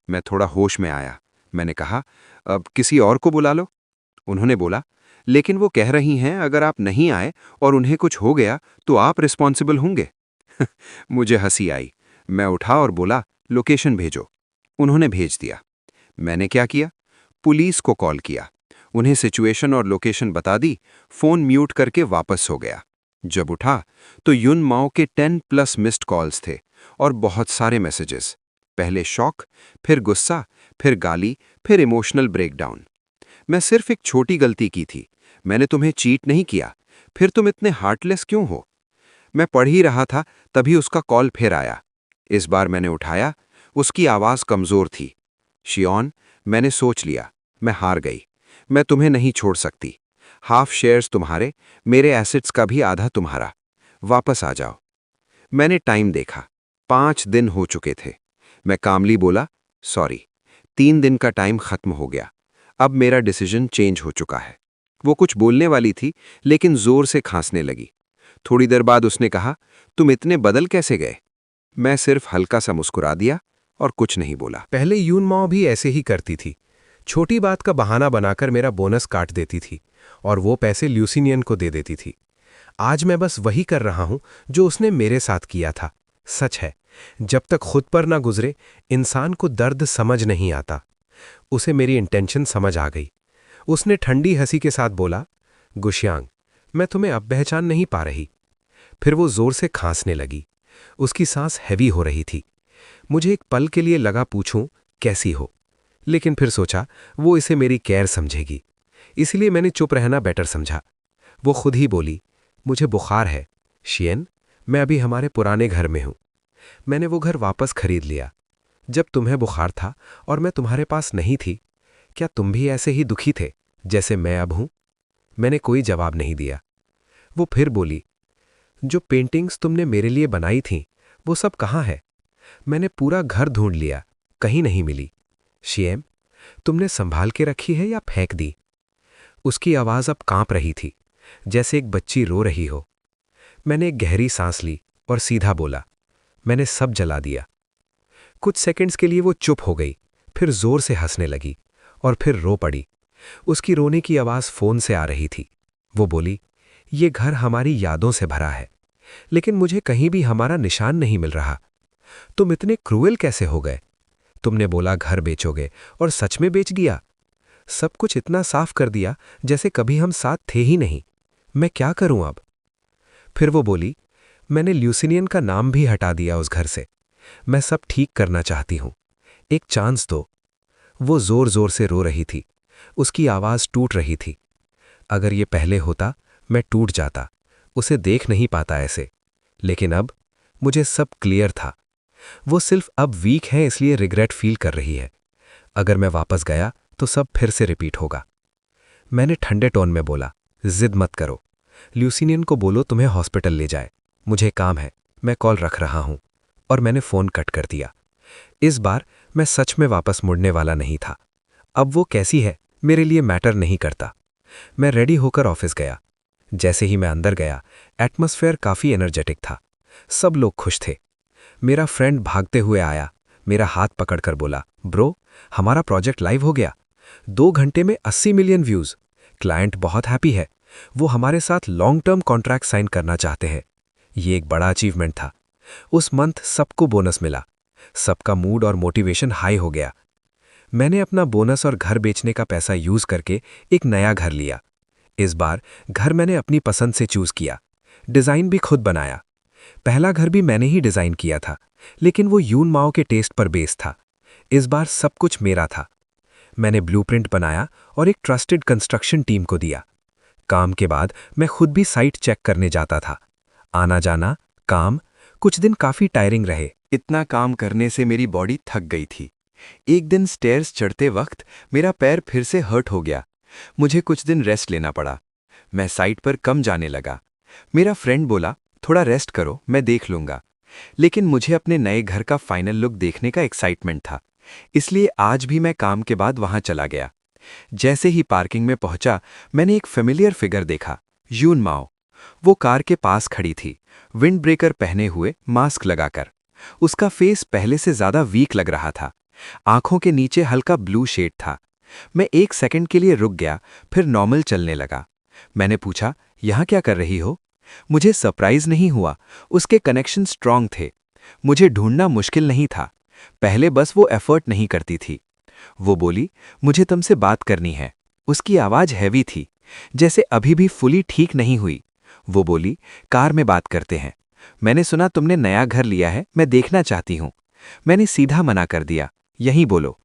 मैं थोड़ा होश में आया। मैंने कहा, अब किसी और को बुला लो। उन्होंने बोला, लेकिन वो कह रही हैं अगर आप नहीं आए और उन्हें कुछ हो गया तो आप रिस्पॉन्सिबल होंगे। मुझे हंसी आई। मैं उठा और बोला, लोकेशन भेजो। उन्होंने भेज दिया। मैंने क्या किया? पुलिस को कॉल किया, उन्हें सिचुएशन और लोकेशन बता दी, फोन म्यूट करके वापस हो गया। जब उठा तो युन माओ के 10+ मिस्ड कॉल्स थे और बहुत सारे मैसेजेस। पहले शॉक, फिर गुस्सा, फिर गाली, फिर इमोशनल ब्रेकडाउन। मैं सिर्फ एक छोटी गलती की थी, मैंने तुम्हें चीट नहीं किया, फिर तुम इतने हार्टलेस क्यों हो? मैं पढ़ ही रहा था तभी उसका कॉल फिर आया। इस बार मैंने उठाया, उसकी आवाज़ कमज़ोर थी। शियोन, मैंने सोच लिया, मैं हार गई। मैं तुम्हें नहीं छोड़ सकती। हाफ शेयर्स तुम्हारे, मेरे एसेट्स का भी आधा तुम्हारा। वापस आ जाओ। मैंने टाइम देखा, 5 दिन हो चुके थे। मैं कामली बोला, सॉरी, 3 दिन का टाइम खत्म हो गया। अब मेरा डिसीजन चेंज हो चुका है। वो कुछ बोलने वाली थी लेकिन जोर से खांसने लगी। थोड़ी देर बाद उसने कहा, तुम इतने बदल कैसे गए? मैं सिर्फ हल्का सा मुस्कुरा दिया और कुछ नहीं बोला। पहले यून माओ भी ऐसे ही करती थी। छोटी बात का बहाना बनाकर मेरा बोनस काट देती थी और वो पैसे ल्यूसिनियन को दे देती थी। आज मैं बस वही कर रहा हूं जो उसने मेरे साथ किया था। सच है, जब तक खुद पर ना गुजरे इंसान को दर्द समझ नहीं आता। उसे मेरी इंटेंशन समझ आ गई। उसने ठंडी हंसी के साथ बोला, गुशियांग, मैं तुम्हें अब पहचान नहीं पा रही। फिर वो जोर से खांसने लगी। उसकी सांस हैवी हो रही थी। मुझे एक पल के लिए लगा पूछूं कैसी हो, लेकिन फिर सोचा वो इसे मेरी केयर समझेगी, इसलिए मैंने चुप रहना बेटर समझा। वो खुद ही बोली, मुझे बुखार है शियन, मैं अभी हमारे पुराने घर में हूं। मैंने वो घर वापस खरीद लिया। जब तुम्हें बुखार था और मैं तुम्हारे पास नहीं थी, क्या तुम भी ऐसे ही दुखी थे जैसे मैं अब हूं? मैंने कोई जवाब नहीं दिया। वो फिर बोली, जो पेंटिंग्स तुमने मेरे लिए बनाई थीं, वो सब कहाँ है? मैंने पूरा घर ढूंढ लिया, कहीं नहीं मिली। शियम, तुमने संभाल के रखी है या फेंक दी? उसकी आवाज अब कांप रही थी, जैसे एक बच्ची रो रही हो। मैंने एक गहरी सांस ली और सीधा बोला, मैंने सब जला दिया। कुछ सेकंड्स के लिए वो चुप हो गई, फिर जोर से हंसने लगी और फिर रो पड़ी। उसकी रोने की आवाज फोन से आ रही थी। वो बोली, ये घर हमारी यादों से भरा है, लेकिन मुझे कहीं भी हमारा निशान नहीं मिल रहा। तुम इतने क्रूएल कैसे हो गए? तुमने बोला घर बेचोगे और सच में बेच दिया। सब कुछ इतना साफ कर दिया जैसे कभी हम साथ थे ही नहीं। मैं क्या करूं अब? फिर वो बोली, मैंने ल्यूसिनियन का नाम भी हटा दिया उस घर से। मैं सब ठीक करना चाहती हूं, एक चांस दो। वो जोर जोर से रो रही थी, उसकी आवाज टूट रही थी। अगर ये पहले होता मैं टूट जाता, उसे देख नहीं पाता ऐसे। लेकिन अब मुझे सब क्लियर था। वो सिर्फ अब वीक है इसलिए रिग्रेट फील कर रही है। अगर मैं वापस गया तो सब फिर से रिपीट होगा। मैंने ठंडे टोन में बोला, जिद मत करो, ल्यूसिनियन को बोलो तुम्हें हॉस्पिटल ले जाए। मुझे काम है, मैं कॉल रख रहा हूं। और मैंने फोन कट कर दिया। इस बार मैं सच में वापस मुड़ने वाला नहीं था। अब वो कैसी है मेरे लिए मैटर नहीं करता। मैं रेडी होकर ऑफिस गया। जैसे ही मैं अंदर गया, एटमॉस्फेयर काफी एनर्जेटिक था। सब लोग खुश थे। मेरा फ्रेंड भागते हुए आया, मेरा हाथ पकड़कर बोला, ब्रो, हमारा प्रोजेक्ट लाइव हो गया। 2 घंटे में 80 मिलियन व्यूज। क्लाइंट बहुत हैप्पी है। वो हमारे साथ लॉन्ग टर्म कॉन्ट्रैक्ट साइन करना चाहते हैं। ये एक बड़ा अचीवमेंट था। उस मंथ सबको बोनस मिला। सबका मूड और मोटिवेशन हाई हो गया। मैंने अपना बोनस और घर बेचने का पैसा यूज करके एक नया घर लिया। इस बार घर मैंने अपनी पसंद से चूज किया। डिजाइन भी खुद बनाया। पहला घर भी मैंने ही डिजाइन किया था, लेकिन वो यून माओ के टेस्ट पर बेस था। इस बार सब कुछ मेरा था। मैंने ब्लूप्रिंट बनाया और एक ट्रस्टेड कंस्ट्रक्शन टीम को दिया। काम के बाद मैं खुद भी साइट चेक करने जाता था। आना जाना, काम। कुछ दिन काफी टायरिंग रहे। इतना काम करने से मेरी बॉडी थक गई थी। एक दिन स्टेयर्स चढ़ते वक्त मेरा पैर फिर से हर्ट हो गया। मुझे कुछ दिन रेस्ट लेना पड़ा। मैं साइट पर कम जाने लगा। मेरा फ्रेंड बोला, थोड़ा रेस्ट करो, मैं देख लूंगा। लेकिन मुझे अपने नए घर का फाइनल लुक देखने का एक्साइटमेंट था, इसलिए आज भी मैं काम के बाद वहां चला गया। जैसे ही पार्किंग में पहुंचा, मैंने एक फेमिलियर फिगर देखा, यून माओ। वो कार के पास खड़ी थी, विंड ब्रेकर पहने हुए, मास्क लगाकर। उसका फेस पहले से ज्यादा वीक लग रहा था। आंखों के नीचे हल्का ब्लू शेड था। मैं 1 सेकंड के लिए रुक गया, फिर नॉर्मल चलने लगा। मैंने पूछा, यहाँ क्या कर रही हो? मुझे सरप्राइज नहीं हुआ, उसके कनेक्शन स्ट्रांग थे। मुझे ढूंढना मुश्किल नहीं था, पहले बस वो एफर्ट नहीं करती थी। वो बोली, मुझे तुमसे बात करनी है। उसकी आवाज हैवी थी, जैसे अभी भी फुली ठीक नहीं हुई। वो बोली, कार में बात करते हैं। मैंने सुना तुमने नया घर लिया है, मैं देखना चाहती हूं। मैंने सीधा मना कर दिया, यहीं बोलो।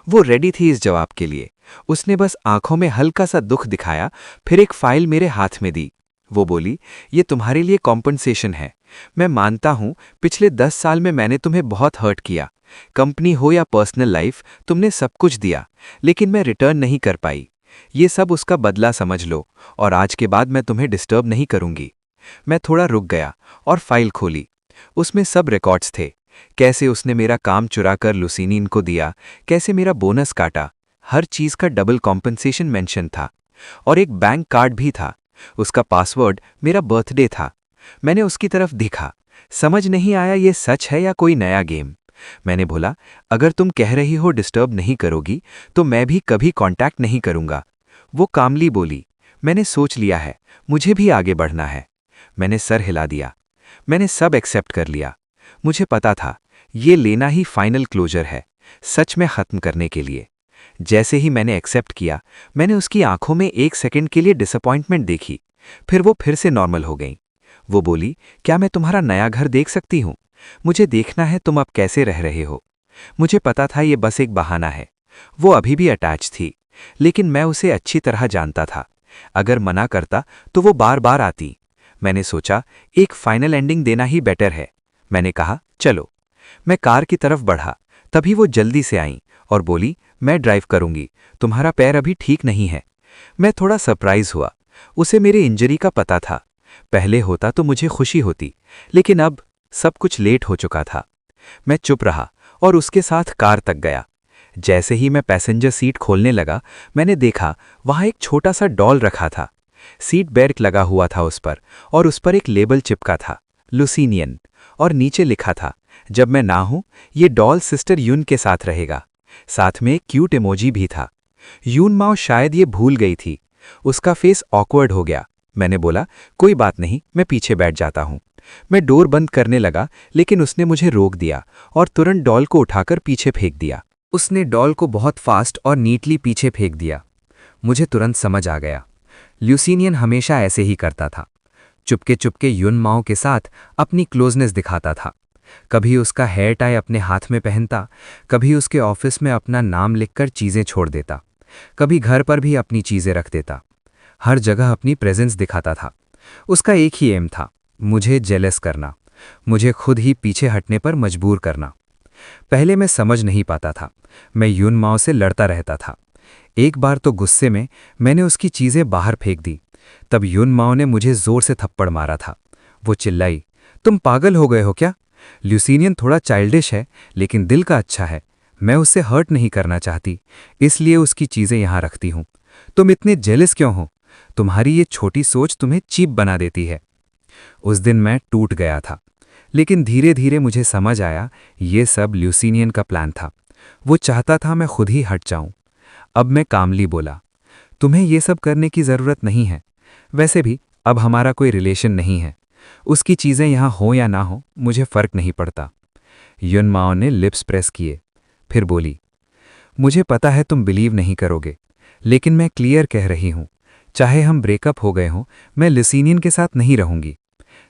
वो रेडी थी इस जवाब के लिए। उसने बस आंखों में हल्का सा दुख दिखाया, फिर एक फाइल मेरे हाथ में दी। वो बोली, ये तुम्हारे लिए कॉम्पनसेशन है। मैं मानता हूं पिछले 10 साल में मैंने तुम्हें बहुत हर्ट किया। कंपनी हो या पर्सनल लाइफ, तुमने सब कुछ दिया, लेकिन मैं रिटर्न नहीं कर पाई। ये सब उसका बदला समझ लो, और आज के बाद मैं तुम्हें डिस्टर्ब नहीं करूंगी। मैं थोड़ा रुक गया और फाइल खोली। उसमें सब रिकॉर्ड्स थे, कैसे उसने मेरा काम चुराकर लुसीनिन को दिया, कैसे मेरा बोनस काटा। हर चीज का डबल कॉम्पनसेशन मेंशन था। और एक बैंक कार्ड भी था, उसका पासवर्ड मेरा बर्थडे था। मैंने उसकी तरफ देखा, समझ नहीं आया ये सच है या कोई नया गेम। मैंने बोला, अगर तुम कह रही हो डिस्टर्ब नहीं करोगी, तो मैं भी कभी कांटेक्ट नहीं करूंगा। वो कामली बोली, मैंने सोच लिया है, मुझे भी आगे बढ़ना है। मैंने सर हिला दिया। मैंने सब एक्सेप्ट कर लिया। मुझे पता था ये लेना ही फाइनल क्लोजर है, सच में खत्म करने के लिए। जैसे ही मैंने एक्सेप्ट किया, मैंने उसकी आंखों में 1 सेकंड के लिए डिसअपॉइंटमेंट देखी, फिर वो फिर से नॉर्मल हो गई। वो बोली, क्या मैं तुम्हारा नया घर देख सकती हूँ? मुझे देखना है तुम अब कैसे रह रहे हो। मुझे पता था ये बस एक बहाना है। वो अभी भी अटैच थी, लेकिन मैं उसे अच्छी तरह जानता था। अगर मना करता तो वो बार बार आती। मैंने सोचा एक फाइनल एंडिंग देना ही बेटर है। मैंने कहा, चलो। मैं कार की तरफ बढ़ा, तभी वो जल्दी से आई और बोली, मैं ड्राइव करूंगी, तुम्हारा पैर अभी ठीक नहीं है। मैं थोड़ा सरप्राइज हुआ। उसे मेरे इंजरी का पता था। पहले होता तो मुझे खुशी होती, लेकिन अब सब कुछ लेट हो चुका था। मैं चुप रहा और उसके साथ कार तक गया। जैसे ही मैं पैसेंजर सीट खोलने लगा, मैंने देखा वहां एक छोटा सा डॉल रखा था। सीट बेल्ट लगा हुआ था उस पर, और उस पर एक लेबल चिपका था, लुसीनियन, और नीचे लिखा था, जब मैं ना हूं ये डॉल सिस्टर यून के साथ रहेगा। साथ में एक क्यूट इमोजी भी था। यून माओ शायद ये भूल गई थी। उसका फेस ऑकवर्ड हो गया। मैंने बोला, कोई बात नहीं, मैं पीछे बैठ जाता हूं। मैं डोर बंद करने लगा, लेकिन उसने मुझे रोक दिया और तुरंत डॉल को उठाकर पीछे फेंक दिया। उसने डॉल को बहुत फास्ट और नीटली पीछे फेंक दिया। मुझे तुरंत समझ आ गया, ल्यूसीनियन हमेशा ऐसे ही करता था। चुपके चुपके युन माओ के साथ अपनी क्लोजनेस दिखाता था। कभी उसका हेयर टाई अपने हाथ में पहनता, कभी उसके ऑफिस में अपना नाम लिखकर चीज़ें छोड़ देता, कभी घर पर भी अपनी चीज़ें रख देता। हर जगह अपनी प्रेजेंस दिखाता था। उसका एक ही एम था, मुझे जेलस करना, मुझे खुद ही पीछे हटने पर मजबूर करना। पहले मैं समझ नहीं पाता था, मैं युन माओ से लड़ता रहता था। एक बार तो गुस्से में मैंने उसकी चीज़ें बाहर फेंक दी। तब युन माओ ने मुझे जोर से थप्पड़ मारा था। वो चिल्लाई, तुम पागल हो गए हो क्या? ल्यूसीनियन थोड़ा चाइल्डिश है, लेकिन दिल का अच्छा है। मैं उससे हर्ट नहीं करना चाहती, इसलिए उसकी चीज़ें यहाँ रखती हूँ। तुम इतने जेलस क्यों हो? तुम्हारी ये छोटी सोच तुम्हें चीप बना देती है। उस दिन मैं टूट गया था, लेकिन धीरे धीरे मुझे समझ आया ये सब ल्यूसीनियन का प्लान था। वो चाहता था मैं खुद ही हट जाऊं। अब मैं कामली बोला, तुम्हें ये सब करने की ज़रूरत नहीं है। वैसे भी अब हमारा कोई रिलेशन नहीं है। उसकी चीज़ें यहाँ हो या ना हो, मुझे फ़र्क नहीं पड़ता। युन माओ ने लिप्स प्रेस किए, फिर बोली, मुझे पता है तुम बिलीव नहीं करोगे, लेकिन मैं क्लियर कह रही हूँ, चाहे हम ब्रेकअप हो गए हों, मैं लुसीनियन के साथ नहीं रहूंगी।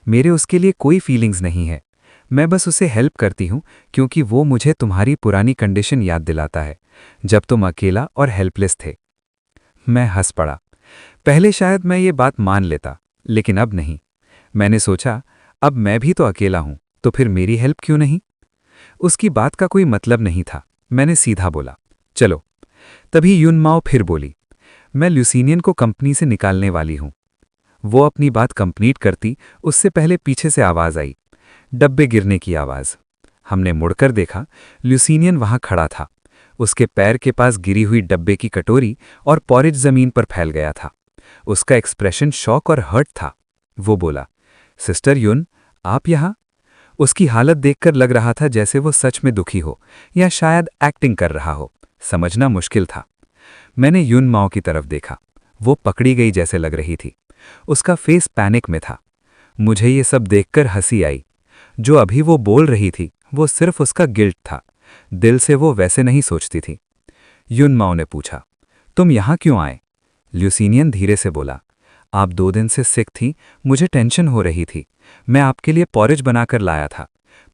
मेरे उसके लिए कोई फीलिंग्स नहीं है। मैं बस उसे हेल्प करती हूँ क्योंकि वो मुझे तुम्हारी पुरानी कंडीशन याद दिलाता है, जब तुम अकेला और हेल्पलेस थे। मैं हंस पड़ा। पहले शायद मैं ये बात मान लेता, लेकिन अब नहीं। मैंने सोचा, अब मैं भी तो अकेला हूं, तो फिर मेरी हेल्प क्यों नहीं? उसकी बात का कोई मतलब नहीं था। मैंने सीधा बोला, चलो। तभी युन माओ फिर बोली, मैं ल्यूसीनियन को कंपनी से निकालने वाली हूं। वो अपनी बात कंप्लीट करती, उससे पहले पीछे से आवाज आई, डब्बे गिरने की आवाज। हमने मुड़कर देखा, ल्यूसीनियन वहां खड़ा था। उसके पैर के पास गिरी हुई डब्बे की कटोरी और पॉरेज जमीन पर फैल गया था। उसका एक्सप्रेशन शॉक और हर्ट था। वो बोला, सिस्टर युन, आप यहाँ? उसकी हालत देखकर लग रहा था जैसे वो सच में दुखी हो या शायद एक्टिंग कर रहा हो। समझना मुश्किल था। मैंने युन माओ की तरफ देखा। वो पकड़ी गई जैसे लग रही थी। उसका फेस पैनिक में था। मुझे ये सब देखकर हंसी आई। जो अभी वो बोल रही थी वो सिर्फ उसका गिल्ट था। दिल से वो वैसे नहीं सोचती थी। युन माओ ने पूछा, तुम यहाँ क्यों आए? ल्यूसीनियन धीरे से बोला, आप 2 दिन से सिक थी, मुझे टेंशन हो रही थी। मैं आपके लिए पॉरेज बनाकर लाया था,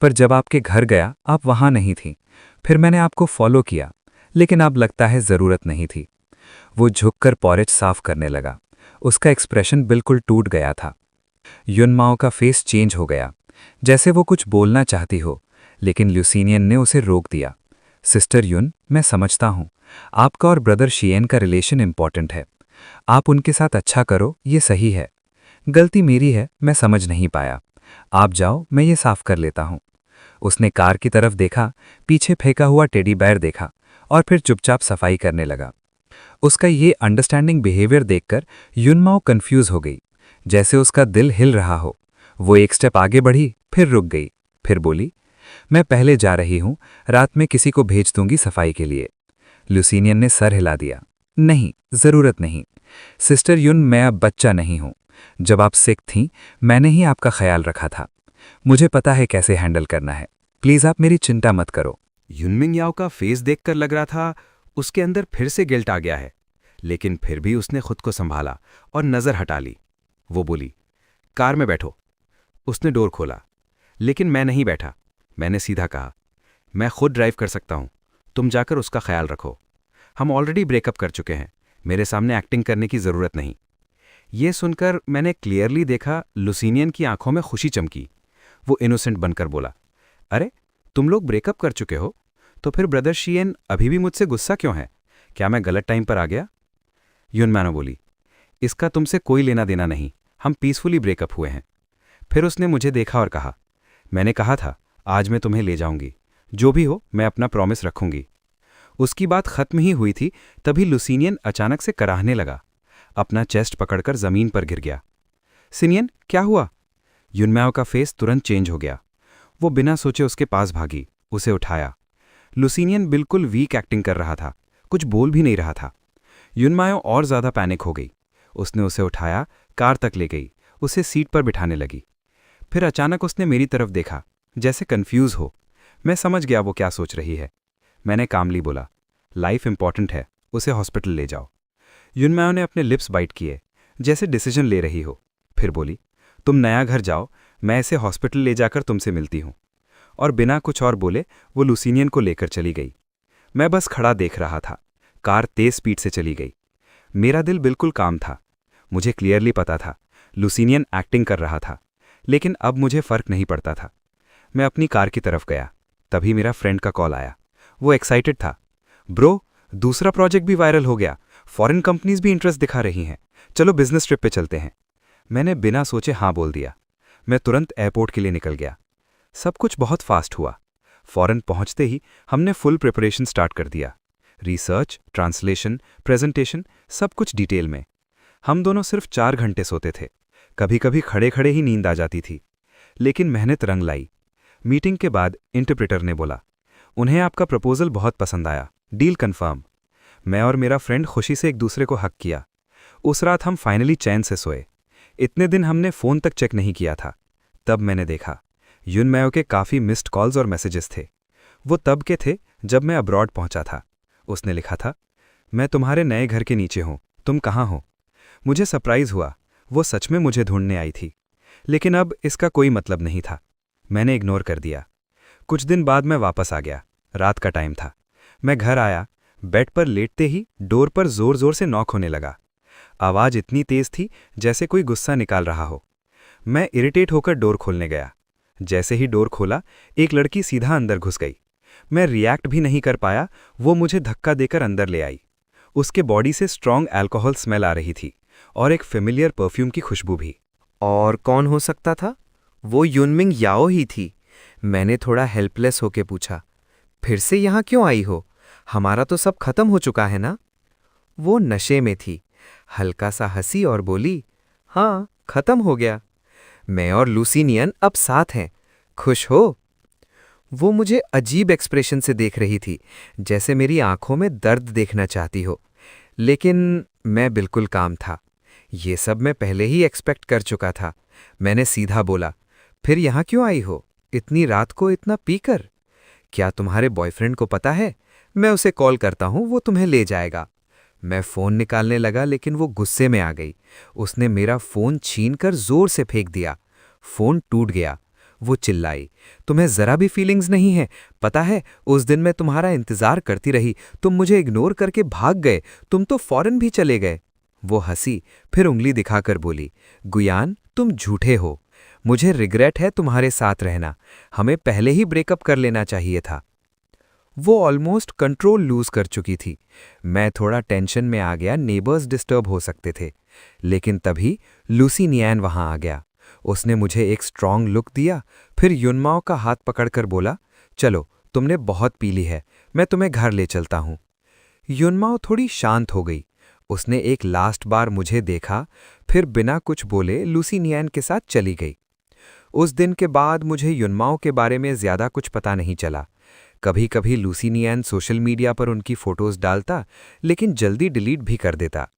पर जब आपके घर गया आप वहाँ नहीं थी। फिर मैंने आपको फॉलो किया, लेकिन अब लगता है ज़रूरत नहीं थी। वो झुककर पॉरेज साफ करने लगा। उसका एक्सप्रेशन बिल्कुल टूट गया था। युन माओ का फेस चेंज हो गया, जैसे वो कुछ बोलना चाहती हो, लेकिन ल्यूसीनियन ने उसे रोक दिया। सिस्टर युन, मैं समझता हूँ आपका और ब्रदर शियन का रिलेशन इंपॉर्टेंट है। आप उनके साथ अच्छा करो, ये सही है। गलती मेरी है, मैं समझ नहीं पाया। आप जाओ, मैं ये साफ कर लेता हूँ। उसने कार की तरफ देखा, पीछे फेंका हुआ टेडी बेयर देखा और फिर चुपचाप सफाई करने लगा। उसका ये अंडरस्टैंडिंग बिहेवियर देखकर युनमाओ कंफ्यूज हो गई, जैसे उसका दिल हिल रहा हो। वो एक स्टेप आगे बढ़ी, फिर रुक गई, फिर बोली, मैं पहले जा रही हूँ, रात में किसी को भेज दूंगी सफाई के लिए। ल्यूसीनियन ने सर हिला दिया, नहीं, जरूरत नहीं। सिस्टर युन, मैं अब बच्चा नहीं हूं। जब आप सिक थीं, मैंने ही आपका ख्याल रखा था। मुझे पता है कैसे हैंडल करना है। प्लीज आप मेरी चिंता मत करो। युनमिंग याओ का फेस देखकर लग रहा था उसके अंदर फिर से गिल्ट आ गया है, लेकिन फिर भी उसने खुद को संभाला और नजर हटा ली। वो बोली, कार में बैठो। उसने डोर खोला, लेकिन मैं नहीं बैठा। मैंने सीधा कहा, मैं खुद ड्राइव कर सकता हूं, तुम जाकर उसका ख्याल रखो। हम ऑलरेडी ब्रेकअप कर चुके हैं, मेरे सामने एक्टिंग करने की जरूरत नहीं। ये सुनकर मैंने क्लियरली देखा लुसीनियन की आंखों में खुशी चमकी। वो इनोसेंट बनकर बोला, अरे तुम लोग ब्रेकअप कर चुके हो, तो फिर ब्रदर शियन अभी भी मुझसे गुस्सा क्यों है? क्या मैं गलत टाइम पर आ गया? युनमानो बोली, इसका तुमसे कोई लेना देना नहीं, हम पीसफुली ब्रेकअप हुए हैं। फिर उसने मुझे देखा और कहा, मैंने कहा था आज मैं तुम्हें ले जाऊंगी, जो भी हो मैं अपना प्रॉमिस रखूंगी। उसकी बात खत्म ही हुई थी तभी लुसीनियन अचानक से कराहने लगा। अपना चेस्ट पकड़कर जमीन पर गिर गया। सिनियन, क्या हुआ? युनमाओ का फेस तुरंत चेंज हो गया। वो बिना सोचे उसके पास भागी, उसे उठाया। लुसीनियन बिल्कुल वीक एक्टिंग कर रहा था, कुछ बोल भी नहीं रहा था। युनमाओ और ज्यादा पैनिक हो गई। उसने उसे उठाया, कार तक ले गई, उसे सीट पर बिठाने लगी। फिर अचानक उसने मेरी तरफ देखा, जैसे कंफ्यूज हो। मैं समझ गया वो क्या सोच रही है। मैंने कामली बोला, लाइफ इंपॉर्टेंट है, उसे हॉस्पिटल ले जाओ। युनमाओ ने अपने लिप्स बाइट किए, जैसे डिसीजन ले रही हो। फिर बोली, तुम नया घर जाओ, मैं इसे हॉस्पिटल ले जाकर तुमसे मिलती हूँ। और बिना कुछ और बोले वो लुसीनियन को लेकर चली गई। मैं बस खड़ा देख रहा था। कार तेज स्पीड से चली गई। मेरा दिल बिल्कुल काम था। मुझे क्लियरली पता था लुसीनियन एक्टिंग कर रहा था, लेकिन अब मुझे फर्क नहीं पड़ता था। मैं अपनी कार की तरफ गया, तभी मेरा फ्रेंड का कॉल आया। वो एक्साइटेड था, ब्रो, दूसरा प्रोजेक्ट भी वायरल हो गया, फॉरेन कंपनीज भी इंटरेस्ट दिखा रही हैं, चलो बिजनेस ट्रिप पे चलते हैं। मैंने बिना सोचे हाँ बोल दिया। मैं तुरंत एयरपोर्ट के लिए निकल गया। सब कुछ बहुत फास्ट हुआ। फॉरेन पहुंचते ही हमने फुल प्रिपरेशन स्टार्ट कर दिया। रिसर्च, ट्रांसलेशन, प्रेजेंटेशन, सब कुछ डिटेल में। हम दोनों सिर्फ 4 घंटे सोते थे। कभी कभी खड़े खड़े ही नींद आ जाती थी, लेकिन मेहनत रंग लाई। मीटिंग के बाद इंटरप्रेटर ने बोला, उन्हें आपका प्रपोजल बहुत पसंद आया, डील कंफर्म। मैं और मेरा फ्रेंड खुशी से एक दूसरे को हक किया। उस रात हम फाइनली चैन से सोए। इतने दिन हमने फ़ोन तक चेक नहीं किया था। तब मैंने देखा युनमाओ के काफ़ी मिस्ड कॉल्स और मैसेजेस थे। वो तब के थे जब मैं अब्रॉड पहुंचा था। उसने लिखा था, मैं तुम्हारे नए घर के नीचे हूं, तुम कहाँ हो? मुझे सरप्राइज हुआ, वो सच में मुझे ढूंढने आई थी। लेकिन अब इसका कोई मतलब नहीं था। मैंने इग्नोर कर दिया। कुछ दिन बाद मैं वापस आ गया। रात का टाइम था। मैं घर आया, बेड पर लेटते ही डोर पर जोर जोर से नॉक होने लगा। आवाज इतनी तेज थी जैसे कोई गुस्सा निकाल रहा हो। मैं इरिटेट होकर डोर खोलने गया। जैसे ही डोर खोला, एक लड़की सीधा अंदर घुस गई। मैं रिएक्ट भी नहीं कर पाया, वो मुझे धक्का देकर अंदर ले आई। उसके बॉडी से स्ट्रॉन्ग अल्कोहल स्मेल आ रही थी और एक फेमिलियर परफ्यूम की खुशबू भी। और कौन हो सकता था? वो युनमिंग याओ ही थी। मैंने थोड़ा हेल्पलेस होके पूछा, फिर से यहाँ क्यों आई हो? हमारा तो सब खत्म हो चुका है ना? वो नशे में थी, हल्का सा हंसी और बोली, हाँ, खत्म हो गया, मैं और लूसीनियन अब साथ हैं। खुश हो? वो मुझे अजीब एक्सप्रेशन से देख रही थी, जैसे मेरी आंखों में दर्द देखना चाहती हो। लेकिन मैं बिल्कुल काम था। ये सब मैं पहले ही एक्सपेक्ट कर चुका था। मैंने सीधा बोला, फिर यहाँ क्यों आई हो, इतनी रात को इतना पीकर? क्या तुम्हारे बॉयफ्रेंड को पता है? मैं उसे कॉल करता हूँ, वो तुम्हें ले जाएगा। मैं फ़ोन निकालने लगा, लेकिन वो गुस्से में आ गई। उसने मेरा फ़ोन छीनकर ज़ोर से फेंक दिया। फ़ोन टूट गया। वो चिल्लाई, तुम्हें ज़रा भी फीलिंग्स नहीं है? पता है, उस दिन मैं तुम्हारा इंतज़ार करती रही, तुम मुझे इग्नोर करके भाग गए, तुम तो फ़ौरन भी चले गए। वो हंसी, फिर उंगली दिखाकर बोली, गुयान, तुम झूठे हो। मुझे रिग्रेट है तुम्हारे साथ रहना। हमें पहले ही ब्रेकअप कर लेना चाहिए था। वो ऑलमोस्ट कंट्रोल लूज कर चुकी थी। मैं थोड़ा टेंशन में आ गया, नेबर्स डिस्टर्ब हो सकते थे। लेकिन तभी लूसी नियान वहां आ गया। उसने मुझे एक स्ट्रांग लुक दिया, फिर युनमाओ का हाथ पकड़कर बोला, चलो, तुमने बहुत पी ली है, मैं तुम्हें घर ले चलता हूं। युनमाओ थोड़ी शांत हो गई। उसने एक लास्ट बार मुझे देखा, फिर बिना कुछ बोले लूसी नियान के साथ चली गई। उस दिन के बाद मुझे युनमाओ के बारे में ज्यादा कुछ पता नहीं चला। कभी कभी लूसी नियान सोशल मीडिया पर उनकी फोटोज डालता, लेकिन जल्दी डिलीट भी कर देता।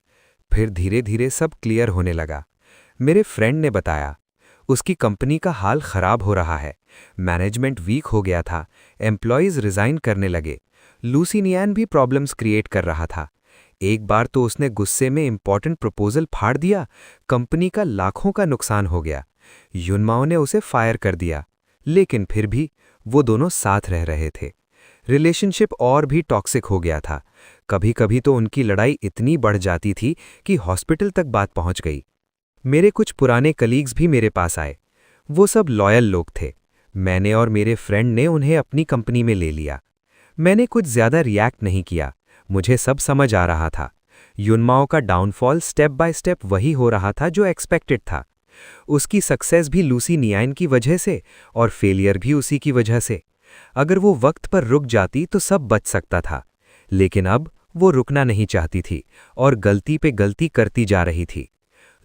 फिर धीरे धीरे सब क्लियर होने लगा। मेरे फ्रेंड ने बताया, उसकी कंपनी का हाल खराब हो रहा है, मैनेजमेंट वीक हो गया था, एम्प्लॉयज रिजाइन करने लगे। लूसी नियान भी प्रॉब्लम्स क्रिएट कर रहा था। एक बार तो उसने गुस्से में इंपॉर्टेंट प्रपोजल फाड़ दिया, कंपनी का लाखों का नुकसान हो गया। युनमाओ ने उसे फायर कर दिया, लेकिन फिर भी वो दोनों साथ रह रहे थे। रिलेशनशिप और भी टॉक्सिक हो गया था। कभी कभी तो उनकी लड़ाई इतनी बढ़ जाती थी कि हॉस्पिटल तक बात पहुंच गई। मेरे कुछ पुराने कलीग्स भी मेरे पास आए। वो सब लॉयल लोग थे। मैंने और मेरे फ्रेंड ने उन्हें अपनी कंपनी में ले लिया। मैंने कुछ ज्यादा रिएक्ट नहीं किया, मुझे सब समझ आ रहा था। युनमाओ का डाउनफॉल स्टेप बाय स्टेप वही हो रहा था जो एक्सपेक्टेड था। उसकी सक्सेस भी लूसी नियान की वजह से, और फेलियर भी उसी की वजह से। अगर वो वक्त पर रुक जाती तो सब बच सकता था, लेकिन अब वो रुकना नहीं चाहती थी और गलती पे गलती करती जा रही थी।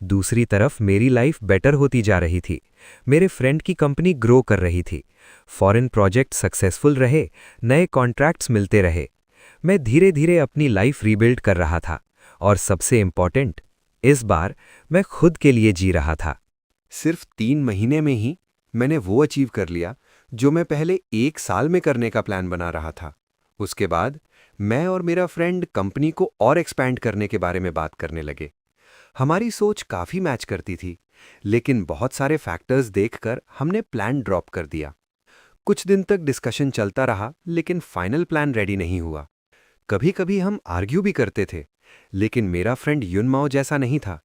दूसरी तरफ मेरी लाइफ बेटर होती जा रही थी। मेरे फ्रेंड की कंपनी ग्रो कर रही थी, फॉरेन प्रोजेक्ट सक्सेसफुल रहे, नए कॉन्ट्रैक्ट्स मिलते रहे। मैं धीरे धीरे अपनी लाइफ रीबिल्ड कर रहा था, और सबसे इम्पॉर्टेंट, इस बार मैं खुद के लिए जी रहा था। सिर्फ 3 महीने में ही मैंने वो अचीव कर लिया जो मैं पहले 1 साल में करने का प्लान बना रहा था। उसके बाद मैं और मेरा फ्रेंड कंपनी को और एक्सपैंड करने के बारे में बात करने लगे। हमारी सोच काफी मैच करती थी, लेकिन बहुत सारे फैक्टर्स देखकर हमने प्लान ड्रॉप कर दिया। कुछ दिन तक डिस्कशन चलता रहा, लेकिन फाइनल प्लान रेडी नहीं हुआ। कभी कभी हम आर्ग्यू भी करते थे, लेकिन मेरा फ्रेंड युनमाओ जैसा नहीं था।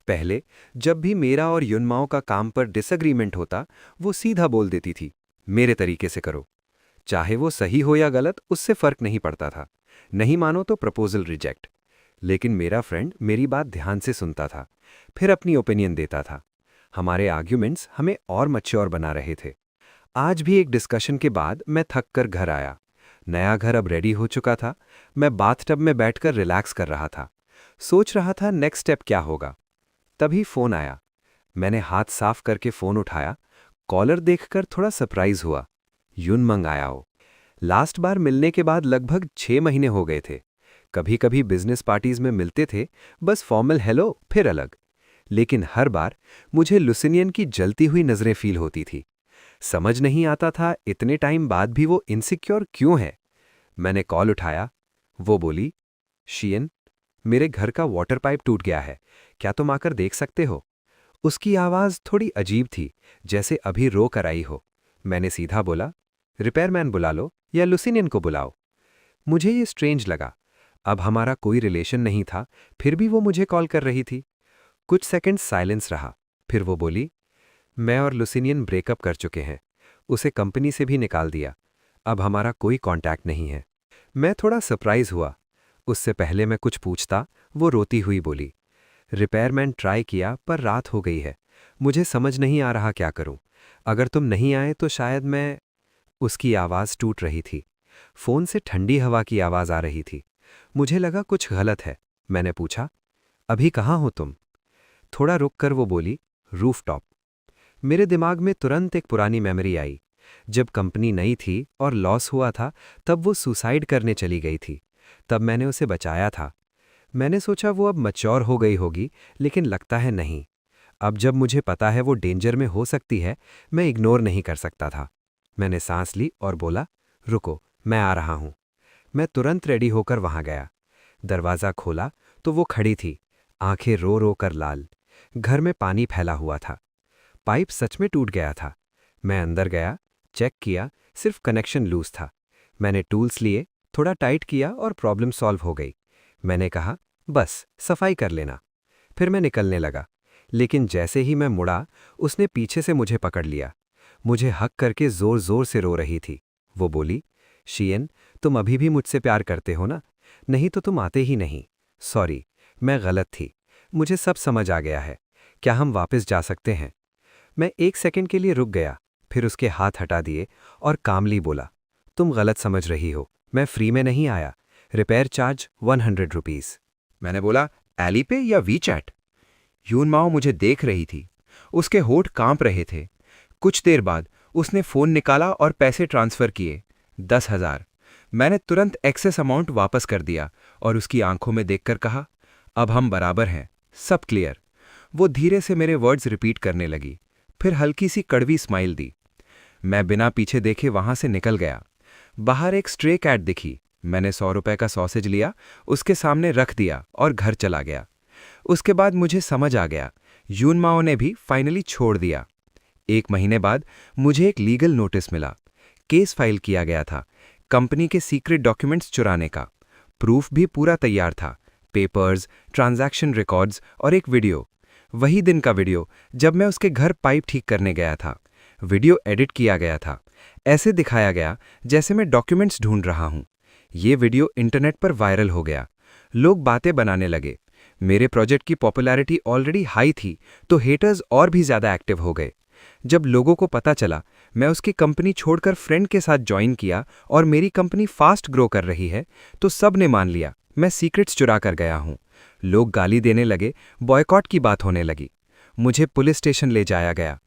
पहले जब भी मेरा और युनमाओ का काम पर डिसएग्रीमेंट होता, वो सीधा बोल देती थी, मेरे तरीके से करो। चाहे वो सही हो या गलत, उससे फर्क नहीं पड़ता था। नहीं मानो तो प्रपोजल रिजेक्ट। लेकिन मेरा फ्रेंड मेरी बात ध्यान से सुनता था, फिर अपनी ओपिनियन देता था। हमारे आर्ग्यूमेंट्स हमें और मैच्योर बना रहे थे। आज भी एक डिस्कशन के बाद मैं थक कर घर आया। नया घर अब रेडी हो चुका था। मैं बाथटब में बैठकर रिलैक्स कर रहा था, सोच रहा था नेक्स्ट स्टेप क्या होगा। तभी फोन आया। मैंने हाथ साफ करके फोन उठाया। कॉलर देखकर थोड़ा सरप्राइज हुआ। युनमंग आया हो। लास्ट बार मिलने के बाद लगभग 6 महीने हो गए थे। कभी कभी बिजनेस पार्टीज में मिलते थे, बस फॉर्मल हेलो फिर अलग। लेकिन हर बार मुझे लुसिनियन की जलती हुई नजरें फील होती थी। समझ नहीं आता था इतने टाइम बाद भी वो इनसिक्योर क्यों है। मैंने कॉल उठाया। वो बोली, शियन, मेरे घर का वाटर पाइप टूट गया है, क्या तुम आकर देख सकते हो? उसकी आवाज़ थोड़ी अजीब थी, जैसे अभी रो कर आई हो। मैंने सीधा बोला, रिपेयरमैन बुला लो या लुसिनियन को बुलाओ। मुझे ये स्ट्रेंज लगा। अब हमारा कोई रिलेशन नहीं था, फिर भी वो मुझे कॉल कर रही थी। कुछ सेकंड साइलेंस रहा, फिर वो बोली, मैं और लुसिनियन ब्रेकअप कर चुके हैं, उसे कंपनी से भी निकाल दिया, अब हमारा कोई कांटेक्ट नहीं है। मैं थोड़ा सरप्राइज हुआ। उससे पहले मैं कुछ पूछता, वो रोती हुई बोली, रिपेयरमैन ट्राई किया पर रात हो गई है, मुझे समझ नहीं आ रहा क्या करूं, अगर तुम नहीं आए तो शायद मैं। उसकी आवाज़ टूट रही थी। फोन से ठंडी हवा की आवाज़ आ रही थी। मुझे लगा कुछ गलत है। मैंने पूछा, अभी कहाँ हो तुम? थोड़ा रुक कर वो बोली, रूफटॉप। मेरे दिमाग में तुरंत एक पुरानी मेमोरी आई। जब कंपनी नई थी और लॉस हुआ था, तब वो सुसाइड करने चली गई थी। तब मैंने उसे बचाया था। मैंने सोचा वो अब मैच्योर हो गई होगी, लेकिन लगता है नहीं। अब जब मुझे पता है वो डेंजर में हो सकती है, मैं इग्नोर नहीं कर सकता था। मैंने सांस ली और बोला, रुको, मैं आ रहा हूं। मैं तुरंत रेडी होकर वहां गया। दरवाज़ा खोला तो वो खड़ी थी, आंखें रो रो कर लाल। घर में पानी फैला हुआ था। पाइप सच में टूट गया था। मैं अंदर गया, चेक किया, सिर्फ कनेक्शन लूज था। मैंने टूल्स लिए, थोड़ा टाइट किया और प्रॉब्लम सॉल्व हो गई। मैंने कहा, बस सफाई कर लेना। फिर मैं निकलने लगा, लेकिन जैसे ही मैं मुड़ा, उसने पीछे से मुझे पकड़ लिया। मुझे हक करके जोर जोर से रो रही थी। वो बोली, शियन, तुम अभी भी मुझसे प्यार करते हो ना? नहीं तो तुम आते ही नहीं। सॉरी, मैं गलत थी। मुझे सब समझ आ गया है। क्या हम वापस जा सकते हैं? मैं 1 सेकंड के लिए रुक गया, फिर उसके हाथ हटा दिए और कामली बोला, तुम गलत समझ रही हो। मैं फ्री में नहीं आया। Repair charge 100 rupees. मैंने बोला, एली पे या वीचैट? यून माओ मुझे देख रही थी। उसके होठ कांप रहे थे। कुछ देर बाद उसने फ़ोन निकाला और पैसे ट्रांसफ़र किए, 10,000। मैंने तुरंत एक्सेस अमाउंट वापस कर दिया और उसकी आंखों में देखकर कहा, अब हम बराबर हैं, सब क्लियर। वो धीरे से मेरे वर्ड्स रिपीट करने लगी, फिर हल्की सी कड़वी स्माइल दी। मैं बिना पीछे देखे वहां से निकल गया। बाहर एक स्ट्रे कैट दिखी। मैंने 100 रुपए का सॉसेज लिया, उसके सामने रख दिया और घर चला गया। उसके बाद मुझे समझ आ गया, यून माओ ने भी फाइनली छोड़ दिया। 1 महीने बाद मुझे एक लीगल नोटिस मिला। केस फाइल किया गया था, कंपनी के सीक्रेट डॉक्यूमेंट्स चुराने का। प्रूफ भी पूरा तैयार था, पेपर्स, ट्रांजैक्शन रिकॉर्ड्स और एक वीडियो। वही दिन का वीडियो जब मैं उसके घर पाइप ठीक करने गया था। वीडियो एडिट किया गया था। ऐसे दिखाया गया जैसे मैं डॉक्यूमेंट्स ढूंढ रहा हूं। ये वीडियो इंटरनेट पर वायरल हो गया। लोग बातें बनाने लगे। मेरे प्रोजेक्ट की पॉपुलैरिटी ऑलरेडी हाई थी, तो हेटर्स और भी ज़्यादा एक्टिव हो गए। जब लोगों को पता चला मैं उसकी कंपनी छोड़कर फ्रेंड के साथ ज्वाइन किया और मेरी कंपनी फास्ट ग्रो कर रही है, तो सब ने मान लिया मैं सीक्रेट्स चुरा कर गया हूं। लोग गाली देने लगे, बॉयकॉट की बात होने लगी। मुझे पुलिस स्टेशन ले जाया गया।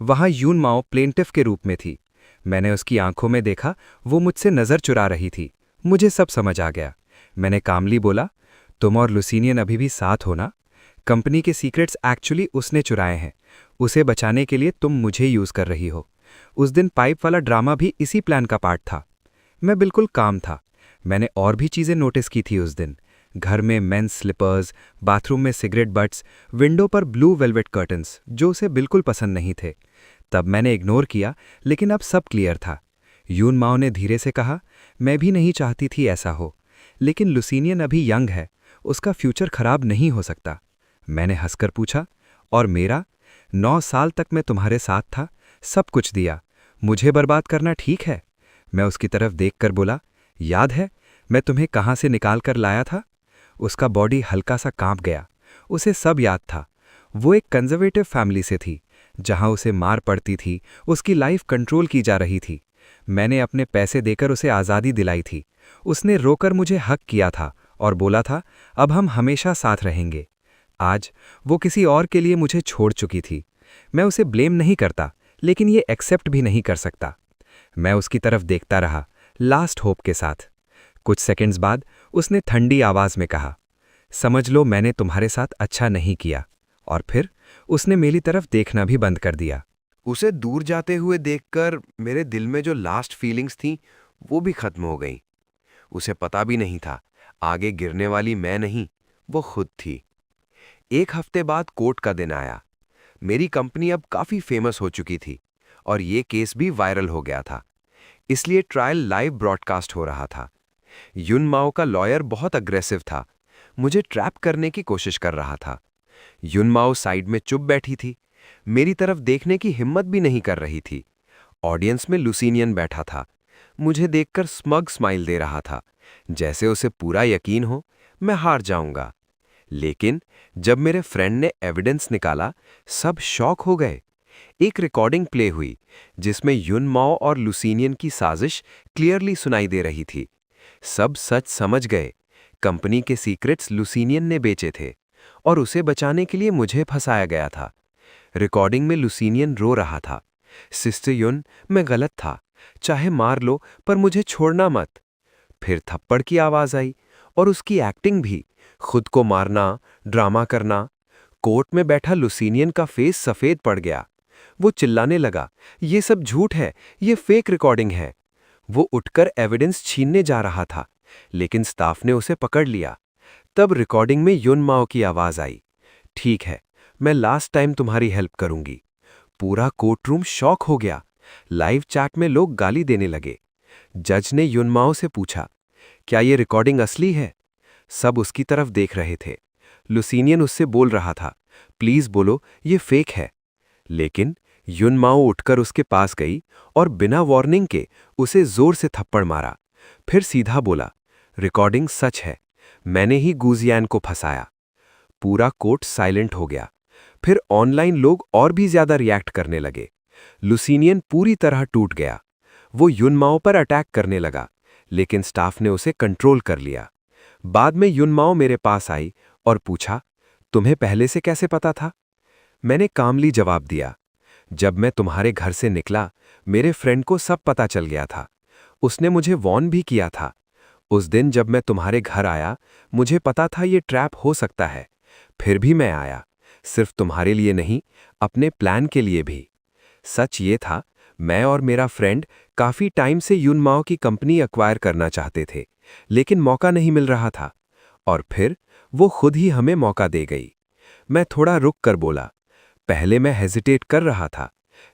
वहां यून माओ प्लेंटिफ के रूप में थी। मैंने उसकी आंखों में देखा, वो मुझसे नज़र चुरा रही थी। मुझे सब समझ आ गया। मैंने कामली बोला, तुम और लुसीनियन अभी भी साथ हो ना? कंपनी के सीक्रेट्स एक्चुअली उसने चुराए हैं। उसे बचाने के लिए तुम मुझे यूज़ कर रही हो। उस दिन पाइप वाला ड्रामा भी इसी प्लान का पार्ट था। मैं बिल्कुल काम था। मैंने और भी चीज़ें नोटिस की थी उस दिन। घर में मेंस स्लीपर्स, बाथरूम में सिगरेट बट्स, विंडो पर ब्लू वेलवेट कर्टन्स, जो उसे बिल्कुल पसंद नहीं थे। तब मैंने इग्नोर किया, लेकिन अब सब क्लियर था। यून माओ ने धीरे से कहा, मैं भी नहीं चाहती थी ऐसा हो, लेकिन लुसीनियन अभी यंग है, उसका फ्यूचर खराब नहीं हो सकता। मैंने हंसकर पूछा, और मेरा? 9 साल तक मैं तुम्हारे साथ था, सब कुछ दिया, मुझे बर्बाद करना ठीक है? मैं उसकी तरफ देखकर बोला, याद है मैं तुम्हें कहाँ से निकाल कर लाया था? उसका बॉडी हल्का सा कांप गया। उसे सब याद था। वो एक कंजर्वेटिव फैमिली से थी, जहां उसे मार पड़ती थी, उसकी लाइफ कंट्रोल की जा रही थी। मैंने अपने पैसे देकर उसे आज़ादी दिलाई थी। उसने रोकर मुझे हक किया था और बोला था, अब हम हमेशा साथ रहेंगे। आज वो किसी और के लिए मुझे छोड़ चुकी थी। मैं उसे ब्लेम नहीं करता, लेकिन ये एक्सेप्ट भी नहीं कर सकता। मैं उसकी तरफ देखता रहा, लास्ट होप के साथ। कुछ सेकंड्स बाद उसने ठंडी आवाज में कहा, समझ लो मैंने तुम्हारे साथ अच्छा नहीं किया। और फिर उसने मेरी तरफ देखना भी बंद कर दिया। उसे दूर जाते हुए देखकर मेरे दिल में जो लास्ट फीलिंग्स थीं, वो भी खत्म हो गईं। उसे पता भी नहीं था, आगे गिरने वाली मैं नहीं, वो खुद थी। 1 हफ्ते बाद कोर्ट का दिन आया। मेरी कंपनी अब काफ़ी फेमस हो चुकी थी और ये केस भी वायरल हो गया था, इसलिए ट्रायल लाइव ब्रॉडकास्ट हो रहा था। यून माओ का लॉयर बहुत अग्रेसिव था, मुझे ट्रैप करने की कोशिश कर रहा था। यून माओ साइड में चुप बैठी थी, मेरी तरफ देखने की हिम्मत भी नहीं कर रही थी। ऑडियंस में लुसीनियन बैठा था, मुझे देखकर स्मग स्माइल दे रहा था, जैसे उसे पूरा यकीन हो मैं हार जाऊंगा। लेकिन जब मेरे फ्रेंड ने एविडेंस निकाला, सब शॉक हो गए। एक रिकॉर्डिंग प्ले हुई जिसमें यून माओ और लुसीनियन की साजिश क्लियरली सुनाई दे रही थी। सब सच समझ गए, कंपनी के सीक्रेट्स लुसीनियन ने बेचे थे और उसे बचाने के लिए मुझे फंसाया गया था। रिकॉर्डिंग में लुसीनियन रो रहा था। सिस्टर युन, मैं गलत था, चाहे मार लो पर मुझे छोड़ना मत। फिर थप्पड़ की आवाज आई और उसकी एक्टिंग भी, खुद को मारना, ड्रामा करना। कोर्ट में बैठा लुसीनियन का फेस सफेद पड़ गया। वो चिल्लाने लगा, ये सब झूठ है, ये फेक रिकॉर्डिंग है। वो उठकर एविडेंस छीनने जा रहा था, लेकिन स्टाफ ने उसे पकड़ लिया। तब रिकॉर्डिंग में युन माओ की आवाज आई, ठीक है, मैं लास्ट टाइम तुम्हारी हेल्प करूंगी। पूरा कोर्ट रूम शॉक हो गया। लाइव चैट में लोग गाली देने लगे। जज ने युन माओ से पूछा, क्या ये रिकॉर्डिंग असली है? सब उसकी तरफ देख रहे थे। लुसीनियन उससे बोल रहा था, प्लीज बोलो ये फेक है। लेकिन युन माओ उठकर उसके पास गई और बिना वार्निंग के उसे जोर से थप्पड़ मारा। फिर सीधा बोला, रिकॉर्डिंग सच है, मैंने ही गुजियान को फंसाया। पूरा कोर्ट साइलेंट हो गया। फिर ऑनलाइन लोग और भी ज्यादा रिएक्ट करने लगे। लुसीनियन पूरी तरह टूट गया। वो युन माओ पर अटैक करने लगा, लेकिन स्टाफ ने उसे कंट्रोल कर लिया। बाद में युन माओ मेरे पास आई और पूछा, तुम्हें पहले से कैसे पता था? मैंने कामली जवाब दिया, जब मैं तुम्हारे घर से निकला मेरे फ्रेंड को सब पता चल गया था। उसने मुझे वॉर्न भी किया था। उस दिन जब मैं तुम्हारे घर आया मुझे पता था ये ट्रैप हो सकता है, फिर भी मैं आया, सिर्फ तुम्हारे लिए नहीं, अपने प्लान के लिए भी। सच ये था, मैं और मेरा फ्रेंड काफी टाइम से युन माओ की कंपनी एक्वायर करना चाहते थे, लेकिन मौका नहीं मिल रहा था। और फिर वो खुद ही हमें मौका दे गई। मैं थोड़ा रुक कर बोला, पहले मैं हेजिटेट कर रहा था,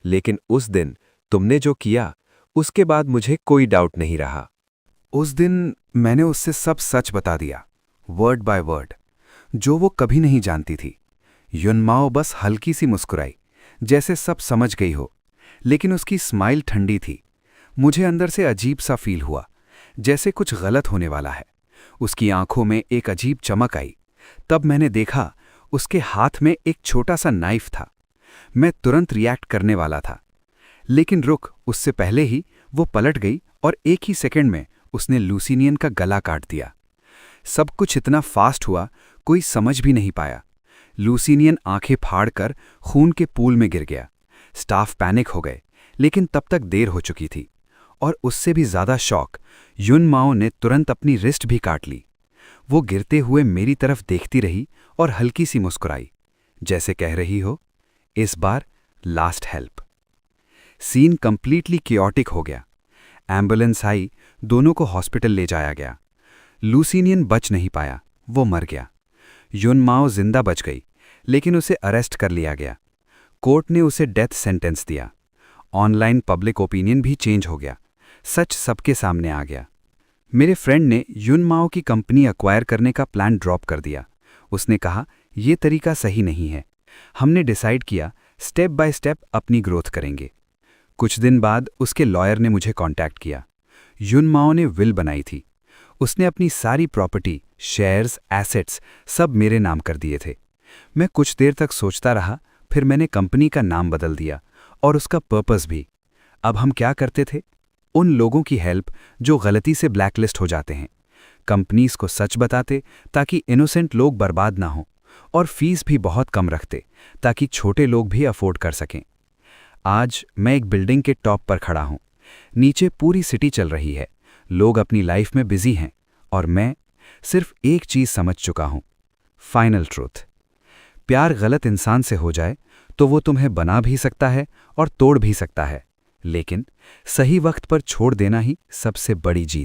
लेकिन उस दिन तुमने जो किया उसके बाद मुझे कोई डाउट नहीं रहा। उस दिन मैंने उससे सब सच बता दिया, वर्ड बाय वर्ड, जो वो कभी नहीं जानती थी। युन माओ बस हल्की सी मुस्कुराई, जैसे सब समझ गई हो, लेकिन उसकी स्माइल ठंडी थी। मुझे अंदर से अजीब सा फील हुआ, जैसे कुछ गलत होने वाला है। उसकी आंखों में एक अजीब चमक आई। तब मैंने देखा उसके हाथ में एक छोटा सा नाइफ था। मैं तुरंत रिएक्ट करने वाला था, लेकिन रुक, उससे पहले ही वो पलट गई और एक ही सेकंड में उसने लुसीनियन का गला काट दिया। सब कुछ इतना फास्ट हुआ, कोई समझ भी नहीं पाया। लुसीनियन आंखें फाड़कर खून के पूल में गिर गया। स्टाफ पैनिक हो गए, लेकिन तब तक देर हो चुकी थी। और उससे भी ज्यादा शॉक, युन माओ ने तुरंत अपनी रिस्ट भी काट ली। वो गिरते हुए मेरी तरफ देखती रही और हल्की सी मुस्कुराई, जैसे कह रही हो, इस बार last help. Scene completely chaotic हो गया। एम्बुलेंस आई, दोनों को हॉस्पिटल ले जाया गया। लुसीनियन बच नहीं पाया, वो मर गया। युन माओ जिंदा बच गई, लेकिन उसे अरेस्ट कर लिया गया। कोर्ट ने उसे डेथ सेंटेंस दिया। ऑनलाइन पब्लिक ओपिनियन भी चेंज हो गया। सच सबके सामने आ गया। मेरे फ्रेंड ने युन माओ की कंपनी एक्वायर करने का प्लान ड्रॉप कर दिया। उसने कहा, यह तरीका सही नहीं है। हमने डिसाइड किया, स्टेप बाय स्टेप अपनी ग्रोथ करेंगे। कुछ दिन बाद उसके लॉयर ने मुझे कांटेक्ट किया। युन माओ ने विल बनाई थी। उसने अपनी सारी प्रॉपर्टी, शेयर्स, एसेट्स सब मेरे नाम कर दिए थे। मैं कुछ देर तक सोचता रहा, फिर मैंने कंपनी का नाम बदल दिया और उसका पर्पस भी। अब हम क्या करते थे? उन लोगों की हेल्प जो गलती से ब्लैकलिस्ट हो जाते हैं। कंपनीज को सच बताते ताकि इनोसेंट लोग बर्बाद ना हों, और फीस भी बहुत कम रखते ताकि छोटे लोग भी अफोर्ड कर सकें। आज मैं एक बिल्डिंग के टॉप पर खड़ा हूं। नीचे पूरी सिटी चल रही है, लोग अपनी लाइफ में बिजी हैं, और मैं सिर्फ एक चीज समझ चुका हूं, फाइनल ट्रूथ। प्यार गलत इंसान से हो जाए तो वो तुम्हें बना भी सकता है और तोड़ भी सकता है, लेकिन सही वक्त पर छोड़ देना ही सबसे बड़ी जीत